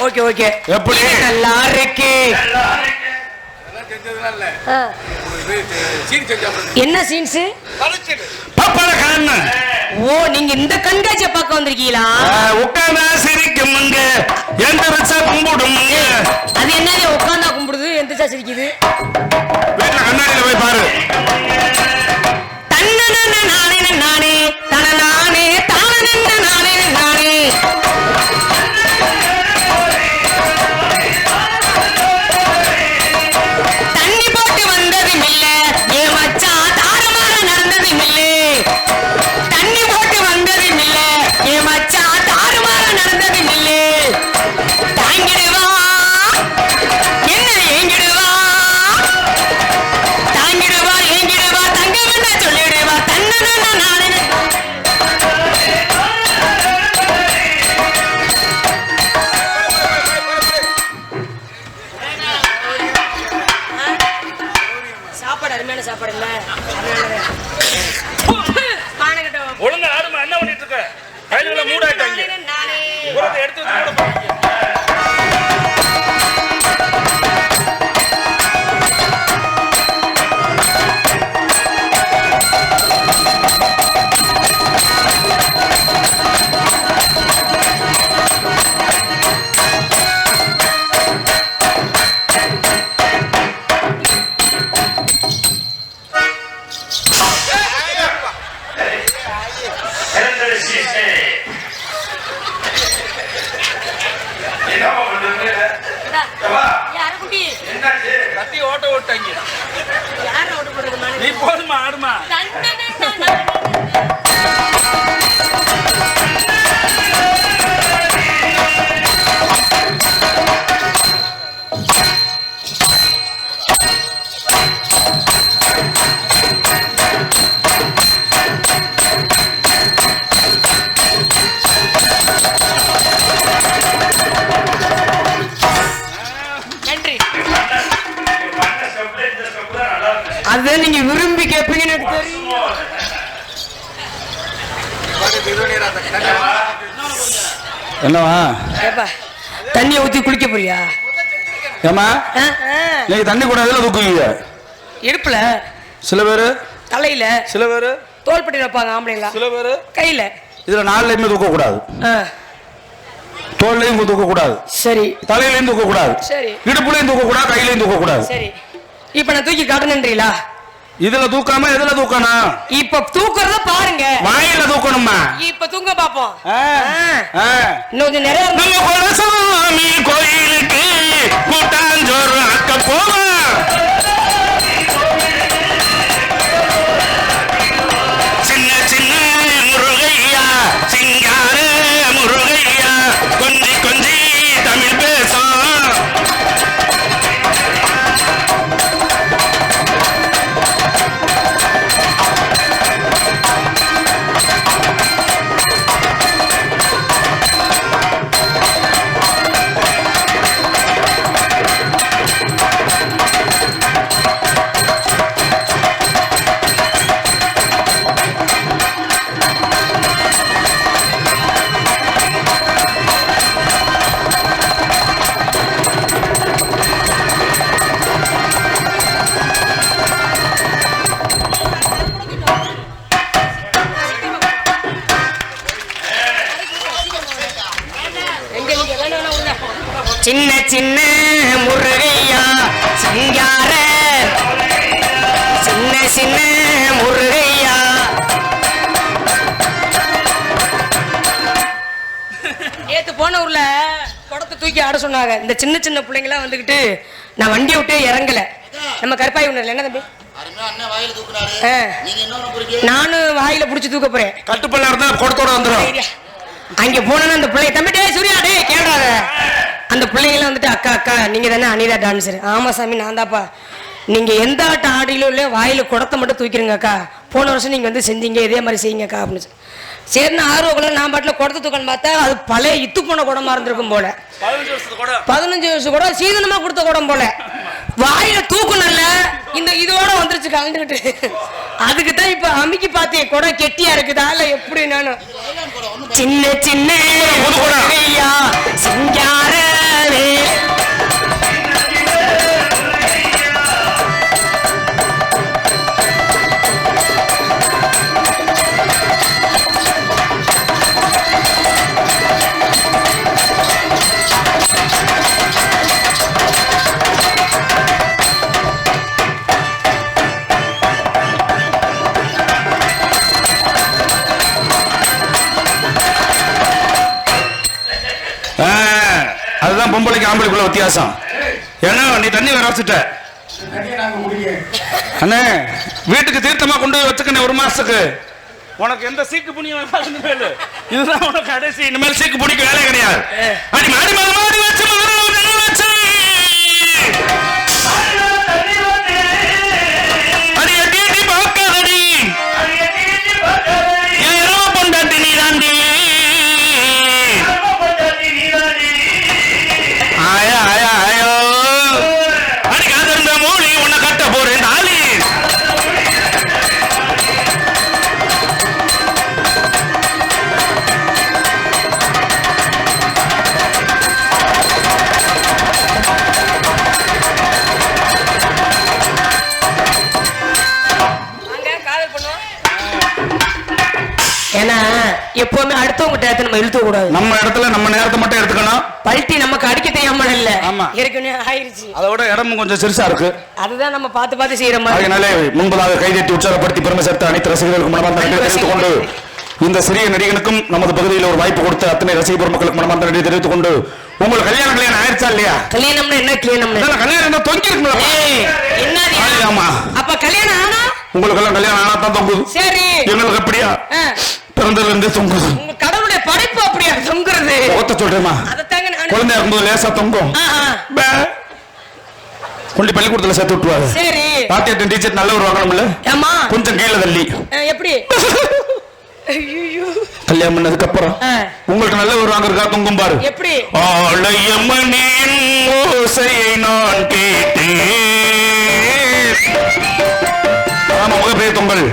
F: ஓகே ஓகே
E: எப்படி
F: நல்லா இருக்கு. என்ன சீன்ஸ்?
E: பப்பட கண்ணு.
F: ஓ நீங்க இந்த கண்காட்சியை பார்க்க வந்திருக்கீங்களா?
E: உட்கார்ந்தா சிரிக்கும் முங்க எந்திரிச்சா கும்பிடும்.
F: அது என்னது உட்கார்ந்தா கும்பிடுது எந்திரிச்சா சிரிக்குது?
E: வீட்டுல கண்ணாடியில போய் பாரு.
F: தன்னன நானே நானே தன நானே தானே நானே நானே. தண்ணி போட்டு வந்ததும் இல்ல ஏ மச்சான் தாறுமாற நடந்ததும் இல்ல. தண்ணி போட்டு வந்ததும் இல்ல ஏ மச்சான் தாறுமாற நடந்ததும்
E: எடுத்து வச்சு கூட கட்டி ஓட்ட ஓட்டாங்க. நீ போதுமா ஆடுமா?
F: அதுதான் நீங்க விரும்பி கேட்பீங்கன்னு எனக்கு தெரியும்.
B: என்னவா
F: தண்ணியை ஊத்தி குளிக்க போறியா?
B: ஏமா நீங்க தண்ணி கூட எதுல தூக்குவீங்க? இடுப்புல சில பேரு, தலையில சில பேரு, தோள்பட்டி வைப்பாங்க ஆம்பளைங்களா, சில பேரு கையில. இதுல நாலுலயுமே தூக்க கூடாது. தோல்லையும் தூக்க கூடாது. சரி. தலையிலையும் தூக்க கூடாது. சரி. இடுப்புலையும் தூக்க கூடாது, கையிலையும் தூக்க கூடாது. சரி. இப்ப நான் தூக்கி காட்டணுன்றீங்களா? இதுல தூக்காம எதுல தூக்கணும்? இப்ப தூக்குறத பாருங்க. வாயில தூக்கணுமா? இப்ப தூங்க பாப்போம். இன்னும் நிறைய நம்ம குலசாமி கோயிலுக்கு கூட்டாஞ்சோறு ஆக்க போவோம். சின்ன சின்ன முருகையா, சிங்கார முருகையா, கொஞ்சி கொஞ்சி தமிழ் பேசும். சின்ன சின்ன முருகையா, சிங்கார சின்ன சின்ன முருகையா. நேத்து போன ஊர்ல குடத்தை தூக்கி ஆட சொன்னாங்க. இந்த சின்ன சின்ன பிள்ளைங்களாம் வந்துகிட்டு நான் வண்டியை விட்டு இறங்கல. நம்ம கற்பாய் உணர்ல என்ன தம்பி? நானும் வாயில புடிச்சு தூக்க போறேன். கட்டுப்பல்லா இருந்தா குடத்தோட வந்துடும். அங்க போனா அந்த பிள்ளை தம்பி டே சூர்யா டே கேடாத. அந்த பிள்ளைங்களாம் வந்துட்டு அக்கா அக்கா நீங்க தானே அனிதா டான்ஸர்? ஆமா சாமி நான் தாப்பா. நீங்க எந்த ஆட்டம் ஆடியிலும் இல்லையா வாயில குடத்தை மட்டும் தூக்கிடுங்க அக்கா. போன வருஷம் நீங்க வந்து செஞ்சீங்க இதே மாதிரி செய்யுங்க அக்கா அப்படின்னு. சரின்னு ஆர்வக்குள்ள நான் பாட்டில் குடத்தை தூக்கன்னு பார்த்தா அது பழைய இத்து போன குடமா இருந்திருக்கும் போல. 15 வருஷம் கூட சீதனமா கொடுத்த குடம் போல. வாயில தூக்கணும்ல இந்த இதோட வந்துருச்சு கலந்துகிட்டு. அதுக்குதான் இப்ப அமுக்கி பார்த்தேன் குடம் கெட்டியா இருக்குதா இல்ல எப்படி? நானும் சின்ன சின்ன சிங்காரே அதுதான் பொம்பளைக்கு ஆம்பளைக்குள்ள வித்தியாசம். ஏன்னா நீ தண்ணி வர வச்சுட்ட அண்ணே, வீட்டுக்கு தீர்த்தமா கொண்டு வச்சுக்கணும் ஒரு மாசத்துக்கு. உனக்கு எந்த சீக்கு புண்ணியம் இதுதான் உனக்கு கடைசி. இனிமேல் சீக்கு புடிக்க வேலை கிடையாது. அடி மாடி மாடி மாடி வச்சு அடி எட்டி பார்க்காதடி ஏதோ பொண்டாட்டி நீ தாண்டி ஆயா ஆயா ஆயோ அடி காத்திருந்த மூடி உன்னை கட்ட போறேன் தாலி.
F: நேரத்தை நம்ம இழுத்து கூடாது.
E: நம்ம இடத்துல நம்ம நேரத்தை மட்டும் எடுத்துக்கணும்.
F: பல்ட்டி நமக்கு அடிக்க தெரியாம இல்ல.
E: ஆமா.
F: ஏற்கனவே ஆயிருச்சு.
E: அதோட இடமும் கொஞ்சம் சிறுசா இருக்கு.
F: அதுதான் நம்ம பார்த்து பார்த்து செய்யற மாதிரி.
E: அதனாலே முன்பதாக கைதட்டி உற்சாகப்படுத்தி பெருமை சேர்த்த அனைத்து ரசிகர்களுக்கு மனமார்ந்த நன்றி தெரிவித்துக் கொண்டு இந்த சிறிய நடிகனுக்கும் நமது பகுதியில் ஒரு வாய்ப்பு கொடுத்த அத்தனை ரசிக பெருமக்களுக்கு மனமார்ந்த நன்றி தெரிவித்துக் கொண்டு உங்கள் கல்யாணம் ஆயிடுச்சா இல்லையா?
F: கல்யாணம்னா என்ன கல்யாணம்?
E: கல்யாணம் தொங்கி இருக்குங்களா?
F: என்ன?
E: ஆமா.
F: அப்ப கல்யாணம் ஆனா உங்களுக்கு
E: எல்லாம் கல்யாணம் ஆனா தான் தொங்குது. சரி. எங்களுக்கு அப்படியா? பிறந்ததுல இருந்து தொங்குது.
F: உங்க கடவுளுடைய படைப்பு அப்படியா தொங்குறது? ஒத்த சொல்றேமா. அதத்தாங்க நான்
E: குழந்தை இருக்கும்போது லேசா தொங்கும். கொண்டு பள்ளிக்கூடத்துல சேர்த்து விட்டுவாரு. சரி. பாத்தியா டீச்சர் நல்ல ஒரு வாங்கணும்ல? ஆமா. கொஞ்சம் கீழே தள்ளி. எப்படி? கல்யாணம் பண்ணதுக்கு அப்புறம் உங்களுக்கு நல்ல ஒரு வாங்க இருக்கா தொங்கும் பாரு. எப்படி? ஆலயமணியின் ஓசையை நான் கேட்டேன். ஆமா முகப்பே தொங்கல்.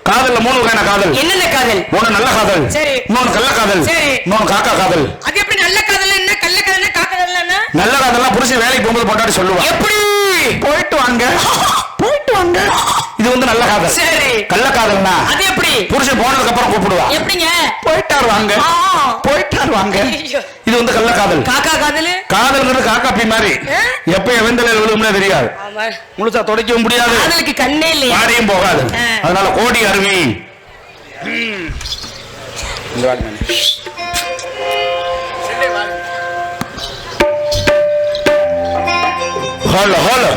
E: காதல்ல 3 வகையான காதல். என்னென்ன காதல்? ஒண்ணு நல்ல காதல். சரி. இன்னொன்னு கள்ள காதல். சரி. இன்னொன்னு காக்கா காதல். அது எப்படி நல்ல காதல் என்ன கள்ள காதல் என்ன காக்கா காதல் என்ன? நல்ல காதல்னா புருஷன் வேலைக்கு போகும்போது பொண்டாட்டி சொல்லுவா. எப்படி? போயிட்டு வாங்க. போயிட்டு வாங்க. இது வந்து நல்ல காதல். சரி. கள்ள காதல்னா அது எப்படி? புருஷன் போனதுக்கு அப்புறம் கூப்பிடுவா. எப்படிங்க? போயிட்டார் வாங்க. போயிட்டார் வாங்க. இது வந்து கள்ள காதல். காக்கா காதல்? காதல்ங்கிறது காக்கா பீ மாதிரி. எப்ப எவந்தல விழுகும்னே தெரியாது. ஆமா. முழுசா தொடக்கவும் முடியாது. காதலுக்கு கண்ணே இல்லையா? பாடியும் போகாது. அதனால கோடி அருவி. இந்த வாடி நானே. Hello hello.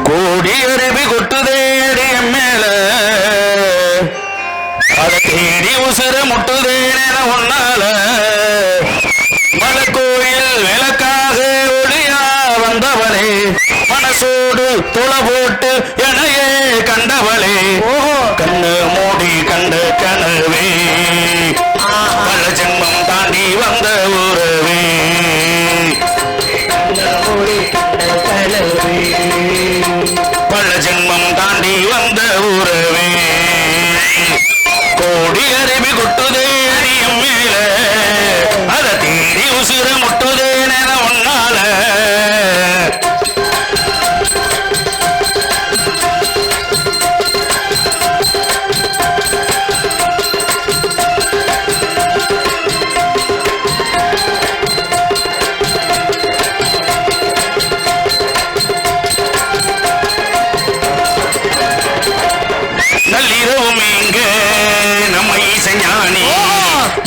E: கோடி அருவி கொட்டுதேடி மேல அதை தேடி உசுர முட்டுதேன ஒன்னால மலக்கோயில் விளக்காக ஒளியா வந்தவளே மனசோடு துளை போட்டு எனையே கண்டவளே கண்ணு மூடி கண்ட கனவே பல ஜென்மம் தாண்டி வந்த உறவே பல ஜென்மம் தாண்டி வந்த உறவே கோடி அருவி கொட்டுதே அடியும் மேல அதை தேடி உசுர முட்டுதே நேர ஒன்னால நள்ளிரவும் இங்க நம்ம ஈசஞானி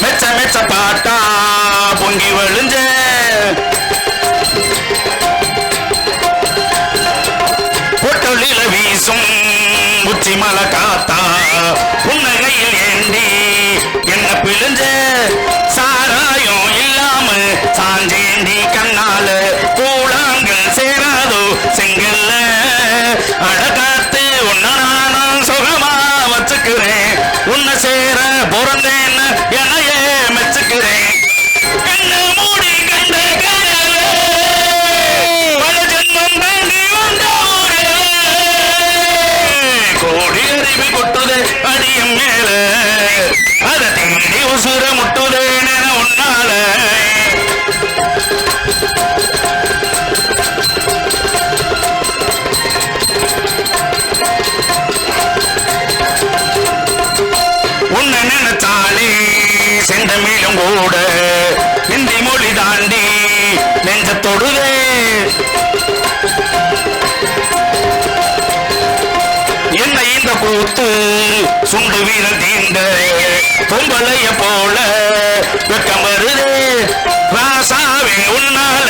E: மெச்ச மெச்ச பாட்டா பொங்கி வழிஞ்ச பொட்டொழில வீசும் உச்சி மலை காத்தா புன்னகையில் ஏந்தி என்ன பிழிஞ்ச சாராயம் இல்லாம சாஞ்சேந்தி கண்ணால கூழாங்கள் சேராதோ செங்கல்ல அழகாத்து உன்ன நானும் சுகமா வச்சுக்கிறேன் உன்னை சேர பிறந்தேன்னு என்னையே மெச்சுக்கிறேன் கண்ணு மூடி கண்ட கனவே பல ஜென்மம் தாண்டி வந்த ஊரே கோடி அருவி கொட்டுதே அடியும் மேல அதை தேடி உசுர முட்டுதே நேர உன்னால உன்னை நினைச்சாலே செந்தமிழும் கூட இந்தி மொழி தாண்டி நெஞ்ச தொடுதே என்ன இந்த கூத்து சுண்டு வீரல் தீண்ட பொம்பளைய போல வெக்கம் வருதே ராசாவே உன்னால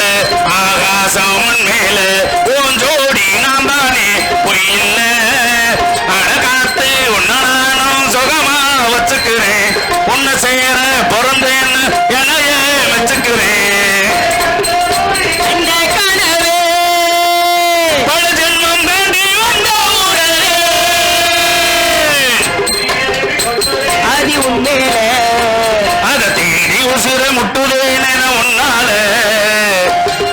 E: ஆகாசம் மேல ஓஞ்சோடி நான் தானே பொய்யில்ல அழகாத்து உன்ன நானும் சுகமா வச்சுக்கிறேன் உன்னை சேர பிறந்தேன்னு என்னையே மெச்சுக்கிறேன் இந்த கனவே பல ஜென்மம் தாண்டி வந்த ஊரே ஆதி உண்மையில அதை தேடி உசுர முட்டுதேன உன்னால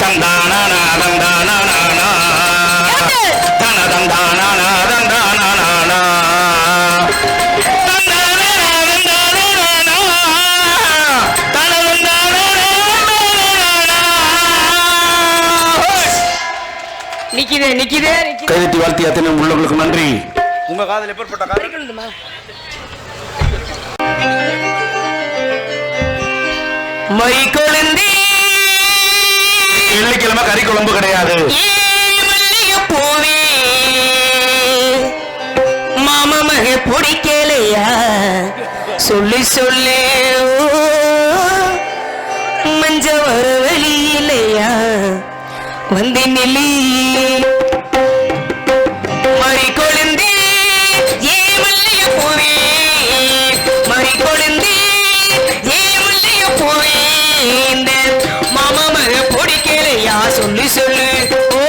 E: தந்தானா தந்தானா தன தந்தானா தந்தானா
F: நிக்கிதே நிக்கிதே
E: கைதட்டி வாழ்த்தி அத்தனை உள்ளவர்களுக்கு நன்றி. உங்க காதல் எப்பேற்பட்ட காதல்?
F: பறிக்கணுமா? மை கொழுந்தி
E: வெள்ளிக்கிழமை கறி குழம்பு கிடையாது.
F: பூவே மாமா மக பிடிக்கலையா சொல்லி சொல்லு மஞ்ச வர வழியிலையா வந்து நில்லி மறி கொழுந்தி ஏ மல்லிய பூவே மறி கொழுந்தி ஏ மல்லிய பூவே இந்த மாமா மக பிடிக்கலையா சொல்லி சொல்லு ஓ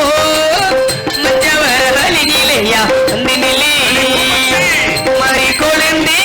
F: மஞ்ச வர வழியிலையா வந்து நில்லி மறி கொழுந்தி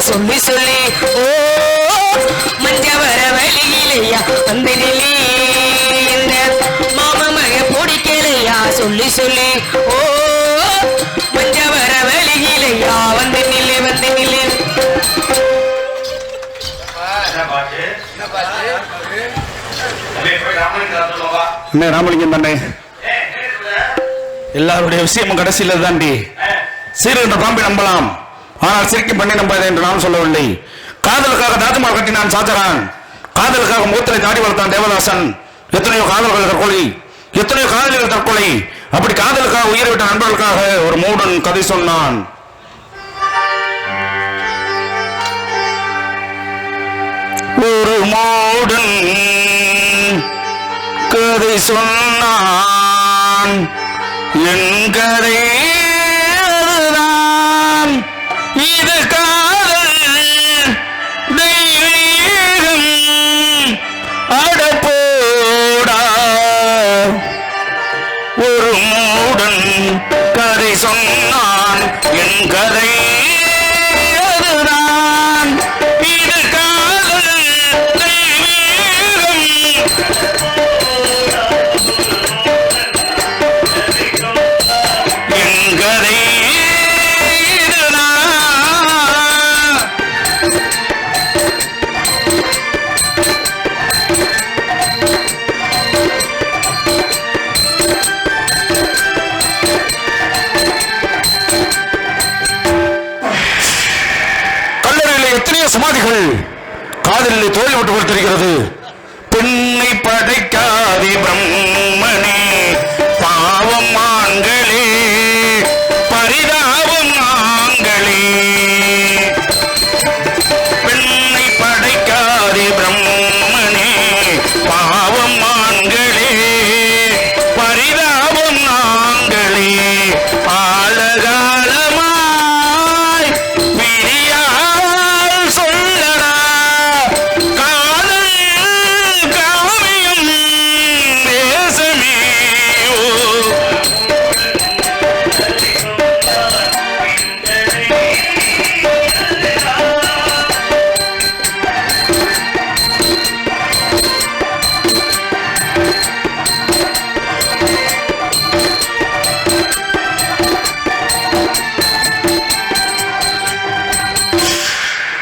F: சொல்லி சொல்லி ஓ மஞ்ச வர வழியிலையா வந்து நில்லி இந்த மாமா மக பிடிக்கலையா சொல்லி சொல்லி ஓ மஞ்ச வர வழியிலையா வந்து நில்லு வந்து நில்லு.
E: என்ன ராமலிங்கம் தானே? எல்லாருடைய விஷயமும் கடைசியில தாண்டி சீர் என்ற பாம்பை நம்பலாம், ஆனால் சிரிக்கும் பண்ணி நம்பாது என்று நான் சொல்லவில்லை. காதலுக்காக தாஜ்மஹால் கட்டினான் ஷாஜகான், காதலுக்காக மூத்தரை தாடி வளர்த்தான் தேவதாசன். எத்தனையோ காதல்கள் தற்கொலை, எத்தனையோ காதலிகள் தற்கொலை. அப்படி காதலுக்காக உயிரை விட்ட நண்பர்களுக்காக ஒரு மூடன் கதை சொன்னான். ஒரு மூடன் கதை சொன்னான், என் கதை அதுதான், இது காதல் தெய்வீகம் அடப்போடா. ஒரு மூடன் கதை சொன்னான், என் கதை அதுதான், இது காதல் தெய்வீகம். என் எத்தனையோ சமாதிகள் காதலில் தோல்வி விட்டு கொடுத்திருக்கிறது. பெண்ணை படைக்காதே பிரம்மனே, பாவம் ஆண்களே, பரிதாபம் ஆண்களே. பெண்ணை படைக்காதே பிரம்மனே, பாவம் ஆண்களே, பரிதாபம் ஆண்களே. ஆழகாலமாய் விரியால் சொல்லடா காதல் காவியம் தேசமே.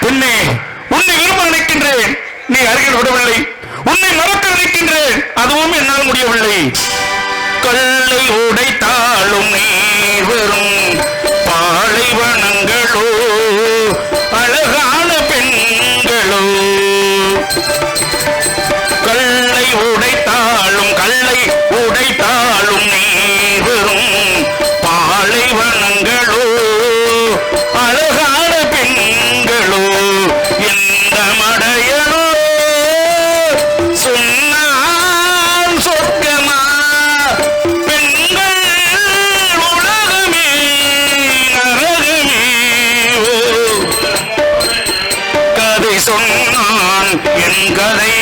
E: பெண்ணே, உன்னை விரும்ப நினைக்கின்றேன், நீ அருகில் விடவில்லை. உன்னை மறக்க நினைக்கின்றேன், அதுவும் என்னால் முடியவில்லை. கல்லை உடைத்தாலும் நீர் வரும் பாலைவனங்களோ, அழகான பெண்களோ. கல்லை உடைத்தாலும் நீர் வரும் பாலைவனங்களோ, அழகான பெண்களோ. எந்த மடையனோ சொன்னான் சொர்க்கமா, பெண்கள் உலகமே நரகமே. கதை சொன்னான் என் கதை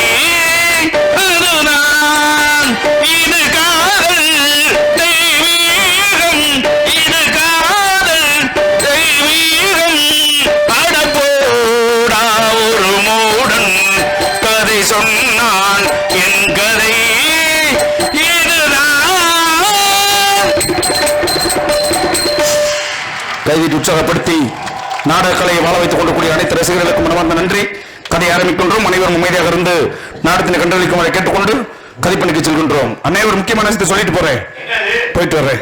E: அதுதான், இது காதல் தெய்வீகம், இது காதல் தெய்வீகம். அடப்போடா ஒரு மூடன், கதை சொன்னான் என் கதை இதுதான். கைவிட்டு உற்சாகப்படுத்தி நாடகக்கலையை வாழ வைத்துக் கொள்ளக்கூடிய அனைத்து ரசிகர்களுக்கும் மனமார்ந்த நன்றி. கதை ஆரம்பிக்கின்றோம். அனைவரும் அமைதியாக இருந்து நாடகத்தினை கண்டளிக்குமாறு கேட்டுக்கொண்டு கதைப்பணிக்கு செல்கின்றோம். அனைவரும் முக்கியமான விஷயத்தை சொல்லிட்டு போறேன், போயிட்டு வர்றேன்.